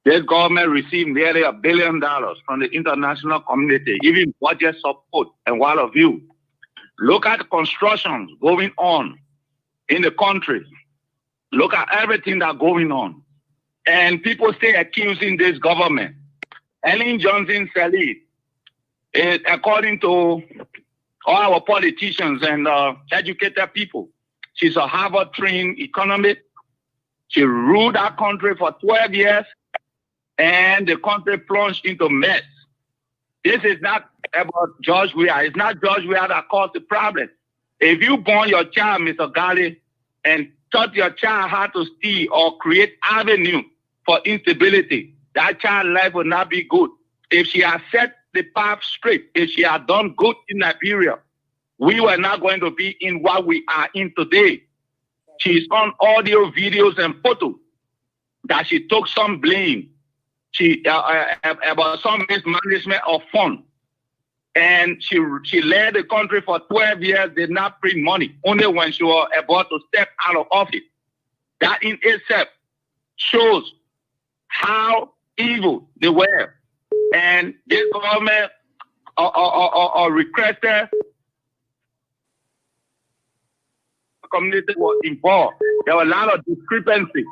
this government received nearly $1 billion from the international community, even budget support. And all of you, look at the construction going on in the country. Look at everything that's going on. And people stay accusing this government. Helen Johnson Sirleaf, according to all our politicians and educated people, she's a Harvard-trained economist. She ruled our country for 12 years, and the country plunged into mess. This is not about George Weah. It's not George Weah that caused the problem. If you born your child, Mr. Garley, and taught your child how to steal or create avenue for instability, that child's life will not be good. If she has set the path straight, if she had done good in Liberia, we were not going to be in what we are in today. She's on audio, videos, and photos that she took some blame. She about some mismanagement of funds. And she led the country for 12 years, did not print money, only when she was about to step out of office. That in itself shows how evil they were. And this government requested the community was involved. There were a lot of discrepancy,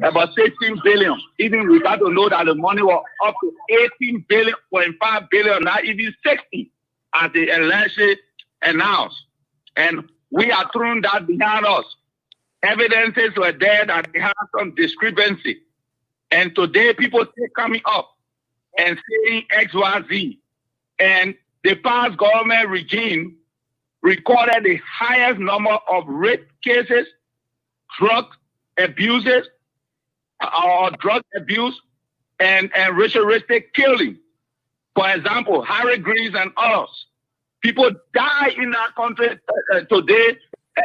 about 16 billion. Even we got to know that the money was up to 18 billion, 0.5 billion, not even 60 as the election announced. And we are throwing that behind us. Evidences were there that they had some discrepancy. And today people still coming up and saying XYZ. And the past government regime recorded the highest number of rape cases, drug abuses, or drug abuse, and ritualistic killing. For example, Harry Greaves and others. People die in our country today,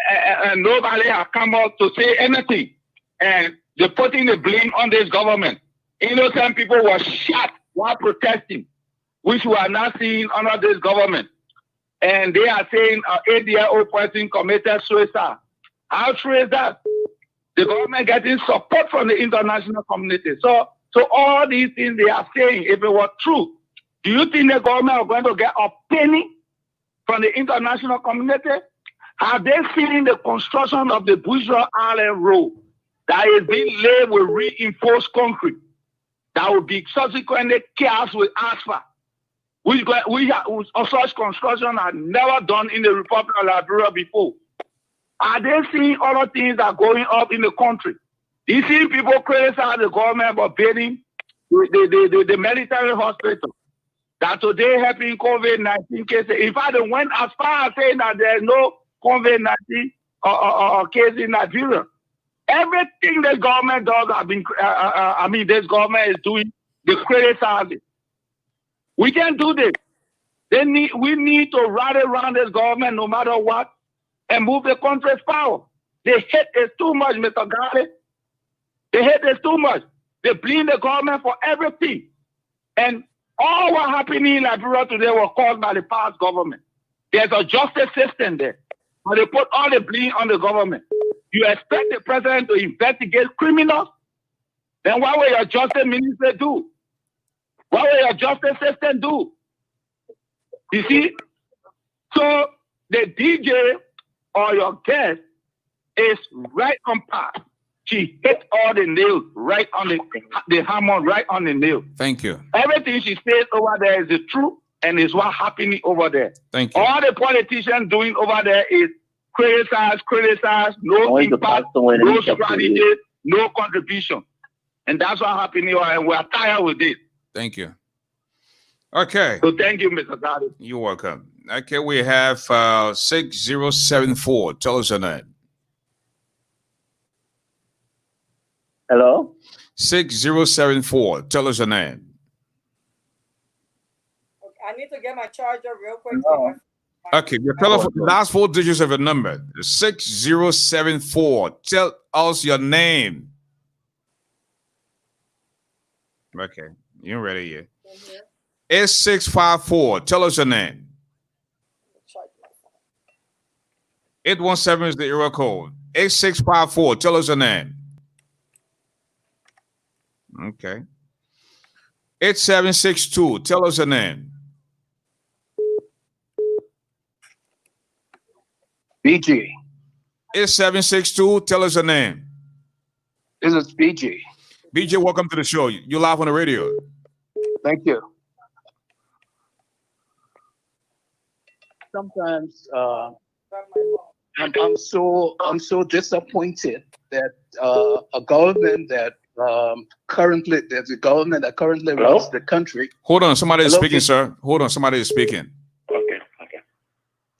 and nobody has come out to say anything. And they're putting the blame on this government. Innocent people were shot while protesting, which we are not seeing under this government. And they are saying an 8-year-old person committed suicide. How true is that? The government getting support from the international community. So all these things they are saying, if it was true, do you think the government are going to get a penny from the international community? Have they seen the construction of the Bushra Island Road that is being laid with reinforced concrete that will be subsequently cast with asphalt? Such construction are never done in the Republic of Liberia before. Are they seeing other things that are going up in the country? You see people criticize the government about building the military hospital that today helping COVID-19 cases. In fact, they went as far as saying that there's no COVID-19 case in Nigeria. Everything the government does this government is doing, they criticize it. We can't do this. We need to rally around this government no matter what and move the country's power. The hate is too much, Mr. Garley. The hate is too much. They blame the government for everything. And all what happening in Liberia today was caused by the past government. There's a justice system there, but they put all the blame on the government. You expect the president to investigate criminals? Then what will your justice minister do? What will your justice system do? You see? So the DJ or your guest is right on path. She hit all the nails right on the hammer, right on the nail. Thank you. Everything she says over there is the truth and is what happening over there. Thank you. All the politicians doing over there is criticize, no impact, no strategy, no contribution. And that's what happening, and we're tired with this. Thank you. Okay. So thank you, Mr. Garley. You're welcome. Okay, we have 6074. Tell us your name. Hello? 6074. Tell us your name. I need to get my charger real quick. Okay, your telephone, last 4 digits of your number. 6074. Tell us your name. Okay, you're ready here. It's 654. Tell us your name. 817 is the area code. 8654. Tell us your name. Okay. 8762. Tell us your name. BG. 8762. Tell us your name. This is BG. BJ, welcome to the show. You're live on the radio. Thank you. Sometimes I'm so disappointed that a government that currently runs the country. Hold on, somebody is speaking, sir. Hold on, somebody is speaking. Okay.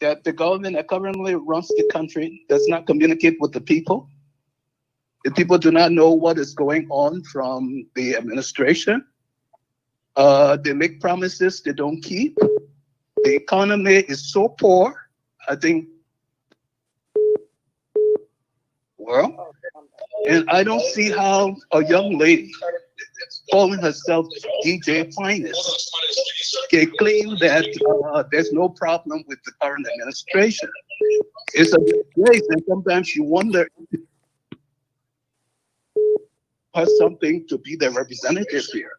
That the government that currently runs the country does not communicate with the people. The people do not know what is going on from the administration. They make promises they don't keep. The economy is so poor. I think, well, and I don't see how a young lady calling herself DJFYNEST can claim that there's no problem with the current administration. It's a disgrace, and sometimes you wonder. her something to be their representative here.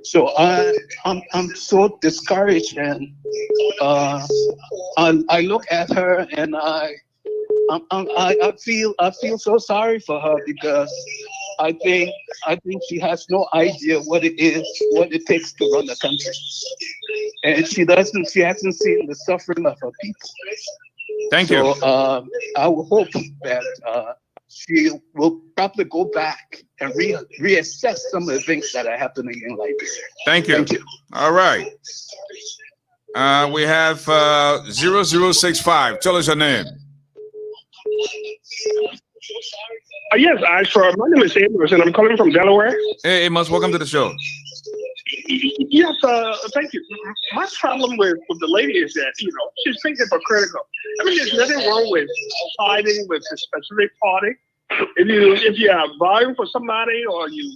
So I'm so discouraged, and I look at her and I feel so sorry for her, because I think she has no idea what it takes to run the country, and she hasn't seen the suffering of her people. Thank you. I will hope that she will probably go back and reassess some of the things that are happening in Liberia. Thank you. Thank you. All right. We have 0065. Tell us your name. Yes, Ashford. My name is Amos, and I'm calling from Delaware. Hey, Amos, welcome to the show. Yes, thank you. My problem with the lady is that, she's being hypocritical. I mean, there's nothing wrong with siding with a specific party. If you are vying for somebody, or you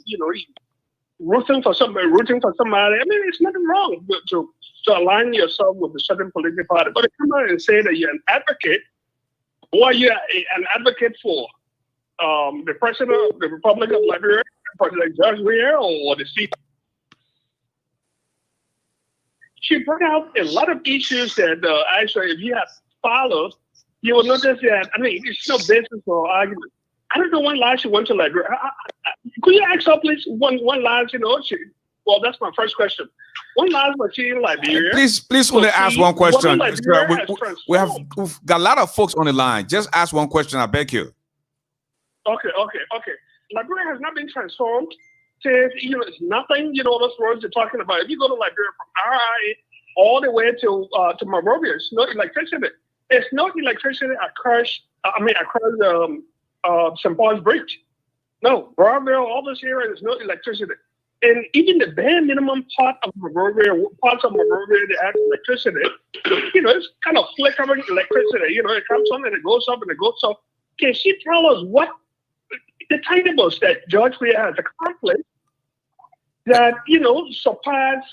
rooting for somebody, I mean, there's nothing wrong to align yourself with a certain political party. But to come out and say that you're an advocate, or you're an advocate for the president of the Republic of Liberia, President George Weah, or the seat. She brought out a lot of issues that actually, if you had followed, you will notice that, I mean, it's no basis for argument. I don't know when last she went to Liberia. Could you ask her, please, one last, well, that's my first question. When last was she in Liberia? Please only ask one question. We have got a lot of folks on the line. Just ask one question, I beg you. Okay. Liberia has not been transformed. It's nothing, those words you're talking about. If you go to Liberia from RI all the way to Monrovia, it's no electricity. It's no electricity across St. Paul's Bridge. No, Broadville, all this area, there's no electricity. And even the bare minimum parts of Monrovia, they have electricity. It's kind of flickering electricity. It comes on and it goes up and it goes up. Can she tell us what the timetables that George Weah has accomplished that surpass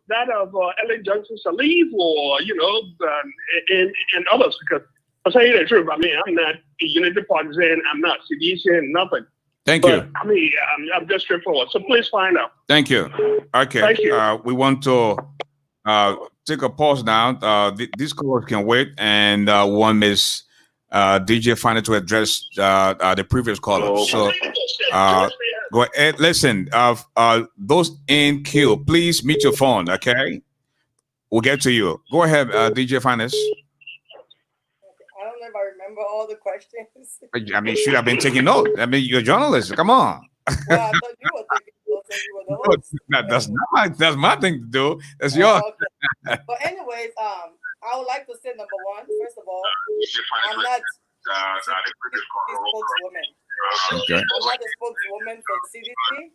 that of Ellen Johnson Sirleaf, or and others? Because I'll tell you the truth, I mean, I'm not a Unity partisan, I'm not CDC, nothing. Thank you. I mean, I'm just straightforward. So please find out. Thank you. Okay. Thank you. We want to take a pause now. These callers can wait, and one Miss DJFYNEST to address the previous caller. So go ahead. Listen, those in queue, please mute your phone, okay? We'll get to you. Go ahead, DJFYNEST. I don't know if I remember all the questions. I mean, should have been taking notes. I mean, you're a journalist. Come on. Well, I thought you were taking notes and you were the host. That's my thing to do. That's yours. Okay. But anyways, I would like to say, number one, first of all, I'm not a spokeswoman. Okay. I'm not a spokeswoman for CDC.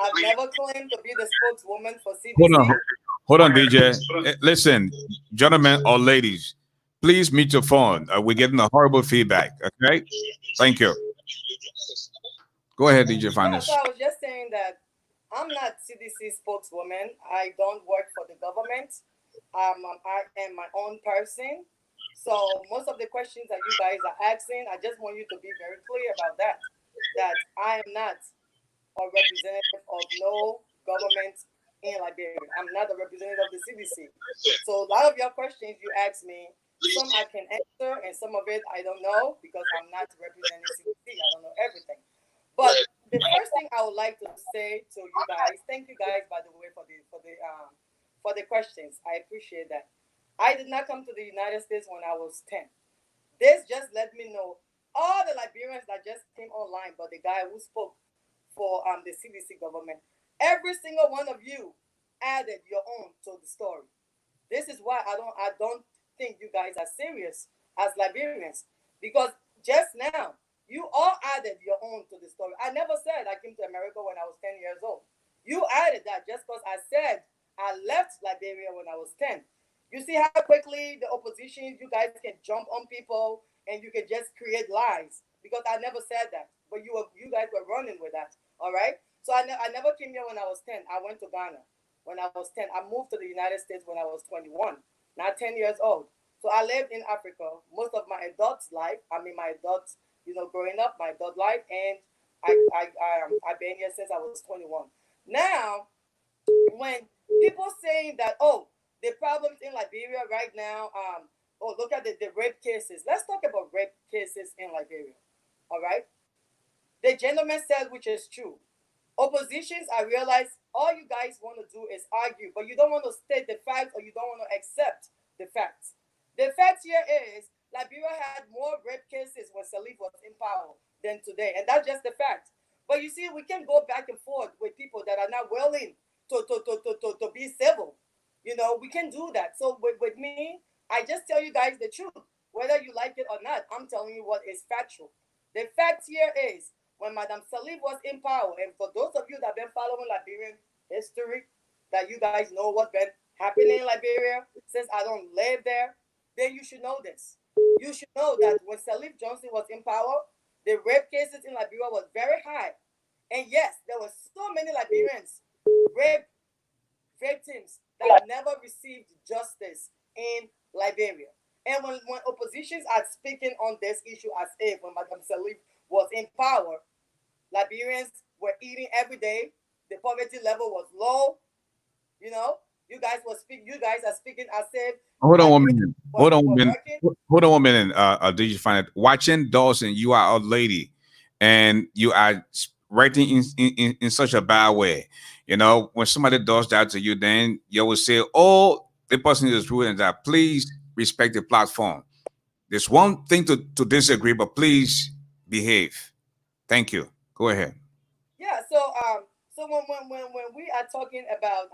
I've never claimed to be the spokeswoman for CDC. Hold on, DJ. Listen, gentlemen or ladies, please mute your phone. We're getting a horrible feedback. Okay. Thank you. Go ahead, DJFYNEST. So I was just saying that I'm not CDC spokeswoman. I don't work for the government. I am my own person. So most of the questions that you guys are asking, I just want you to be very clear about that. That I am not a representative of no government in Liberia. I'm not a representative of the CDC. So a lot of your questions you ask me, some I can answer and some of it I don't know because I'm not representing CDC. I don't know everything. But the first thing I would like to say to you guys, thank you guys, by the way, for the questions. I appreciate that. I did not come to the United States when I was 10. This just let me know all the Liberians that just came online, but the guy who spoke for the CDC government, every single one of you added your own to the story. This is why I don't think you guys are serious as Liberians, because just now you all added your own to the story. I never said I came to America when I was 10 years old. You added that just because I said I left Liberia when I was 10. You see how quickly the opposition, you guys can jump on people and you can just create lies, because I never said that, but you guys were running with that. All right. So I never came here when I was 10. I went to Ghana when I was 10. I moved to the United States when I was 21, not 10 years old. So I lived in Africa most of my adult life. I mean, my adult, growing up, my adult life. And I've been here since I was 21. Now, when people saying that, oh, the problems in Liberia right now, oh, look at the rape cases. Let's talk about rape cases in Liberia. All right. The gentleman said, which is true. Oppositions, I realize all you guys want to do is argue, but you don't want to state the facts or you don't want to accept the facts. The fact here is Liberia had more rape cases when Salif was in power than today, and that's just the fact. But you see, we can go back and forth with people that are not willing to be civil. You know, we can do that. So with me, I just tell you guys the truth. Whether you like it or not, I'm telling you what is factual. The fact here is when Madame Salif was in power, and for those of you that have been following Liberian history, that you guys know what's been happening in Liberia, since I don't live there, then you should know this. You should know that when Salif Johnson was in power, the rape cases in Liberia was very high. And yes, there were so many Liberians, rape victims, that never received justice in Liberia. And when oppositions are speaking on this issue as if when Madame Salif was in power, Liberians were eating every day, the poverty level was low, you know, you guys are speaking as if Hold on 1 minute. Hold on 1 minute. Hold on 1 minute. DJFYNEST? Watching Dawson, you are a lady, and you are writing in such a bad way. You know, when somebody does that to you, then you will say, "Oh, the person is rude," and that. Please respect the platform. There's one thing to disagree, but please behave. Thank you. Go ahead. Yeah. So when we are talking about,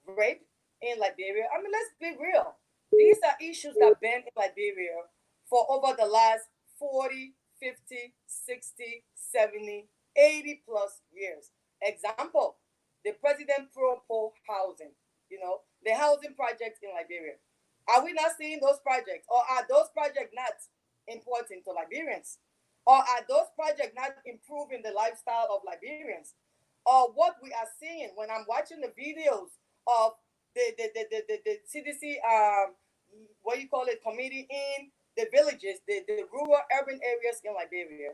rape in Liberia, let's be real. These are issues that have been in Liberia for over the last 40, 50, 60, 70, 80 plus years. Example, the President Pro housing, you know, the housing projects in Liberia. Are we not seeing those projects? Or are those projects not important to Liberians? Or are those projects not improving the lifestyle of Liberians? Or what we are seeing when I'm watching the videos of the CDC, what you call it, committee in the villages, the rural urban areas in Liberia,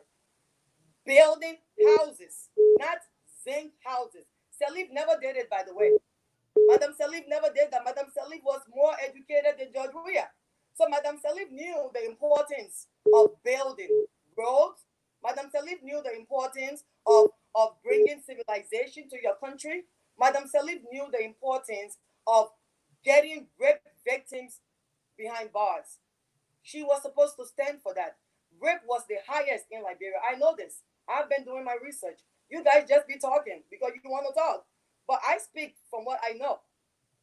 building houses, not zinc houses. Salif never did it, by the way. Madame Salif never did that. Madame Salif was more educated than George Weah. So Madame Salif knew the importance of building roads. Madame Salif knew the importance of bringing civilization to your country. Madame Salif knew the importance of getting rape victims behind bars. She was supposed to stand for that. Rape was the highest in Liberia. I know this. I've been doing my research. You guys just be talking because you want to talk. But I speak from what I know.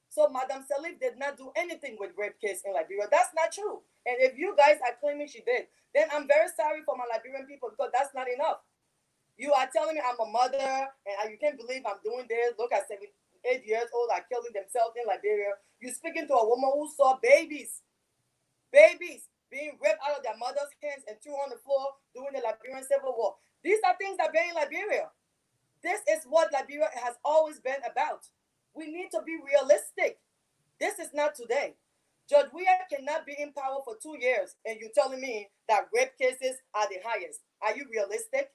So Madame Salif did not do anything with rape case in Liberia. That's not true. And if you guys are claiming she did, then I'm very sorry for my Liberian people because that's not enough. You are telling me I'm a mother and you can't believe I'm doing this. Look at 7, 8 years old are killing themselves in Liberia. You're speaking to a woman who saw babies being ripped out of their mother's hands and threw on the floor during the Liberian Civil War. These are things that are in Liberia. This is what Liberia has always been about. We need to be realistic. This is not today. George Weah cannot be in power for 2 years and you're telling me that rape cases are the highest. Are you realistic?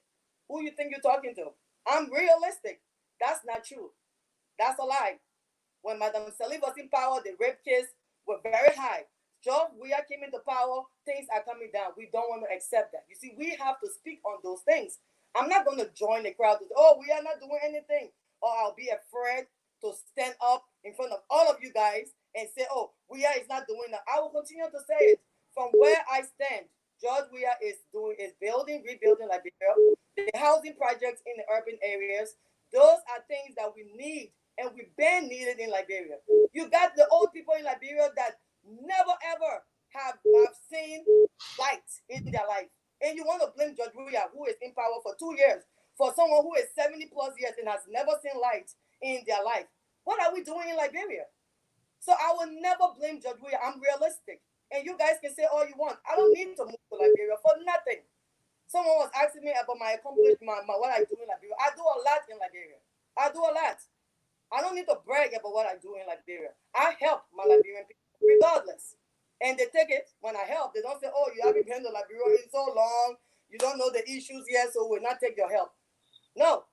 Who you think you're talking to? I'm realistic. That's not true. That's a lie. When Madame Salif was in power, the rape case were very high. George Weah came into power, things are coming down. We don't want to accept that. You see, we have to speak on those things. I'm not going to join the crowd to say, oh, we are not doing anything. Or I'll be afraid to stand up in front of all of you guys and say, oh, Weah is not doing that. I will continue to say it. From where I stand, George Weah is building, rebuilding Liberia. The housing projects in the urban areas, those are things that we need and we've been needed in Liberia. You got the old people in Liberia that never ever have seen light in their life. And you want to blame George Weah, who is in power for 2 years, for someone who is 70 plus years and has never seen light in their life. What are we doing in Liberia? So I will never blame George Weah. I'm realistic. And you guys can say all you want. I don't need to move to Liberia for nothing. Someone was asking me about my accomplishment, what I do in Liberia. I do a lot in Liberia. I do a lot. I don't need to brag about what I do in Liberia. I help my Liberian people regardless. And they take it when I help. They don't say, oh, you haven't been to Liberia in so long. You don't know the issues yet, so we'll not take your help. No.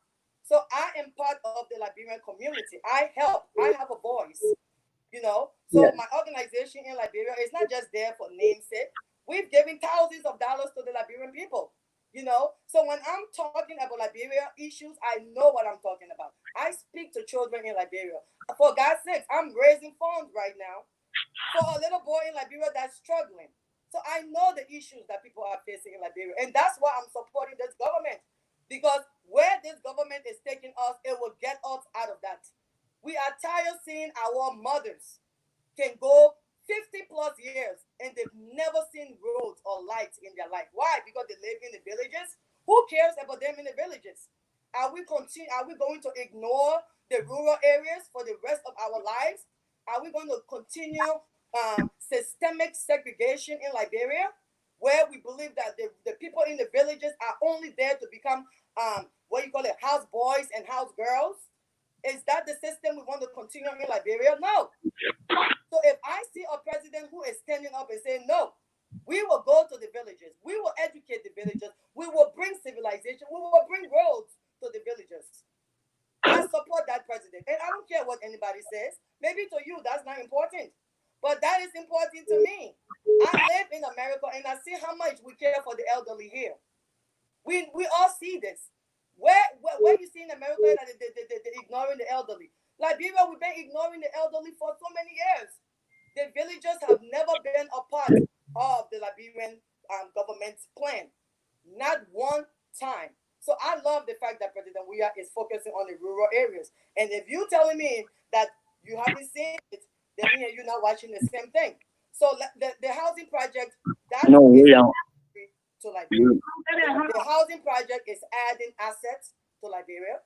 So I am part of the Liberian community. I help. I have a voice. So my organization in Liberia is not just there for namesake. We've given thousands of dollars to the Liberian people. So when I'm talking about Liberia issues, I know what I'm talking about. I speak to children in Liberia. For God's sake, I'm raising funds right now for a little boy in Liberia that's struggling. So I know the issues that people are facing in Liberia, and that's why I'm supporting this government, because where this government is taking us, it will get us out of that. We are tired of seeing our mothers can go 50 plus years and they've never seen roads or lights in their life. Why? Because they live in the villages. Who cares about them in the villages? Are we going to ignore the rural areas for the rest of our lives? Are we going to continue systemic segregation in Liberia, where we believe that the people in the villages are only there to become house boys and house girls? Is that the system we want to continue in Liberia? No. So if I see a president who is standing up and saying, no, we will go to the villages, we will educate the villagers, we will bring civilization, we will bring roads to the villages, I support that president. And I don't care what anybody says. Maybe to you, that's not important. But that is important to me. I live in America and I see how much we care for the elderly here. We all see this. Where you see in America that they're ignoring the elderly. Liberia, we've been ignoring the elderly for so many years. The villagers have never been a part of the Liberian government's plan. Not one time. So I love the fact that President Weah is focusing on the rural areas. And if you're telling me that you haven't seen it, then you're not watching the same thing. So the housing project, that is to Liberia. The housing project is adding assets to Liberia.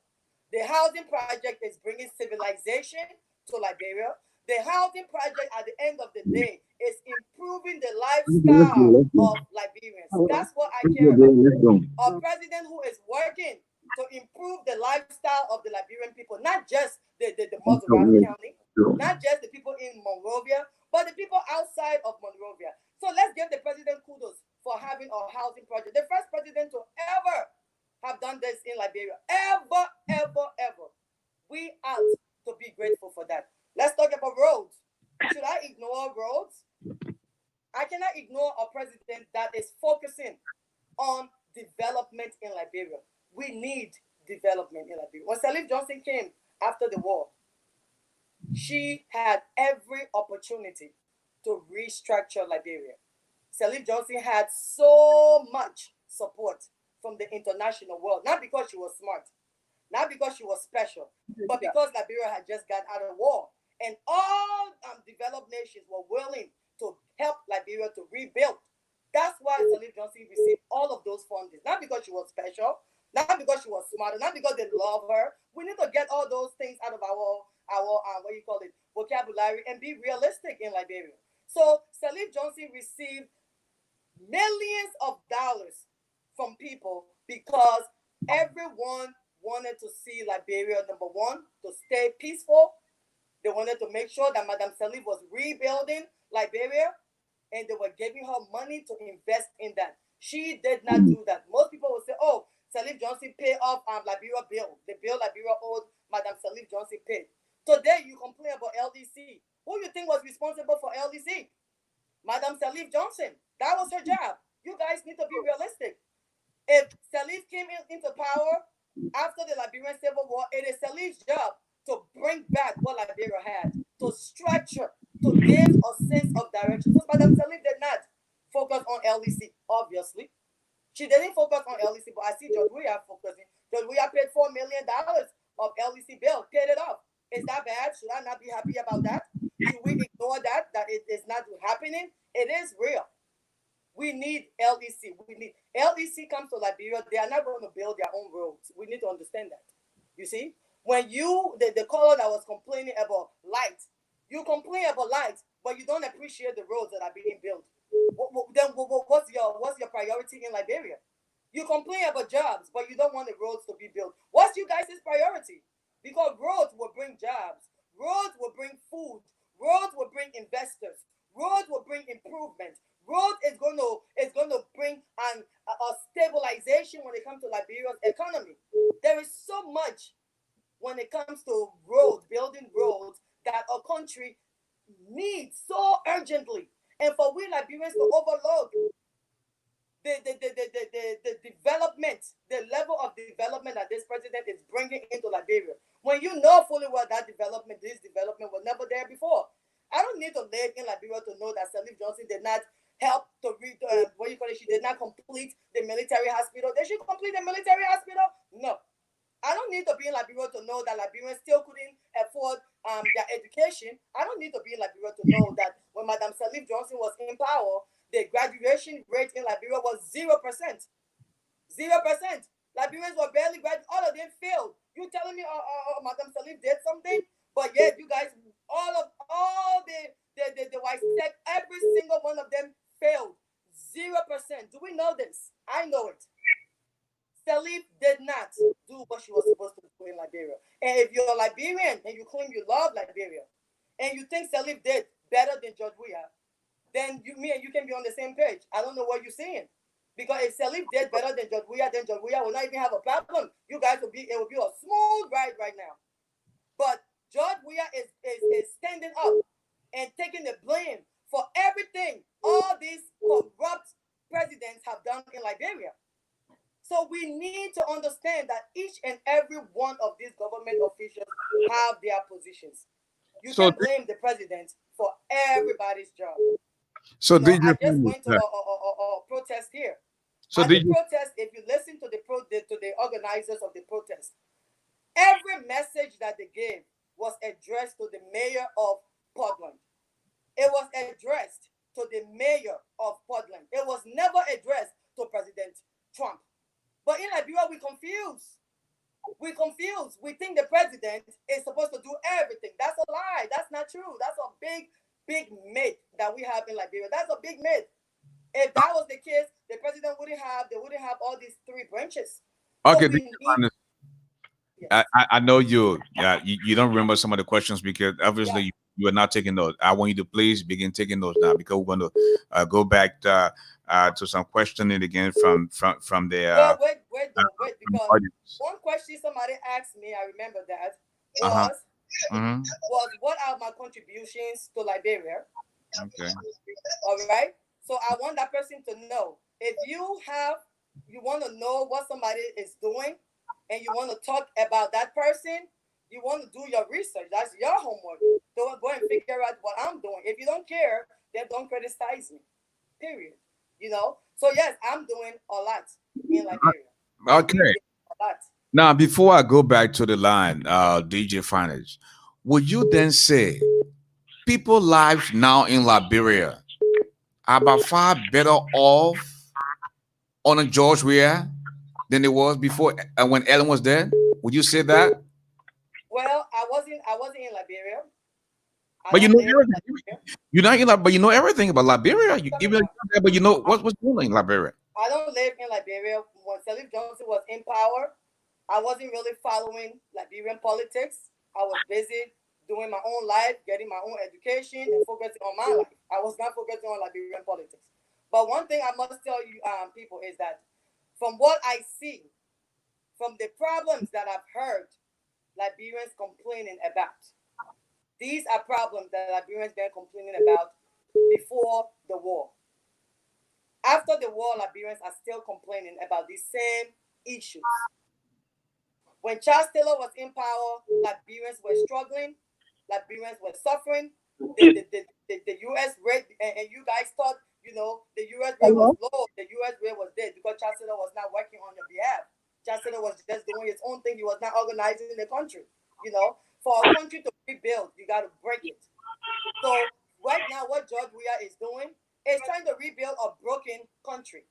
The housing project is bringing civilization to Liberia. The housing project, at the end of the day, is improving the lifestyle of Liberians. That's what I care about. A president who is working to improve the lifestyle of the Liberian people, not just the Mazzarata County, not just the people in Monrovia, but the people outside of Monrovia. So let's give the president kudos for having a housing project. The first president to ever have done this in Liberia. Ever. We ought to be grateful for that. Let's talk about roads. Should I ignore roads? I cannot ignore a president that is focusing on development in Liberia. We need development in Liberia. When Salif Johnson came after the war, she had every opportunity to restructure Liberia. Salif Johnson had so much support from the international world, not because she was smart, not because she was special, but because Liberia had just got out of war. And all developed nations were willing to help Liberia to rebuild. That's why Salif Johnson received all of those funding. Not because she was special, not because she was smart, not because they love her. We need to get all those things out of our vocabulary and be realistic in Liberia. So Salif Johnson received millions of dollars from people because everyone wanted to see Liberia, number one, to stay peaceful. They wanted to make sure that Madame Salif was rebuilding Liberia, and they were giving her money to invest in that. She did not do that. Most people will say, oh, Salif Johnson paid off Liberia bill. The bill Liberia owed Madame Salif Johnson paid. Today, you complain about LDC. Who you think was responsible for LDC? Madame Salif Johnson. That was her job. You guys need to be realistic. If Salif came into power after the Liberian Civil War, it is Salif's job to bring back what Liberia had, to structure, to give a sense of direction. So Madame Salif did not focus on LDC, obviously. She didn't focus on LDC, but I see George Weah focusing. George Weah paid $4 million of LDC bill, paid it off. Is that bad? Should I not be happy about that? Should we ignore that it is not happening? It is real. We need LDC. LDC comes to Liberia. They are not going to build their own roads. We need to understand that. You see? When the caller that was complaining about lights, you complain about lights, but you don't appreciate the roads that are being built. Then what's your priority in Liberia? You complain about jobs, but you don't want the roads to be built. What's you guys' priority? Because roads will bring jobs. Roads will bring food. Roads will bring investors. Roads will bring improvement. Road is going to bring a stabilization when it comes to Liberia's economy. There is we Liberians to overlook the development, the level of development that this president is bringing into Liberia? When you know fully well that this development was never there before. I don't need to live in Liberia to know that Salif Johnson did not help to read, she did not complete the military hospital. Did she complete the military hospital? No. I don't need to be in Liberia to know that Liberians still couldn't afford their education. I don't need to be in Liberia to know that when Madam Salif Johnson was in power, the graduation rate in Liberia was 0%. 0%. Liberians were barely graduating. All of them failed. You telling me Madam Salif did something? But yet you guys, all the white sect, every single one of them failed. 0%. Do we know this? I know it. Salif did not do what she was supposed to do in Liberia. And if you're Liberian and you claim you love Liberia, and you think Salif did better than George Weah, then me and you can be on the same page. I don't know what you're saying. Because if Salif did better than George Weah will not even have a problem. You guys it will be a smooth ride right now. But George Weah is standing up and taking the blame for everything all these corrupt presidents have done in Liberia. So we need to understand that each and every one of these government officials have their positions. You can blame the president for everybody's job. So I just went to a protest here. So at the protest, if you listen to the organizers of the protest, every message that they gave was addressed to the mayor of Portland. It was addressed to the mayor of Portland. It was never addressed to President Trump. But in Liberia, we confuse. We think the president is supposed to do everything. That's a lie. That's not true. That's a big myth that we have in Liberia. That's a big myth. If that was the case, the president wouldn't have all these three branches. Okay, So I know you don't remember some of the questions because obviously you are not taking notes. I want you to please begin taking notes now because we're going to go back to some questioning again from the wait, because one question somebody asked me, I remember that, was what are my contributions to Liberia? Okay. All right. So I want that person to know. If you want to know what somebody is doing and you want to talk about that person, you want to do your research. That's your homework. Don't go and figure out what I'm doing. If you don't care, then don't criticize me. Period. So yes, I'm doing a lot in Liberia. Okay. Now, before I go back to the line, DJFYNEST, would you then say people lives now in Liberia are about far better off on a George Weah than it was before when Ellen was dead? Would you say that? Well, I wasn't in Liberia. But you know everything. You're not in, but you know everything about Liberia. But you know what's going on in Liberia. I don't live in Liberia. When Salif Johnson was in power, I wasn't really following Liberian politics. I was busy doing my own life, getting my own education, and focusing on my life. I was not focusing on Liberian politics. But one thing I must tell you, people, is that from what I see, from the problems that I've heard Liberians complaining about, these are problems that Liberians been complaining about before the war. After the war, Liberians are still complaining about these same issues. When Charles Taylor was in power, Liberians were struggling. Liberians were suffering. The U.S. rate, and you guys thought, the U.S. rate was low. The U.S. rate was dead because Charles Taylor was not working on your behalf. Charles Taylor was just doing his own thing. He was not organizing the country. For a country to rebuild, you got to break it. So right now, what George Weah is doing is trying to rebuild a broken country.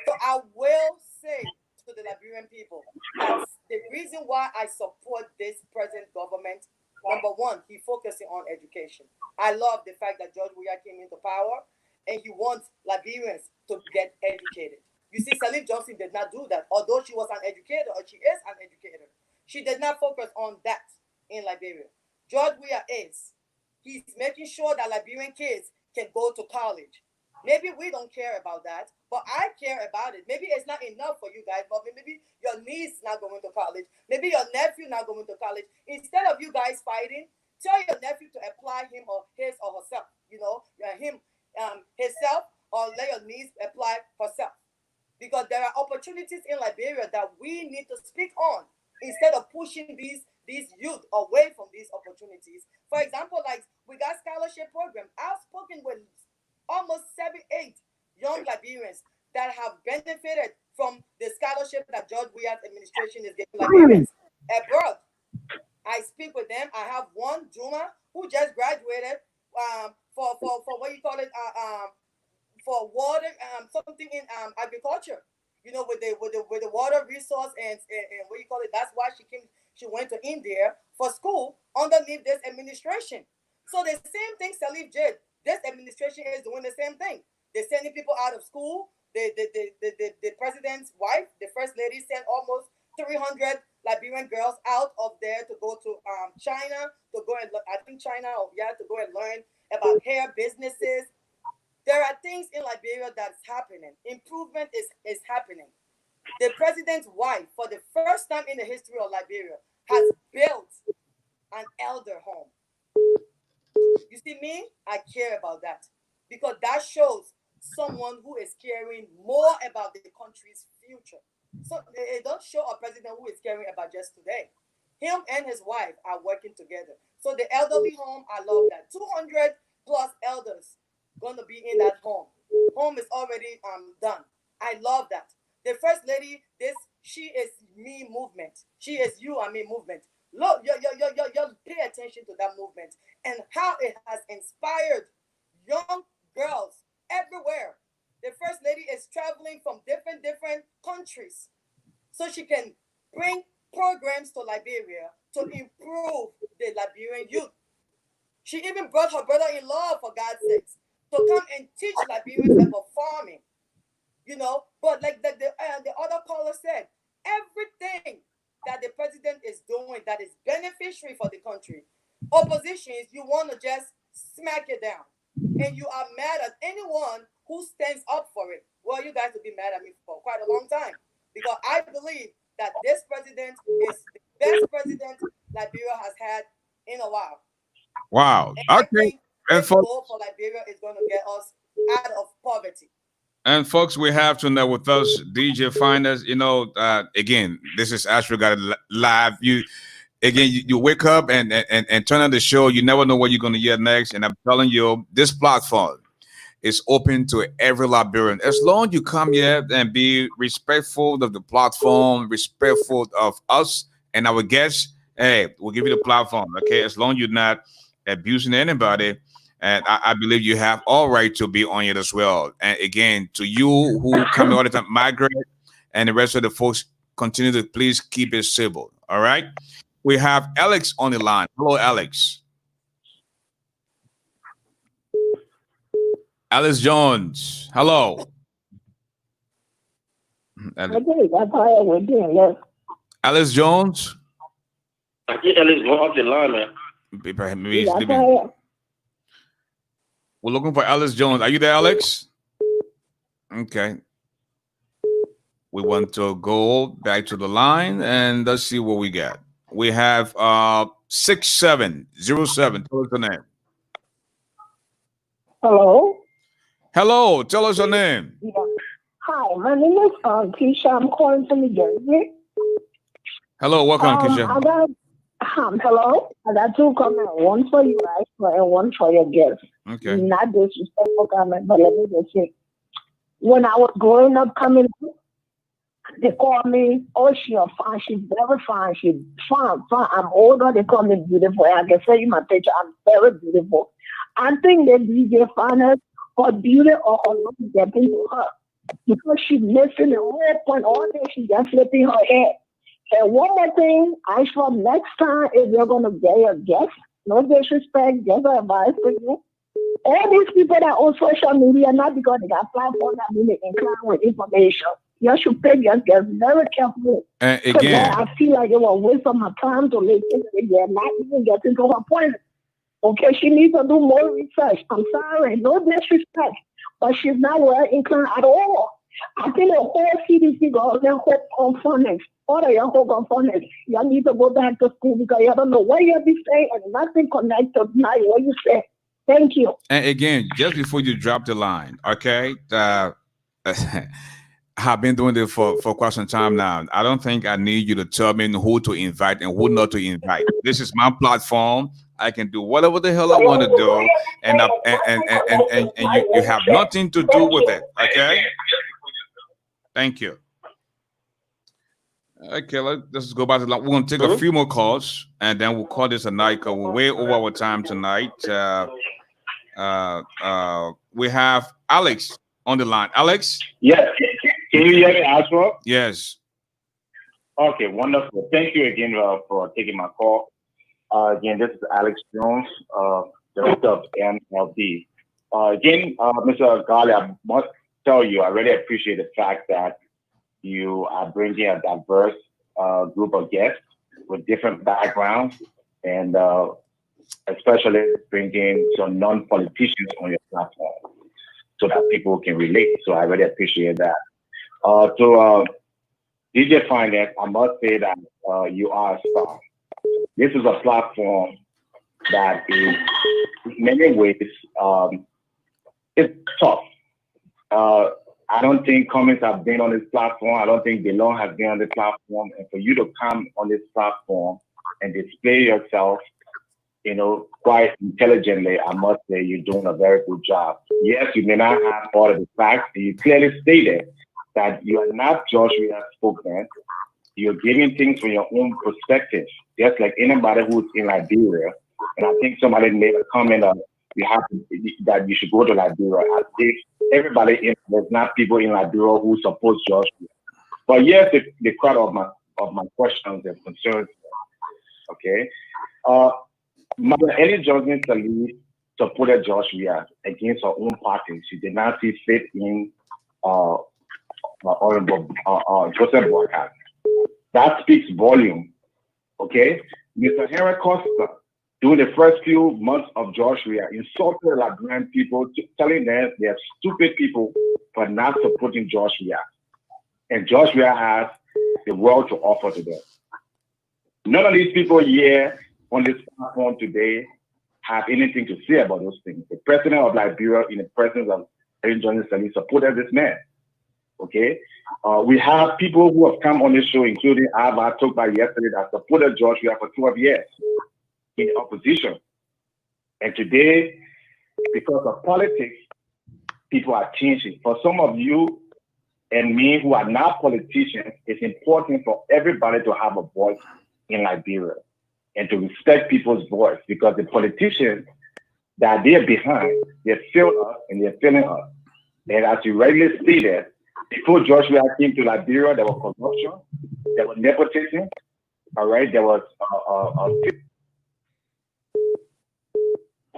So I will say to the Liberian people that the reason why I support this present government, number one, he focusing on education. I love the fact that George Weah came into power and he wants Liberians to get educated. You see, Salif Johnson did not do that. Although she was an educator, or she is an educator, she did not focus on that in Liberia. George Weah is. He's making sure that Liberian kids can go to college. Maybe we don't care about that, but I care about it. Maybe it's not enough for you guys, but maybe your niece not going to college. Maybe your nephew not going to college. Instead of you guys fighting, tell your nephew to apply him or his or herself, him himself or let your niece apply herself. Because there are opportunities in Liberia that we need to speak on instead of pushing these youth away from these opportunities. For example, like we got scholarship program. I've spoken with almost 7-8 young Liberians that have benefited from the scholarship that George Weah's administration is giving Liberians abroad. I speak with them. I have one, Juma, who just graduated for what you call it, for water, something in agriculture. You know, with the water resource and what you call it. That's why she went to India for school underneath this administration. So the same thing Salif did. This administration is doing the same thing. They're sending people out of school. The president's wife, the first lady, sent almost 300 Liberian girls out of there to go to China, to go and to go and learn about hair businesses. There are things in Liberia that's happening. Improvement is happening. The president's wife, for the first time in the history of Liberia, has built an elder home. You see me? I care about that because that shows someone who is caring more about the country's future. So it don't show a president who is caring about just today. Him and his wife are working together. So the elderly home, I love that. 200 plus elders going to be in that home. Home is already done. I love that. The first lady, she is me movement. She is you and me movement. Look, you pay attention to that movement and how it has inspired young girls everywhere. The first lady is traveling from different countries so she can bring programs to Liberia to improve the Liberian youth. She even brought her brother-in-law, for God's sakes, to come and teach Liberians about farming. You know, but like the other caller said, everything that the president is doing that is beneficiary for the country, oppositions, you want to just smack it down. And you are mad at anyone who stands up for it. Well, you guys will be mad at me for quite a long time because I believe that this president is the best president Liberia has had in a while. Wow. And Okay. And folks, goal for Liberia is going to get us out of poverty. And folks, we have tonight with us DJFYNEST. You know, again, this is Ashford Garley live. You wake up and turn on the show. You never know what you're going to hear next. And I'm telling you, this platform is open to every Liberian. As long as you come here and be respectful of the platform, respectful of us and our guests, hey, we'll give you the platform. Okay, as long as you're not abusing anybody. And I believe you have all right to be on it as well. And again, to you who come all the time, Margaret and the rest of the folks, continue to please keep it civil. All right. We have Alex on the line. Hello, Alex. Alice Jones. Hello. Alice Jones. I think Alice go off the line, man. We're looking for Alice Jones. Are you there, Alex? Okay. We want to go back to the line and let's see what we got. We have 6707. Tell us your name. Hello. Hello. Tell us your name. Yeah. Hi, my name is Keisha. I'm calling from New Jersey. Hello. Welcome, Keisha. Hello. I got two comments. One for you guys and one for your guests. Okay. Not disrespectful comment, but let me just say. When I was growing up coming up, they called me, oh, she's fine. She's very fine. She's fine. I'm older. They call me beautiful. I can show you my picture. I'm very beautiful. I think that DJFYNEST, her beauty or her look getting to her because she's missing the whole point. All day she's just flipping her head. And one more thing, I swear next time if you're going to get your guest, no disrespect, just advice for you. All these people that are on social media, not because they got platforms that really inclined with information. You should pick your guests very carefully. And again, I feel like it was a waste of my time to listen to it. They're not even getting to her point. Okay, she needs to do more research. I'm sorry, no disrespect, but she's not well inclined at all. I think the whole CDC government hope on phonics. All of y'all hope on phonics. Y'all need to go back to school because y'all don't know what you'll be saying and nothing connected to what you say. Thank you. And again, just before you drop the line, okay? I've been doing this for quite some time now. I don't think I need you to tell me who to invite and who not to invite. This is my platform. I can do whatever the hell I want to do, and you have nothing to do with it. Okay? Thank you. Okay, let's go back to we're gonna take a few more calls, and then we'll call this a night because we're way over our time tonight. We have Alex on the line. Alex? Yes. Can you hear me, Ashford? Yes. Okay, wonderful. Thank you again for taking my call. Again, this is Alex Jones, Director of MLB. Again, Mr. Garley, I must tell you, I really appreciate the fact that you are bringing a diverse group of guests with different backgrounds, and especially bringing some non-politicians on your platform so that people can relate. So I really appreciate that. To DJFYNEST, I must say that you are a star. This is a platform that is, in many ways, it's tough. I don't think Cummings have been on this platform. I don't think DeLong has been on the platform. And for you to come on this platform and display yourself, quite intelligently, I must say you're doing a very good job. Yes, you may not have all of the facts. You clearly stated that you are not Josh Rea's spokesman. You're giving things from your own perspective, just like anybody who's in Liberia. And I think somebody made a comment on that you should go to Liberia. I think there's not people in Liberia who support Josh Rea. But yes, the crowd of my questions and concerns. Okay. Mother Ellie Johnson Sirleaf supported Josh Rea against her own party. She did not see fit in Joseph Boycott. That speaks volume. Okay. Mr. Henry Costa, during the first few months of Josh Rea, insulted Liberian people, telling them they're stupid people for not supporting Josh Rea. And Josh Rea has the world to offer to them. None of these people here on this platform today have anything to say about those things. The president of Liberia, in the presence of Ellen Johnson Sirleaf, supported this man. Okay? We have people who have come on this show, including Ava Tokba yesterday, that supported Josh Rea for 12 years in opposition. And today, because of politics, people are changing. For some of you and me who are not politicians, it's important for everybody to have a voice in Liberia and to respect people's voice, because the politicians that they're behind, they feel us and they're feeling us. And as you rightly stated, before Josh Rea came to Liberia, there was corruption, there was nepotism, all right, there was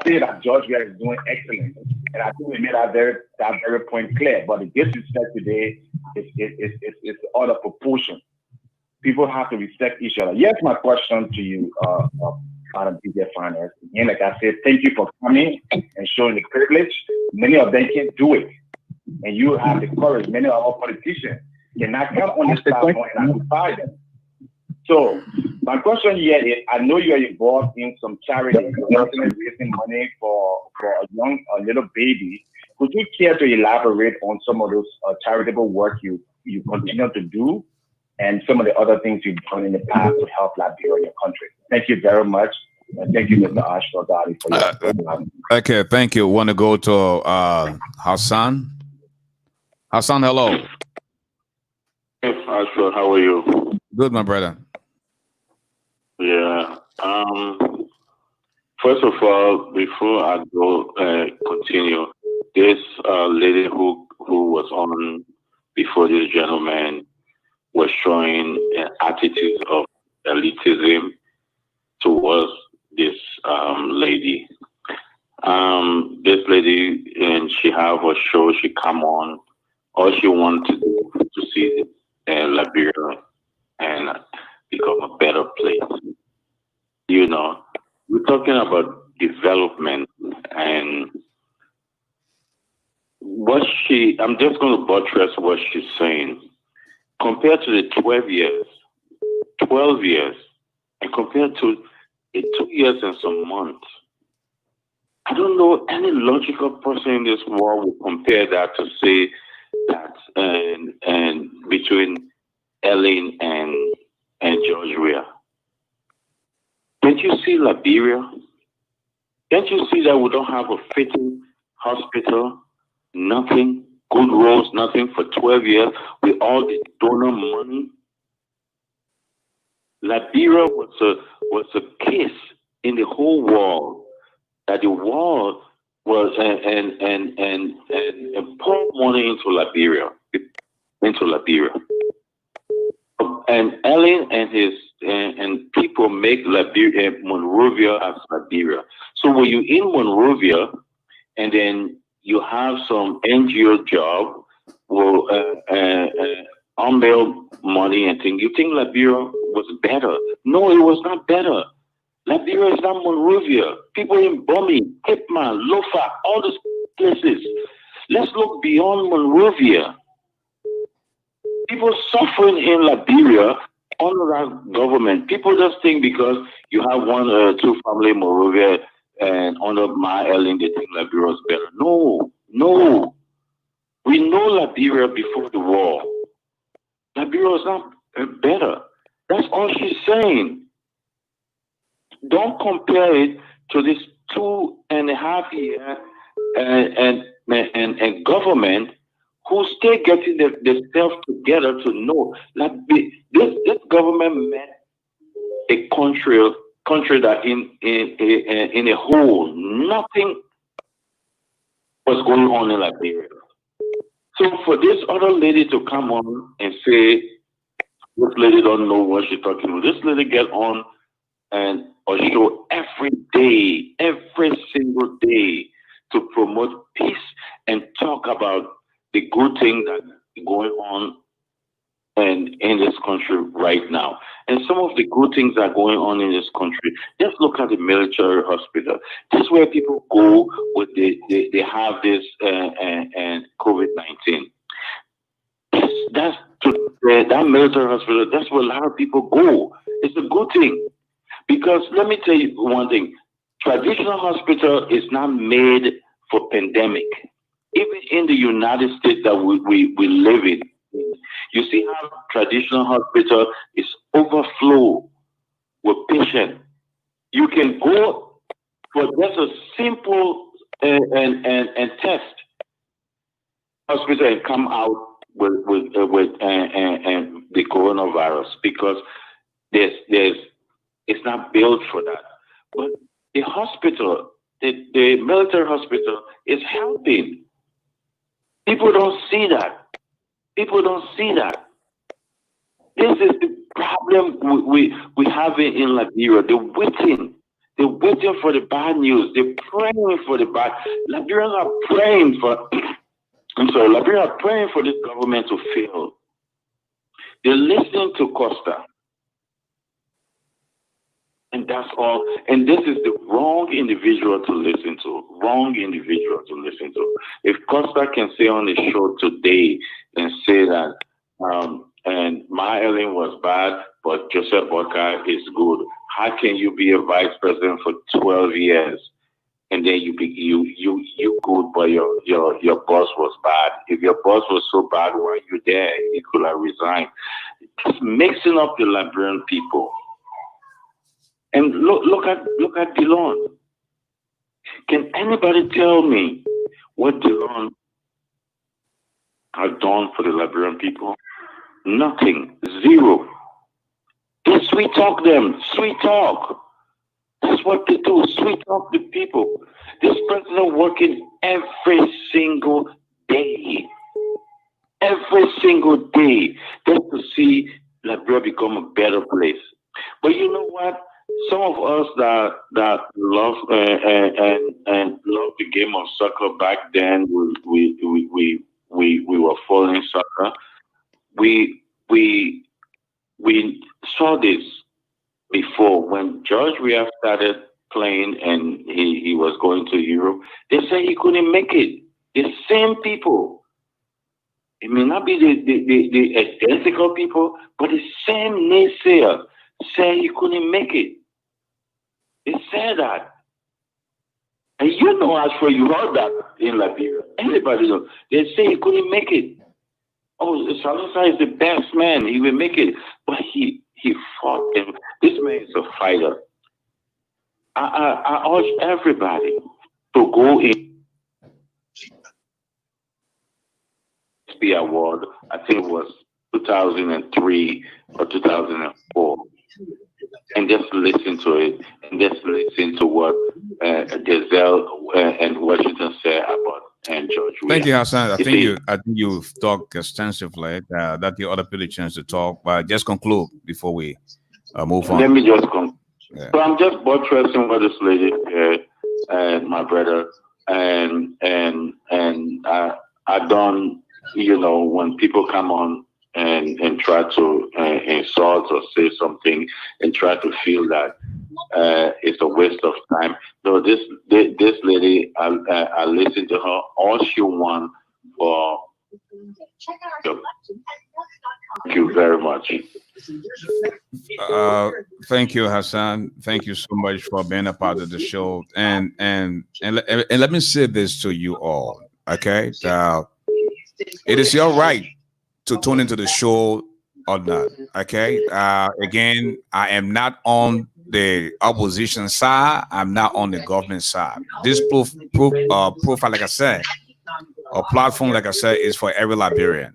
say that Josh Rea is doing excellent, and I think we made that very point clear. But the disrespect today is out of proportion. People have to respect each other. Yes, my question to you, Madam DJFYNEST. Again, like I said, thank you for coming and showing the privilege. Many of them can't do it, and you have the courage. Many of our politicians cannot come on this platform and occupy them. So my question here is, I know you are involved in some charity, raising money for a little baby. Could you care to elaborate on some of those charitable work you continue to do, and some of the other things you've done in the past to help Liberia, your country? Thank you very much. And thank you, Mr. Ashford Garley, for your Okay, thank you. Want to go to Hassan? Hassan, hello. Hey, Ashford, how are you? Good, my brother. Yeah. First of all, before I go continue, this lady who was on before this gentleman was showing an attitude of elitism towards this lady. This lady, and she have a show, she come on, all she wants to do to see Liberia and become a better place. We're talking about development, and I'm just going to buttress what she's saying. Compared to the 12 years, and compared to the 2 years and some months, I don't know any logical person in this world will compare that to say that and between Ellen and George Weah. Can't you see Liberia? Can't you see that we don't have a fitting hospital? Nothing, good roads, nothing for 12 years with all the donor money. Liberia was a case in the whole world that the world was and poured money into Liberia. And Ellen and his and people make Liberia Monrovia as Liberia. So when you in Monrovia and then you have some NGO job, well, unbailed money and things, you think Liberia was better? No, it was not better. Liberia is not Monrovia. People in Bumi, Kipman, Lofa, all these places. Let's look beyond Monrovia. People suffering in Liberia under that government. People just think because you have one or two family in Monrovia and under my Ellen, they think Liberia is better. No, no. We know Liberia before the war. Liberia is not better. That's all she's saying. Don't compare it to this 2.5 year and government who still getting themselves together to know that this government meant a country that in a whole nothing was going on in Liberia. So for this other lady to come on and say this lady don't know what she's talking about, this lady get on and or show every day, every single day to promote peace and talk about the good thing that's going on in this country right now. And some of the good things that are going on in this country, just look at the military hospital. This is where people go with they have this COVID-19. That military hospital, that's where a lot of people go. It's a good thing. Because let me tell you one thing, traditional hospital is not made for pandemic. Even in the United States that we live in, you see how traditional hospital is overflow with patients. You can go for just a simple and test hospital and come out with the coronavirus because it's not built for that. But the hospital, the military hospital is helping. People don't see that. People don't see that. This is the problem we have in Liberia. They're waiting. They're waiting for the bad news. They're praying for the bad. Liberians are praying for. Liberians are praying for this government to fail. They're listening to Costa. And that's all. And this is the wrong individual to listen to. Wrong individual to listen to. If Costa can say on the show today and say that, and my Ellen was bad, but Joseph Boca is good. How can you be a vice president for 12 years and then you good, but your boss was bad? If your boss was so bad, why are you there? You could have resigned. It's mixing up the Liberian people. And look at Dillon. Can anybody tell me what Dillon has done for the Liberian people? Nothing. Zero. They sweet talk them. Sweet talk. That's what they do. Sweet talk the people. This president working every single day. Every single day. Just to see Liberia become a better place. But you know what? Some of us that love and love the game of soccer back then, we were following soccer. We saw this before when George Weah started playing and he was going to Europe. They said he couldn't make it. The same people. It may not be the identical people, but the same naysayer say he couldn't make it. They said that. And you know, as for you heard that in Liberia, everybody knows. They say he couldn't make it. Oh, Salazar is the best man. He will make it. But he fought him. This man is a fighter. I urge everybody to go in the award. I think it was 2003 or 2004. And just listen to it, and just listen to what Gazelle and Washington said about and George. Thank you, Hassan. I think see, you've talked extensively. That the other people a chance to talk, but just conclude before we move on. Let me just conclude. Yeah. So I'm just buttressing what this lady and my brother and I don't, you know, when people come on and try to insult or say something and try to feel that it's a waste of time. So this lady, I listened to her. All she wants for. Thank you very much. Thank you, Hassan. Thank you so much for being a part of the show. And let me say this to you all. Okay, it is your right to tune into the show or not. Okay. Again, I am not on the opposition side. I'm not on the government side. This profile, like I said, or platform, like I said, is for every Liberian.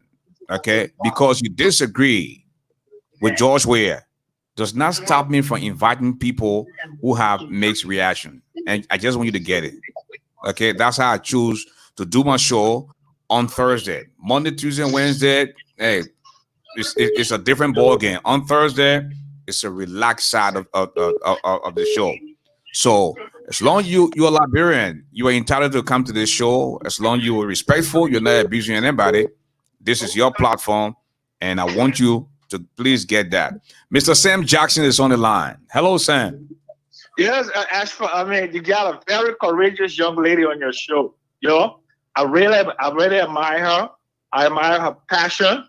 Okay, because you disagree with George Weah does not stop me from inviting people who have mixed reaction. And I just want you to get it. Okay, that's how I choose to do my show on Thursday. Monday, Tuesday, and Wednesday, hey, it's a different ball game. On Thursday, it's a relaxed side of the show. So as long as you're a Liberian, you are entitled to come to this show. As long as you are respectful, you're not abusing anybody. This is your platform, and I want you to please get that. Mr. Sam Jackson is on the line. Hello, Sam. Yes, Ashford. I mean, you got a very courageous young lady on your show. You know, I really admire her. I admire her passion.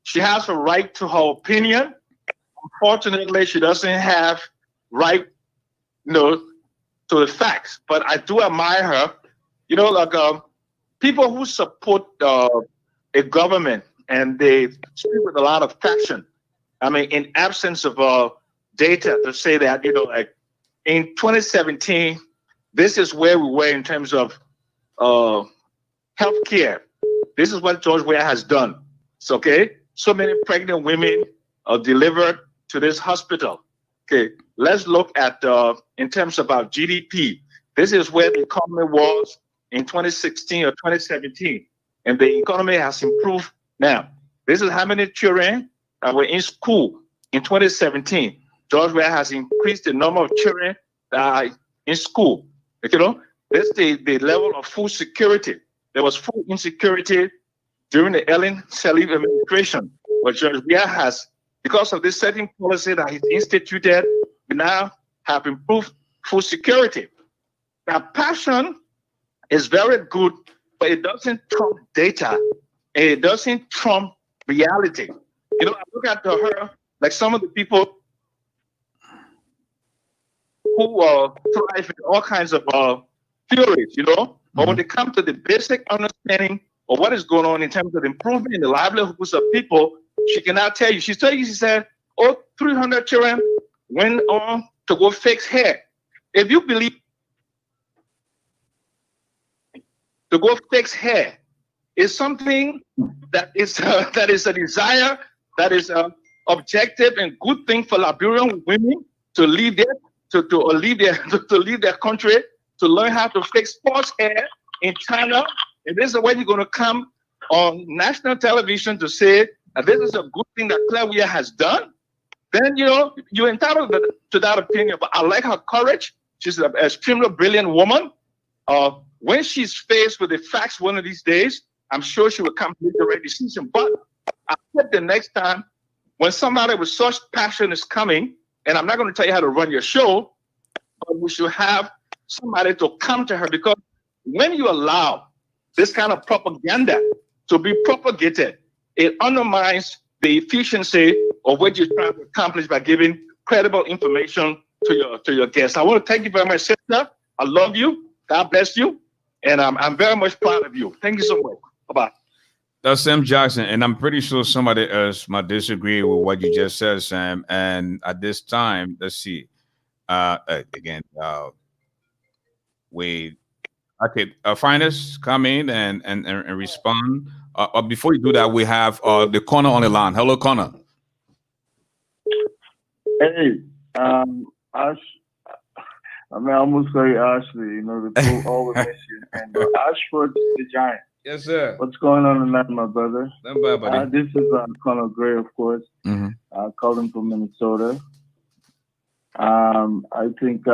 She has a right to her opinion. Unfortunately, she doesn't have right, you know, to the facts. But I do admire her. You know, like people who support a government and they speak with a lot of passion. I mean, in absence of data to say that, you know, like in 2017, this is where we were in terms of healthcare. This is what George Weah has done. It's okay. So many pregnant women are delivered to this hospital. Okay, let's look at in terms of our GDP. This is where the economy was in 2016 or 2017, and the economy has improved now. This is how many children were in school in 2017. George Weah has increased the number of children that are in school. You know, that's the level of food security. There was food insecurity during the Ellen Sirleaf administration, but George Weah has, because of this certain policy that he's instituted, we now have improved food security. Now, passion is very good, but it doesn't trump data. And it doesn't trump reality. You know, I look at her, like some of the people who thrive in all kinds of theories, you know, but when they come to the basic understanding of what is going on in terms of improvement in the livelihoods of people, she cannot tell you. She said, oh, 300 children went on to go fix hair. If you believe to go fix hair is something that is a desire, that is an objective and good thing for Liberian women to leave their country, to learn how to fix sports hair in China. And this is when you're going to come on national television to say this is a good thing that KOLEAH has done. Then, you know, you're entitled to that opinion. But I like her courage. She's an extremely brilliant woman. When she's faced with the facts one of these days, I'm sure she will come to the right decision. But I hope the next time when somebody with such passion is coming, and I'm not going to tell you how to run your show, but we should have somebody to come to her, because when you allow this kind of propaganda to be propagated, it undermines the efficiency of what you're trying to accomplish by giving credible information to your guests. I want to thank you very much, sister. I love you. God bless you. And I'm very much proud of you. Thank you so much. Bye-bye. That's Sam Jackson, and I'm pretty sure somebody else might disagree with what you just said, Sam. And at this time, let's see. Again, we okay. Finest, come in and respond. Before you do that, we have the Connor on the line. Hello, Connor. Hey, Ash, I mean, I almost say Ashley, you know, the crew always miss you. And Ashford the Giant. Yes, sir. What's going on tonight, my brother? Not bad, buddy. This is Conor Gray, of course. Mm-hmm. Calling from Minnesota. I think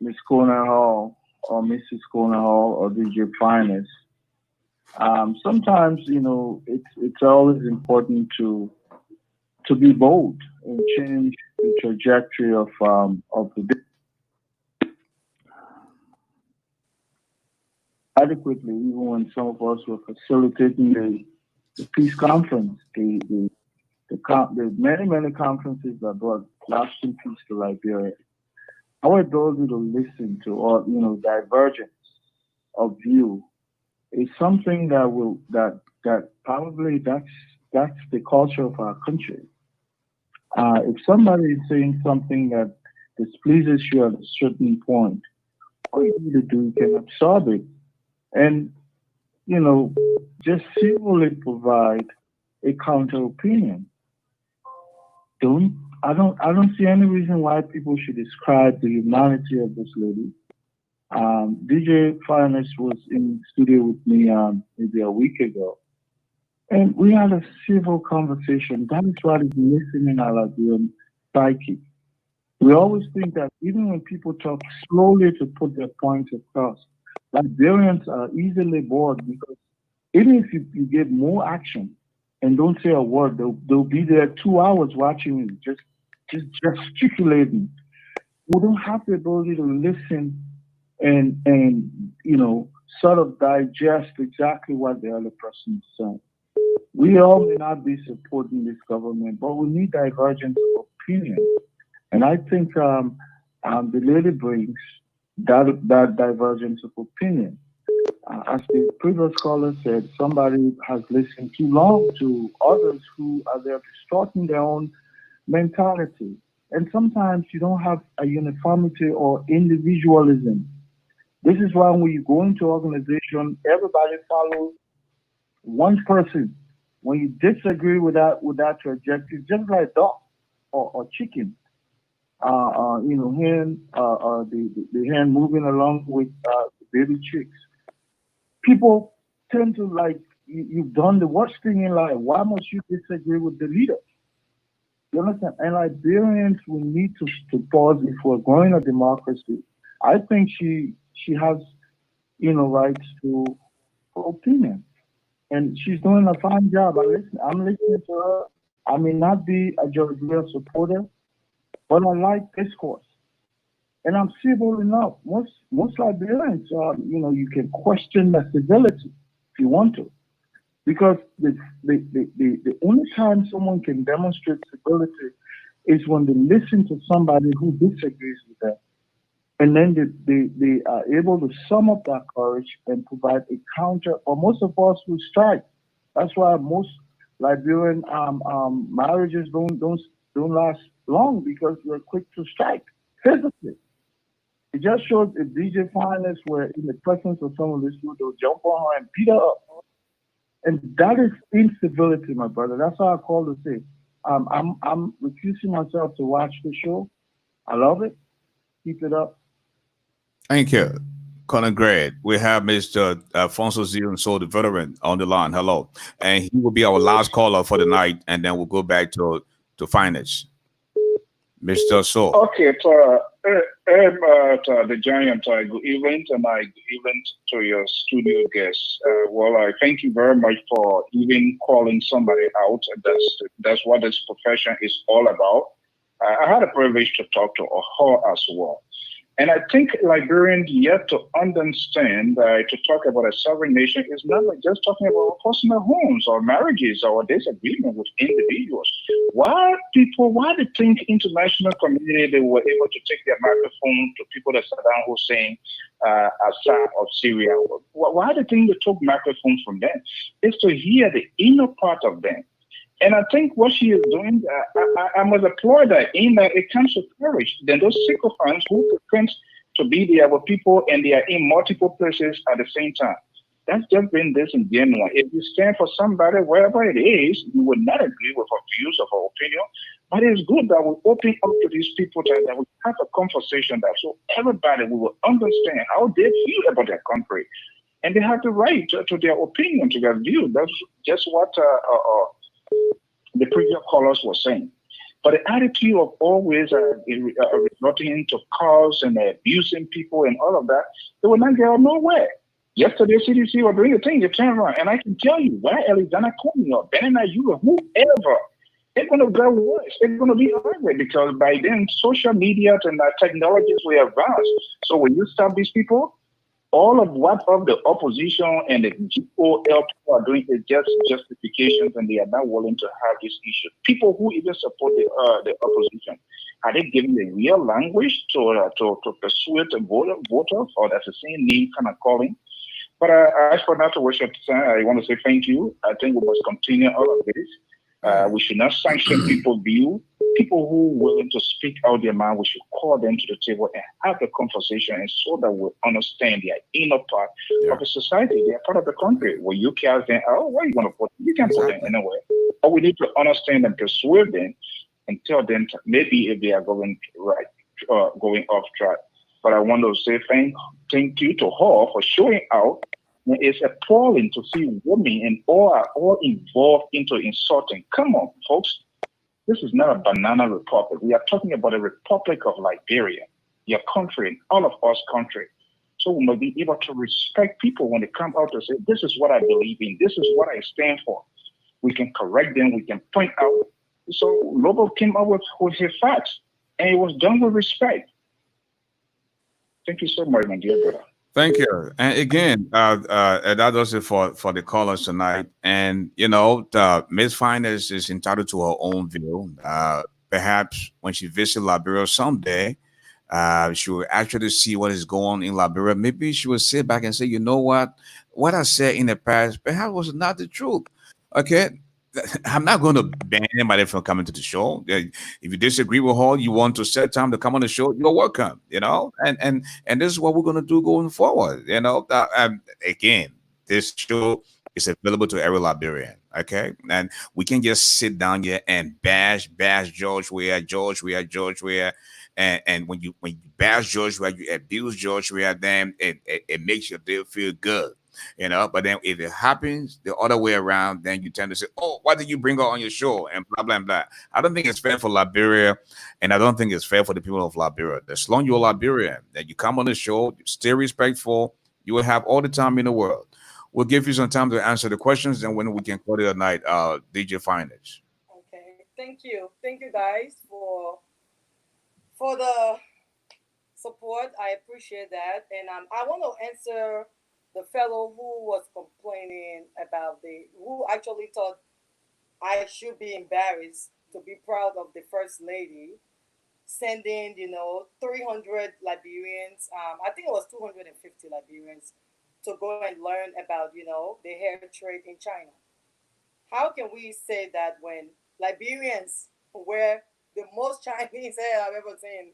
Miss Kona Hall or Mrs. Kona Hall or DJFYNEST. Sometimes, you know, it's always important to be bold and change the trajectory of the adequately, even when some of us were facilitating the peace conference, the many conferences that brought lasting peace to Liberia. Our ability to listen to, or you know, divergence of view is something that probably that's the culture of our country. If somebody is saying something that displeases you at a certain point, all you need to do, you can absorb it and, you know, just civilly provide a counter opinion. I don't see any reason why people should describe the humanity of this lady. DJFYNEST was in the studio with me maybe a week ago, and we had a civil conversation. That is what is missing in our Liberian psyche. We always think that even when people talk slowly to put their points across, Liberians are easily bored because even if you give more action and don't say a word, they'll be there 2 hours watching you, just gesticulating. We don't have the ability to listen and you know, sort of digest exactly what the other person is saying. We all may not be supporting this government, but we need divergence of opinion. And I think the lady brings that divergence of opinion. As the previous caller said, somebody has listened too long to others who are there distorting their own mentality. And sometimes you don't have a uniformity or individualism. This is why when you go into organization, everybody follows one person. When you disagree with that trajectory, just like dog or chicken, you know, the hen moving along with the baby chicks. People tend to like, you've done the worst thing in life. Why must you disagree with the leader? You understand? And Liberians will need to pause if we're going to democracy. I think she has, you know, rights to opinion. And she's doing a fine job. I'm listening to her. I may not be a George Weah supporter, but I like discourse. And I'm civil enough. Most Liberians are, you know, you can question the civility if you want to. Because the only time someone can demonstrate civility is when they listen to somebody who disagrees with them. And then they are able to sum up that courage and provide a counter, or most of us will strike. That's why most Liberian marriages don't last long, because we're quick to strike physically. It just shows if DJFYNEST were in the presence of some of these people, they'll jump on her and beat her up. And that is incivility, my brother. That's how I call to say. I'm refusing myself to watch the show. I love it. Keep it up. Thank you, Conor Gray. We have Mr. Alfonso Zion, so the veteran, on the line. Hello, and he will be our last caller for the night, and then we'll go back to finance. Mr. So. Okay, the Giant, good evening, and good evening to your studio guests. Well, I thank you very much for even calling somebody out. That's what this profession is all about. I had a privilege to talk to her as well. And I think Liberians yet to understand to talk about a sovereign nation is not like just talking about personal homes or marriages or disagreement with individuals. Why they think international community they were able to take their microphone to people that Saddam Hussein, Assad of Syria? Why they think they took microphones from them? It's to hear the inner part of them. And I think what she is doing, I must applaud her in that it comes to courage. Then those sycophants who pretend to be the other people and they are in multiple places at the same time. That's just been disingenuous. If you stand for somebody, wherever it is, you will not agree with her views of her opinion. But it's good that we open up to these people that we have a conversation that so everybody will understand how they feel about their country. And they have the right to their opinion, to their view. That's just what the previous callers were saying. But the attitude of always resorting into cause and abusing people and all of that, they will not get nowhere. Yesterday, CDC were doing a thing, you turn around, and I can tell you why Alexander Cummings or Ben or whoever, it's going to get worse. It's going to be ugly because by then, social media and technologies will advance. So when you stop these people, all of what of the opposition and the GOL people are doing is just justifications, and they are not willing to have this issue. People who even support the opposition, are they giving the real language to persuade the voters, or that's the same name kind of calling? But as for not to waste your time, I want to say thank you. I think we must continue all of this. We should not sanction people's view. People who are willing to speak out their mind, we should call them to the table and have the conversation, and so that we understand their inner part of the society. They are part of the country. Well, you can't say, oh, where are you going to put them? You can't put them anywhere. But we need to understand and persuade them and tell them maybe if they are going off track. But I want to say thank you to her for showing out. It's appalling to see women and all are all involved into insulting. Come on, folks. This is not a banana republic. We are talking about a republic of Liberia, your country, all of us country. So we must be able to respect people when they come out to say, this is what I believe in. This is what I stand for. We can correct them. We can point out. So Lobo came up with his facts, and it was done with respect. Thank you so much, my dear brother. Thank you. And again, and that does it for the callers tonight. And Miss Finest is entitled to her own view. Perhaps when she visits Liberia someday, she will actually see what is going on in Liberia. Maybe she will sit back and say, you know what I said in the past perhaps was not the truth. Okay. I'm not going to ban anybody from coming to the show. If you disagree with her, you want to set time to come on the show, you're welcome. And this is what we're going to do going forward. Again, this show is available to every Liberian. Okay, and we can just sit down here and bash George Weah, and when you bash George Weah, you abuse George Weah, then it makes your day feel good. But then if it happens the other way around, then you tend to say, oh, why did you bring her on your show? And blah, blah, blah. I don't think it's fair for Liberia, and I don't think it's fair for the people of Liberia. As long as you're Liberian, that you come on the show, you stay respectful, you will have all the time in the world. We'll give you some time to answer the questions, and when we can call it a night, DJFYNEST. Okay, thank you guys for the support. I appreciate that, and I want to answer the fellow who was complaining about who actually thought I should be embarrassed to be proud of the First Lady sending, 300 Liberians, I think it was 250 Liberians, to go and learn about, the hair trade in China. How can we say that when Liberians wear the most Chinese hair I've ever seen?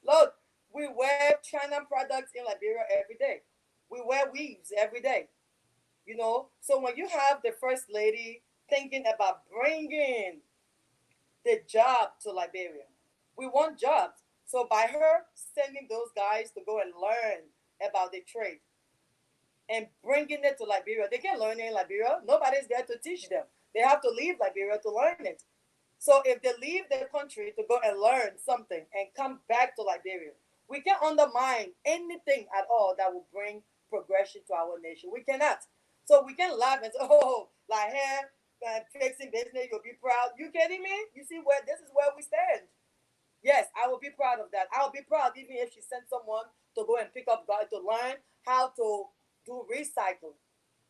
Look, we wear China products in Liberia every day. We wear weaves every day, So when you have the First Lady thinking about bringing the job to Liberia, we want jobs. So by her sending those guys to go and learn about the trade and bringing it to Liberia, they can learn it in Liberia. Nobody's there to teach them. They have to leave Liberia to learn it. So if they leave their country to go and learn something and come back to Liberia, we can undermine anything at all that will bring progression to our nation. We cannot. So we can laugh and say, oh, like hair, fixing business, you'll be proud. You kidding me? You see this is where we stand. Yes, I will be proud of that. I'll be proud even if she sent someone to go and pick up to learn how to do recycling,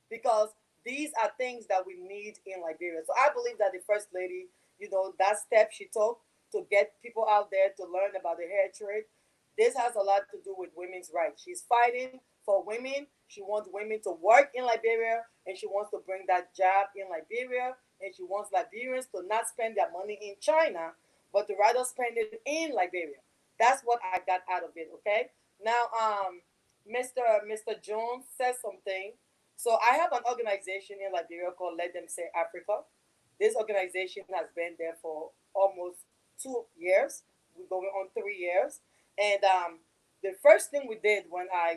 because these are things that we need in Liberia. So I believe that the first lady, that step she took to get people out there to learn about the hair trade, this has a lot to do with women's rights. She's fighting for women. She wants women to work in Liberia, and she wants to bring that job in Liberia, and she wants Liberians to not spend their money in China, but to rather spend it in Liberia. That's what I got out of it. Okay. Now, Mr. Jones says something. So I have an organization in Liberia called Let Them Say Africa. This organization has been there for almost 2 years. We're going on 3 years. And the first thing we did when I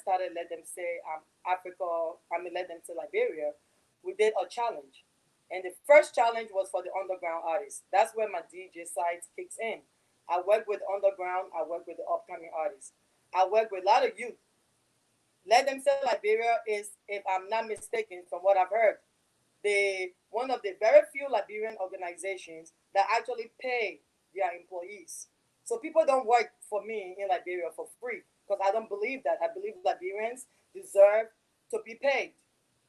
started Let Them Say Africa, Let Them Say Liberia, we did a challenge. And the first challenge was for the underground artists. That's where my DJ side kicks in. I work with underground. I work with the upcoming artists. I work with a lot of youth. Let Them Say Liberia is, if I'm not mistaken, from what I've heard, the one of the very few Liberian organizations that actually pay their employees. So people don't work for me in Liberia for free, because I don't believe that. I believe Liberians deserve to be paid.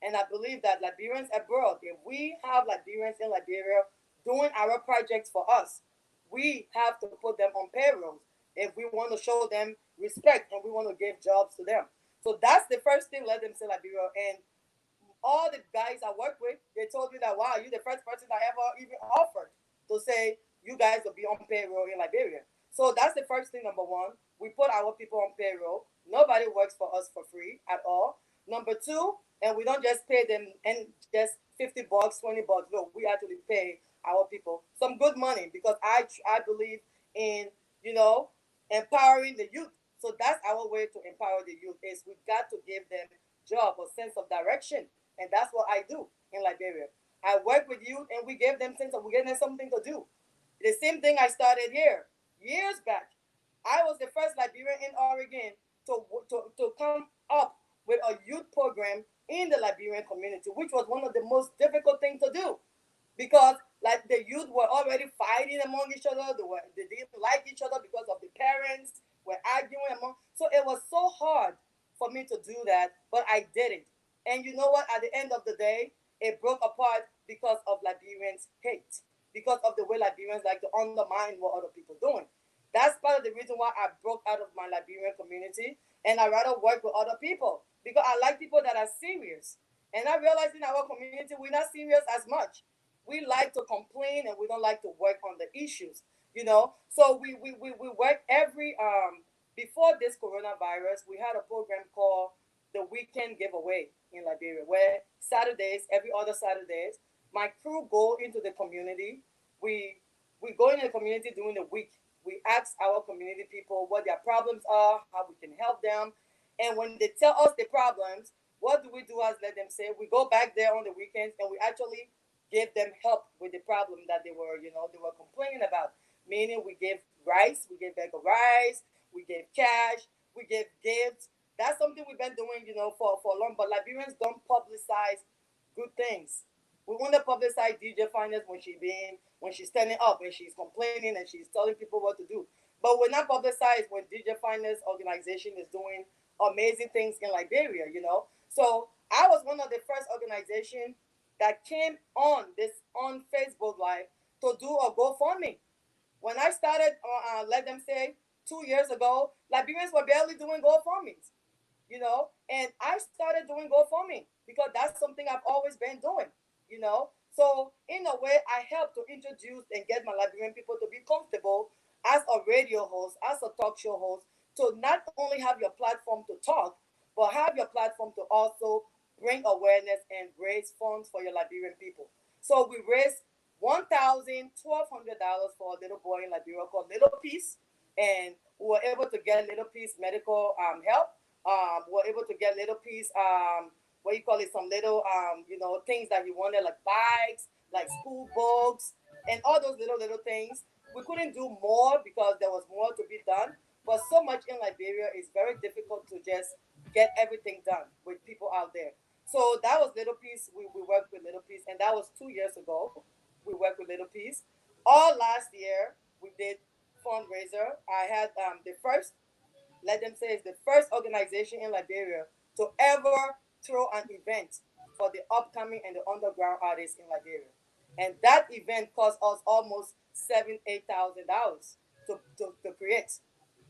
And I believe that Liberians abroad, if we have Liberians in Liberia doing our projects for us, we have to put them on payrolls if we want to show them respect and we want to give jobs to them. So that's the first thing Let Them Say Liberia. And all the guys I work with, they told me that, wow, you're the first person I ever even offered to say you guys will be on payroll in Liberia. So that's the first thing, number one. We put our people on payroll. Nobody works for us for free at all. Number two, and we don't just pay them and just $50, $20. No, we actually pay our people some good money, because I believe in, empowering the youth. So that's our way to empower the youth, is we got to give them job or sense of direction. And that's what I do in Liberia. I work with youth and we give them something to do. The same thing I started here years back. I was the first Liberian in Oregon to come up with a youth program in the Liberian community, which was one of the most difficult things to do, because like the youth were already fighting among each other. They didn't like each other because of the parents were arguing among. So it was so hard for me to do that, but I did it. And you know what? At the end of the day, it broke apart because of Liberians' hate, because of the way Liberians like to undermine what other people doing. That's part of the reason why I broke out of my Liberian community, and I rather work with other people, because I like people that are serious. And I realize in our community, we're not serious as much. We like to complain and we don't like to work on the issues. So we work every before this coronavirus, we had a program called the Weekend Giveaway in Liberia, where Saturdays, every other Saturdays, my crew go into the community. We go into the community during the week. We ask our community people what their problems are, how we can help them. And when they tell us the problems, what do we do as Let Them Say? We go back there on the weekends and we actually give them help with the problem that they were complaining about. Meaning we give rice, we give bag of rice, we give cash, we give gifts. That's something we've been doing, for long. But Liberians don't publicize good things. We want to publicize DJFYNEST when she's standing up and she's complaining and she's telling people what to do. But we're not publicized when DJFYNEST organization is doing amazing things in Liberia. So I was one of the first organizations that came on Facebook Live to do a GoFundMe. When I started, Let Them Say, 2 years ago, Liberians were barely doing GoFundMes. And I started doing GoFundMe because that's something I've always been doing. So in a way, I helped to introduce and get my Liberian people to be comfortable as a radio host, as a talk show host, to not only have your platform to talk, but have your platform to also bring awareness and raise funds for your Liberian people. So we raised $1,200 for a little boy in Liberia called Little Peace, and we were able to get Little Peace medical help. We were able to get Little Peace some little things that he wanted, like bikes, like school books, and all those little things. We couldn't do more because there was more to be done, but so much in Liberia is very difficult to just get everything done with people out there. So that was Little Peace. We worked with Little Peace, and that was 2 years ago. We worked with Little Peace. All last year, we did fundraiser. I had the first, let them say, it's the first organization in Liberia to ever throw an event for the upcoming and the underground artists in Liberia. And that event cost us almost $7,000-8,000 to create.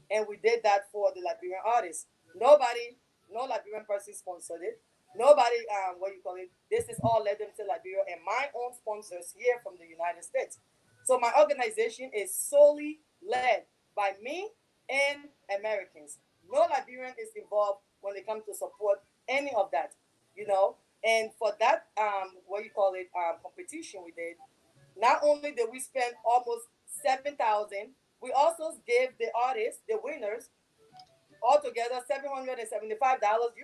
And we did that for the Liberian artists. Nobody, no Liberian person sponsored it. Nobody, what you call it, this is all led them to Liberia and my own sponsors here from the United States. So my organization is solely led by me and Americans. No Liberian is involved when it comes to support any of that, you know. And for that, what you call it, competition we did, not only did we spend almost 7,000, we also gave the artists, the winners, altogether $775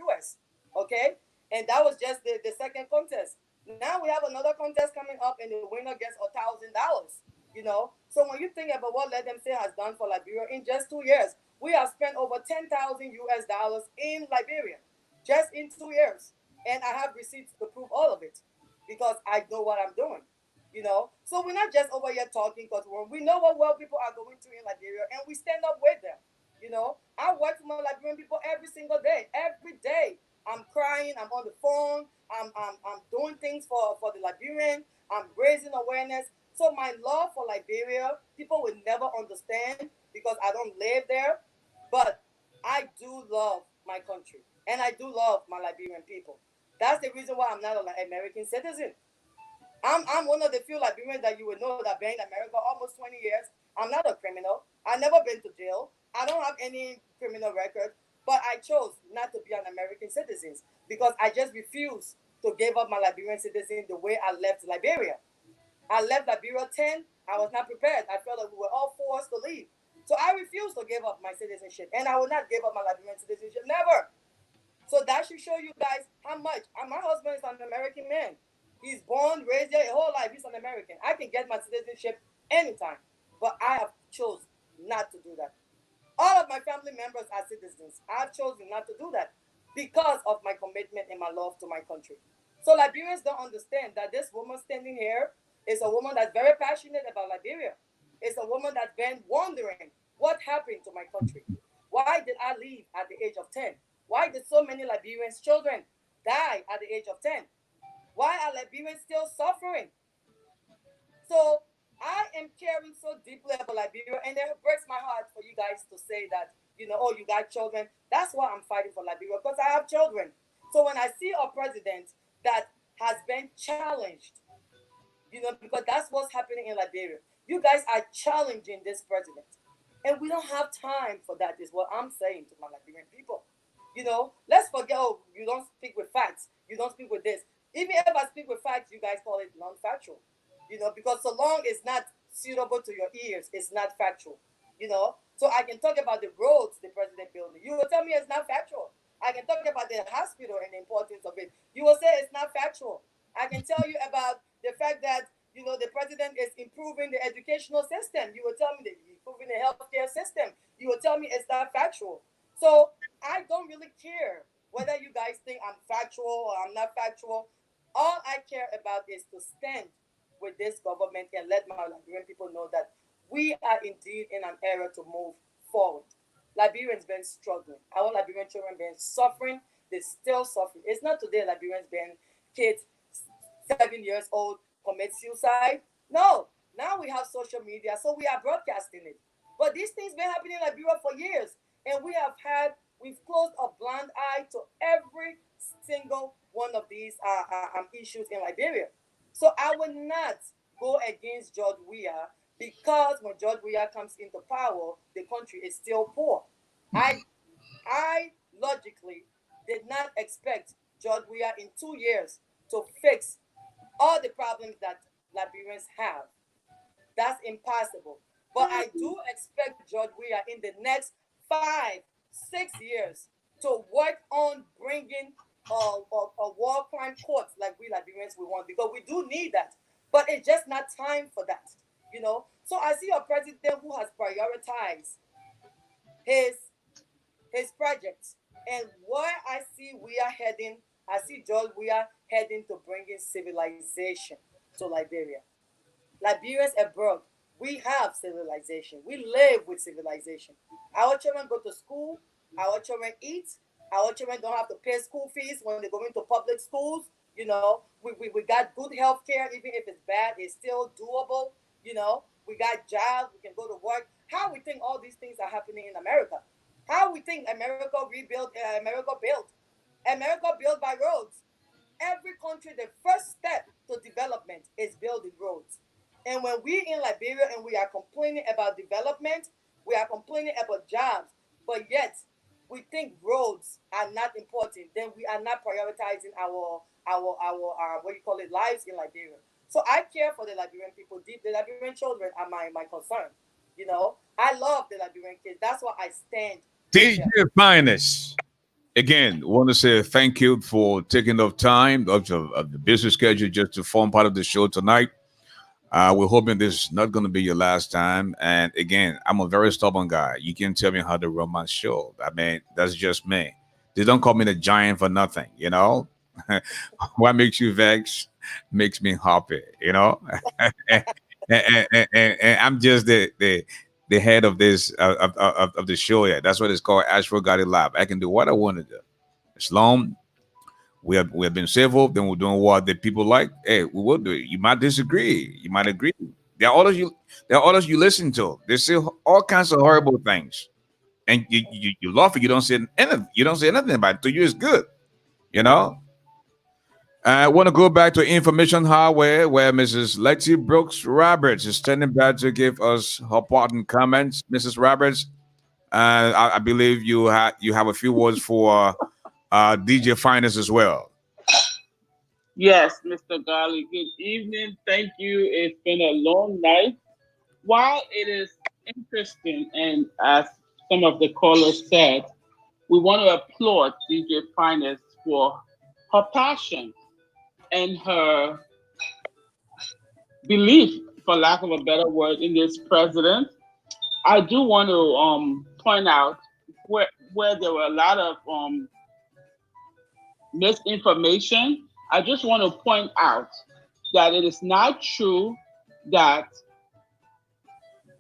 US. Okay, and that was just the second contest. Now we have another contest coming up, and the winner gets $1,000. You know, so when you think about what Let Them Say has done for Liberia in just 2 years, we have spent over 10,000 US dollars in Liberia just in 2 years, and I have receipts to prove all of it because I know what I'm doing. You know, so we're not just over here talking because we know what well people are going through in Liberia, and we stand up with them. You know, I work for my Liberian people every single day. Every day, I'm crying. I'm on the phone. I'm doing things for the Liberian. I'm raising awareness. So my love for Liberia, people will never understand because I don't live there. But I do love my country, and I do love my Liberian people. That's the reason why I'm not an American citizen. I'm one of the few Liberians that you would know that been in America almost 20 years. I'm not a criminal. I've never been to jail. I don't have any criminal record, but I chose not to be an American citizen because I just refused to give up my Liberian citizen the way I left Liberia. I left Liberia 10. I was not prepared. I felt like we were all forced to leave. So I refused to give up my citizenship, and I will not give up my Liberian citizenship, never. So that should show you guys how much. And my husband is an American man. He's born, raised there, his whole life. He's an American. I can get my citizenship anytime, but I have chosen not to do that. All of my family members are citizens. I've chosen not to do that because of my commitment and my love to my country. So Liberians don't understand that this woman standing here is a woman that's very passionate about Liberia. It's a woman that's been wondering what happened to my country. Why did I leave at the age of 10? Why did so many Liberians children die at the age of 10? Why are Liberians still suffering? So I am caring so deeply about Liberia, and it breaks my heart for you guys to say that, you know, oh, you got children. That's why I'm fighting for Liberia, because I have children. So when I see a president that has been challenged, you know, because that's what's happening in Liberia. You guys are challenging this president. And we don't have time for that, is what I'm saying to my Liberian people. You know, let's forget, oh, you don't speak with facts. You don't speak with this. Even if I speak with facts, you guys call it non-factual. You know, because so long it's not suitable to your ears, it's not factual. You know, so I can talk about the roads the president building. You will tell me it's not factual. I can talk about the hospital and the importance of it. You will say it's not factual. I can tell you about the fact that, you know, the president is improving the educational system. You will tell me that he's improving the healthcare system. You will tell me it's not factual. So I don't really care whether you guys think I'm factual or I'm not factual. All I care about is to stand with this government and let my Liberian people know that we are indeed in an era to move forward. Liberians been struggling. Our Liberian children been suffering. They're still suffering. It's not today Liberians been kids 7 years old commit suicide. No. Now we have social media, so we are broadcasting it. But these things been happening in Liberia for years, and we've closed a blind eye to every single one of these issues in Liberia. So I will not go against George Weah because when George Weah comes into power, the country is still poor. I logically did not expect George Weah in 2 years to fix all the problems that Liberians have. That's impossible. But I do expect George Weah in the next 5, 6 years to work on bringing a war crime courts like we Liberians we want, because we do need that. But it's just not time for that, you know. So I see a president who has prioritized his projects, and where I see we are heading, I see George we are heading to bringing civilization to Liberia. Liberians abroad, We have civilization. We live with civilization. Our children go to school. Our children eat. Our children don't have to pay school fees when they go into public schools. You know, we got good health care. Even if it's bad, it's still doable. You know, we got jobs. We can go to work. How we think all these things are happening in America? How we think America rebuilt? America built by roads. Every country, the first step to development is building roads. And when we're in Liberia and we are complaining about development, we are complaining about jobs, but yet we think roads are not important, then we are not prioritizing our what you call it, lives in Liberia. So I care for the Liberian people. The Liberian children are my concern. You know, I love the Liberian kids. That's why I stand. DJFYNEST. Again, want to say thank you for taking the time of the busy schedule just to form part of the show tonight. We're hoping this is not going to be your last time. And again, I'm a very stubborn guy. You can tell me how to run my show. I mean, that's just me. They don't call me the giant for nothing, you know? What makes you vex makes me happy, you know? and I'm just the head of this of the show. Yeah, that's what it's called, Ashford Garley Live. I can do what I want to do. As long we have been civil, then we're doing what the people like. Hey, we will do it. You might disagree. You might agree. There are others you listen to. They say all kinds of horrible things, and you laugh. You don't say anything. You don't say anything about it. To you, it's good. You know. I want to go back to Information Highway, where Mrs. Letty Brooks Roberts is standing by to give us her parting comments. Mrs. Roberts, I believe you have a few words for DJFYNEST as well. Yes, Mr. Garley. Good evening. Thank you. It's been a long night. While it is interesting, and as some of the callers said, we want to applaud DJFYNEST for her passion and her belief, for lack of a better word, in this president. I do want to point out where there were a lot of misinformation. I just want to point out that it is not true that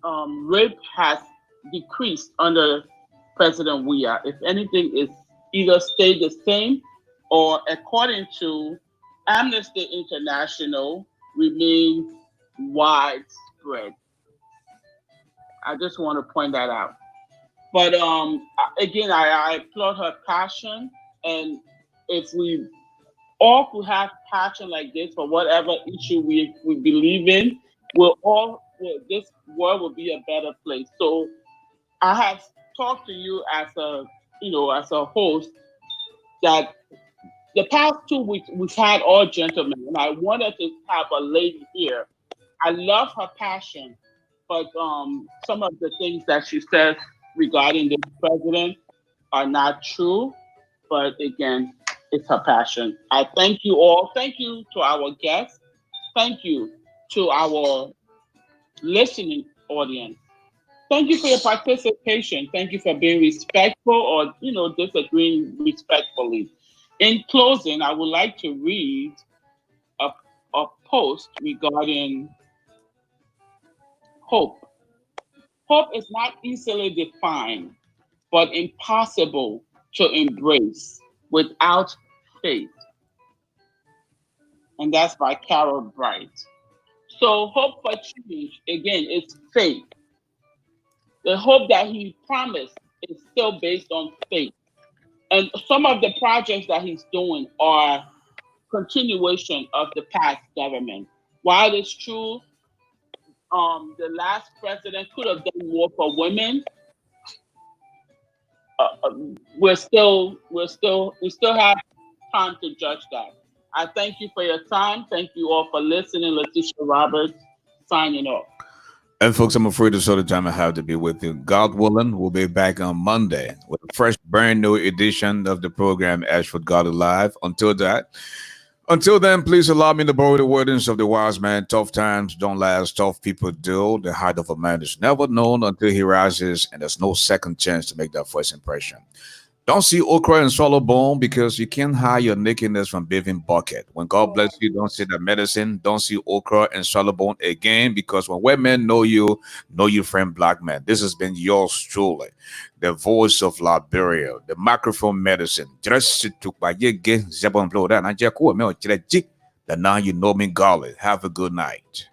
rape has decreased under President Weah. If anything, it's either stayed the same or, according to Amnesty International, remains widespread. I just want to point that out. But again, I applaud her passion, and if we all could have passion like this for whatever issue we believe in, this world will be a better place. So I have talked to you as a host that the past 2 weeks we've had all gentlemen, and I wanted to have a lady here. I love her passion, but some of the things that she says regarding the president are not true. But again, it's her passion. I thank you all. Thank you to our guests. Thank you to our listening audience. Thank you for your participation. Thank you for being respectful or disagreeing respectfully. In closing, I would like to read a post regarding hope. Hope is not easily defined, but impossible to embrace without faith. And that's by Carol Bright. So hope for change, again, is faith. The hope that he promised is still based on faith. And some of the projects that he's doing are continuation of the past government. While it's true, the last president could have done more for women, we still have time to judge that. I thank you for your time. Thank you all for listening. Letitia Roberts, signing off. And folks, I'm afraid it's all the time I have to be with you. God willing, we'll be back on Monday with a fresh, brand new edition of the program Ashford Garley Live. Until then, please allow me to borrow the wordings of the wise man. Tough times don't last, tough people do. The height of a man is never known until he rises, and there's no second chance to make that first impression. Don't see okra and swallow bone because you can't hide your nakedness from bathing bucket. When God bless you, don't see the medicine. Don't see okra and swallow bone again because when white men know you friend black man. This has been yours truly, the voice of Liberia, the microphone medicine. Just took by ye get zebon blow that. I just cool me that now you know me, Garley. Have a good night.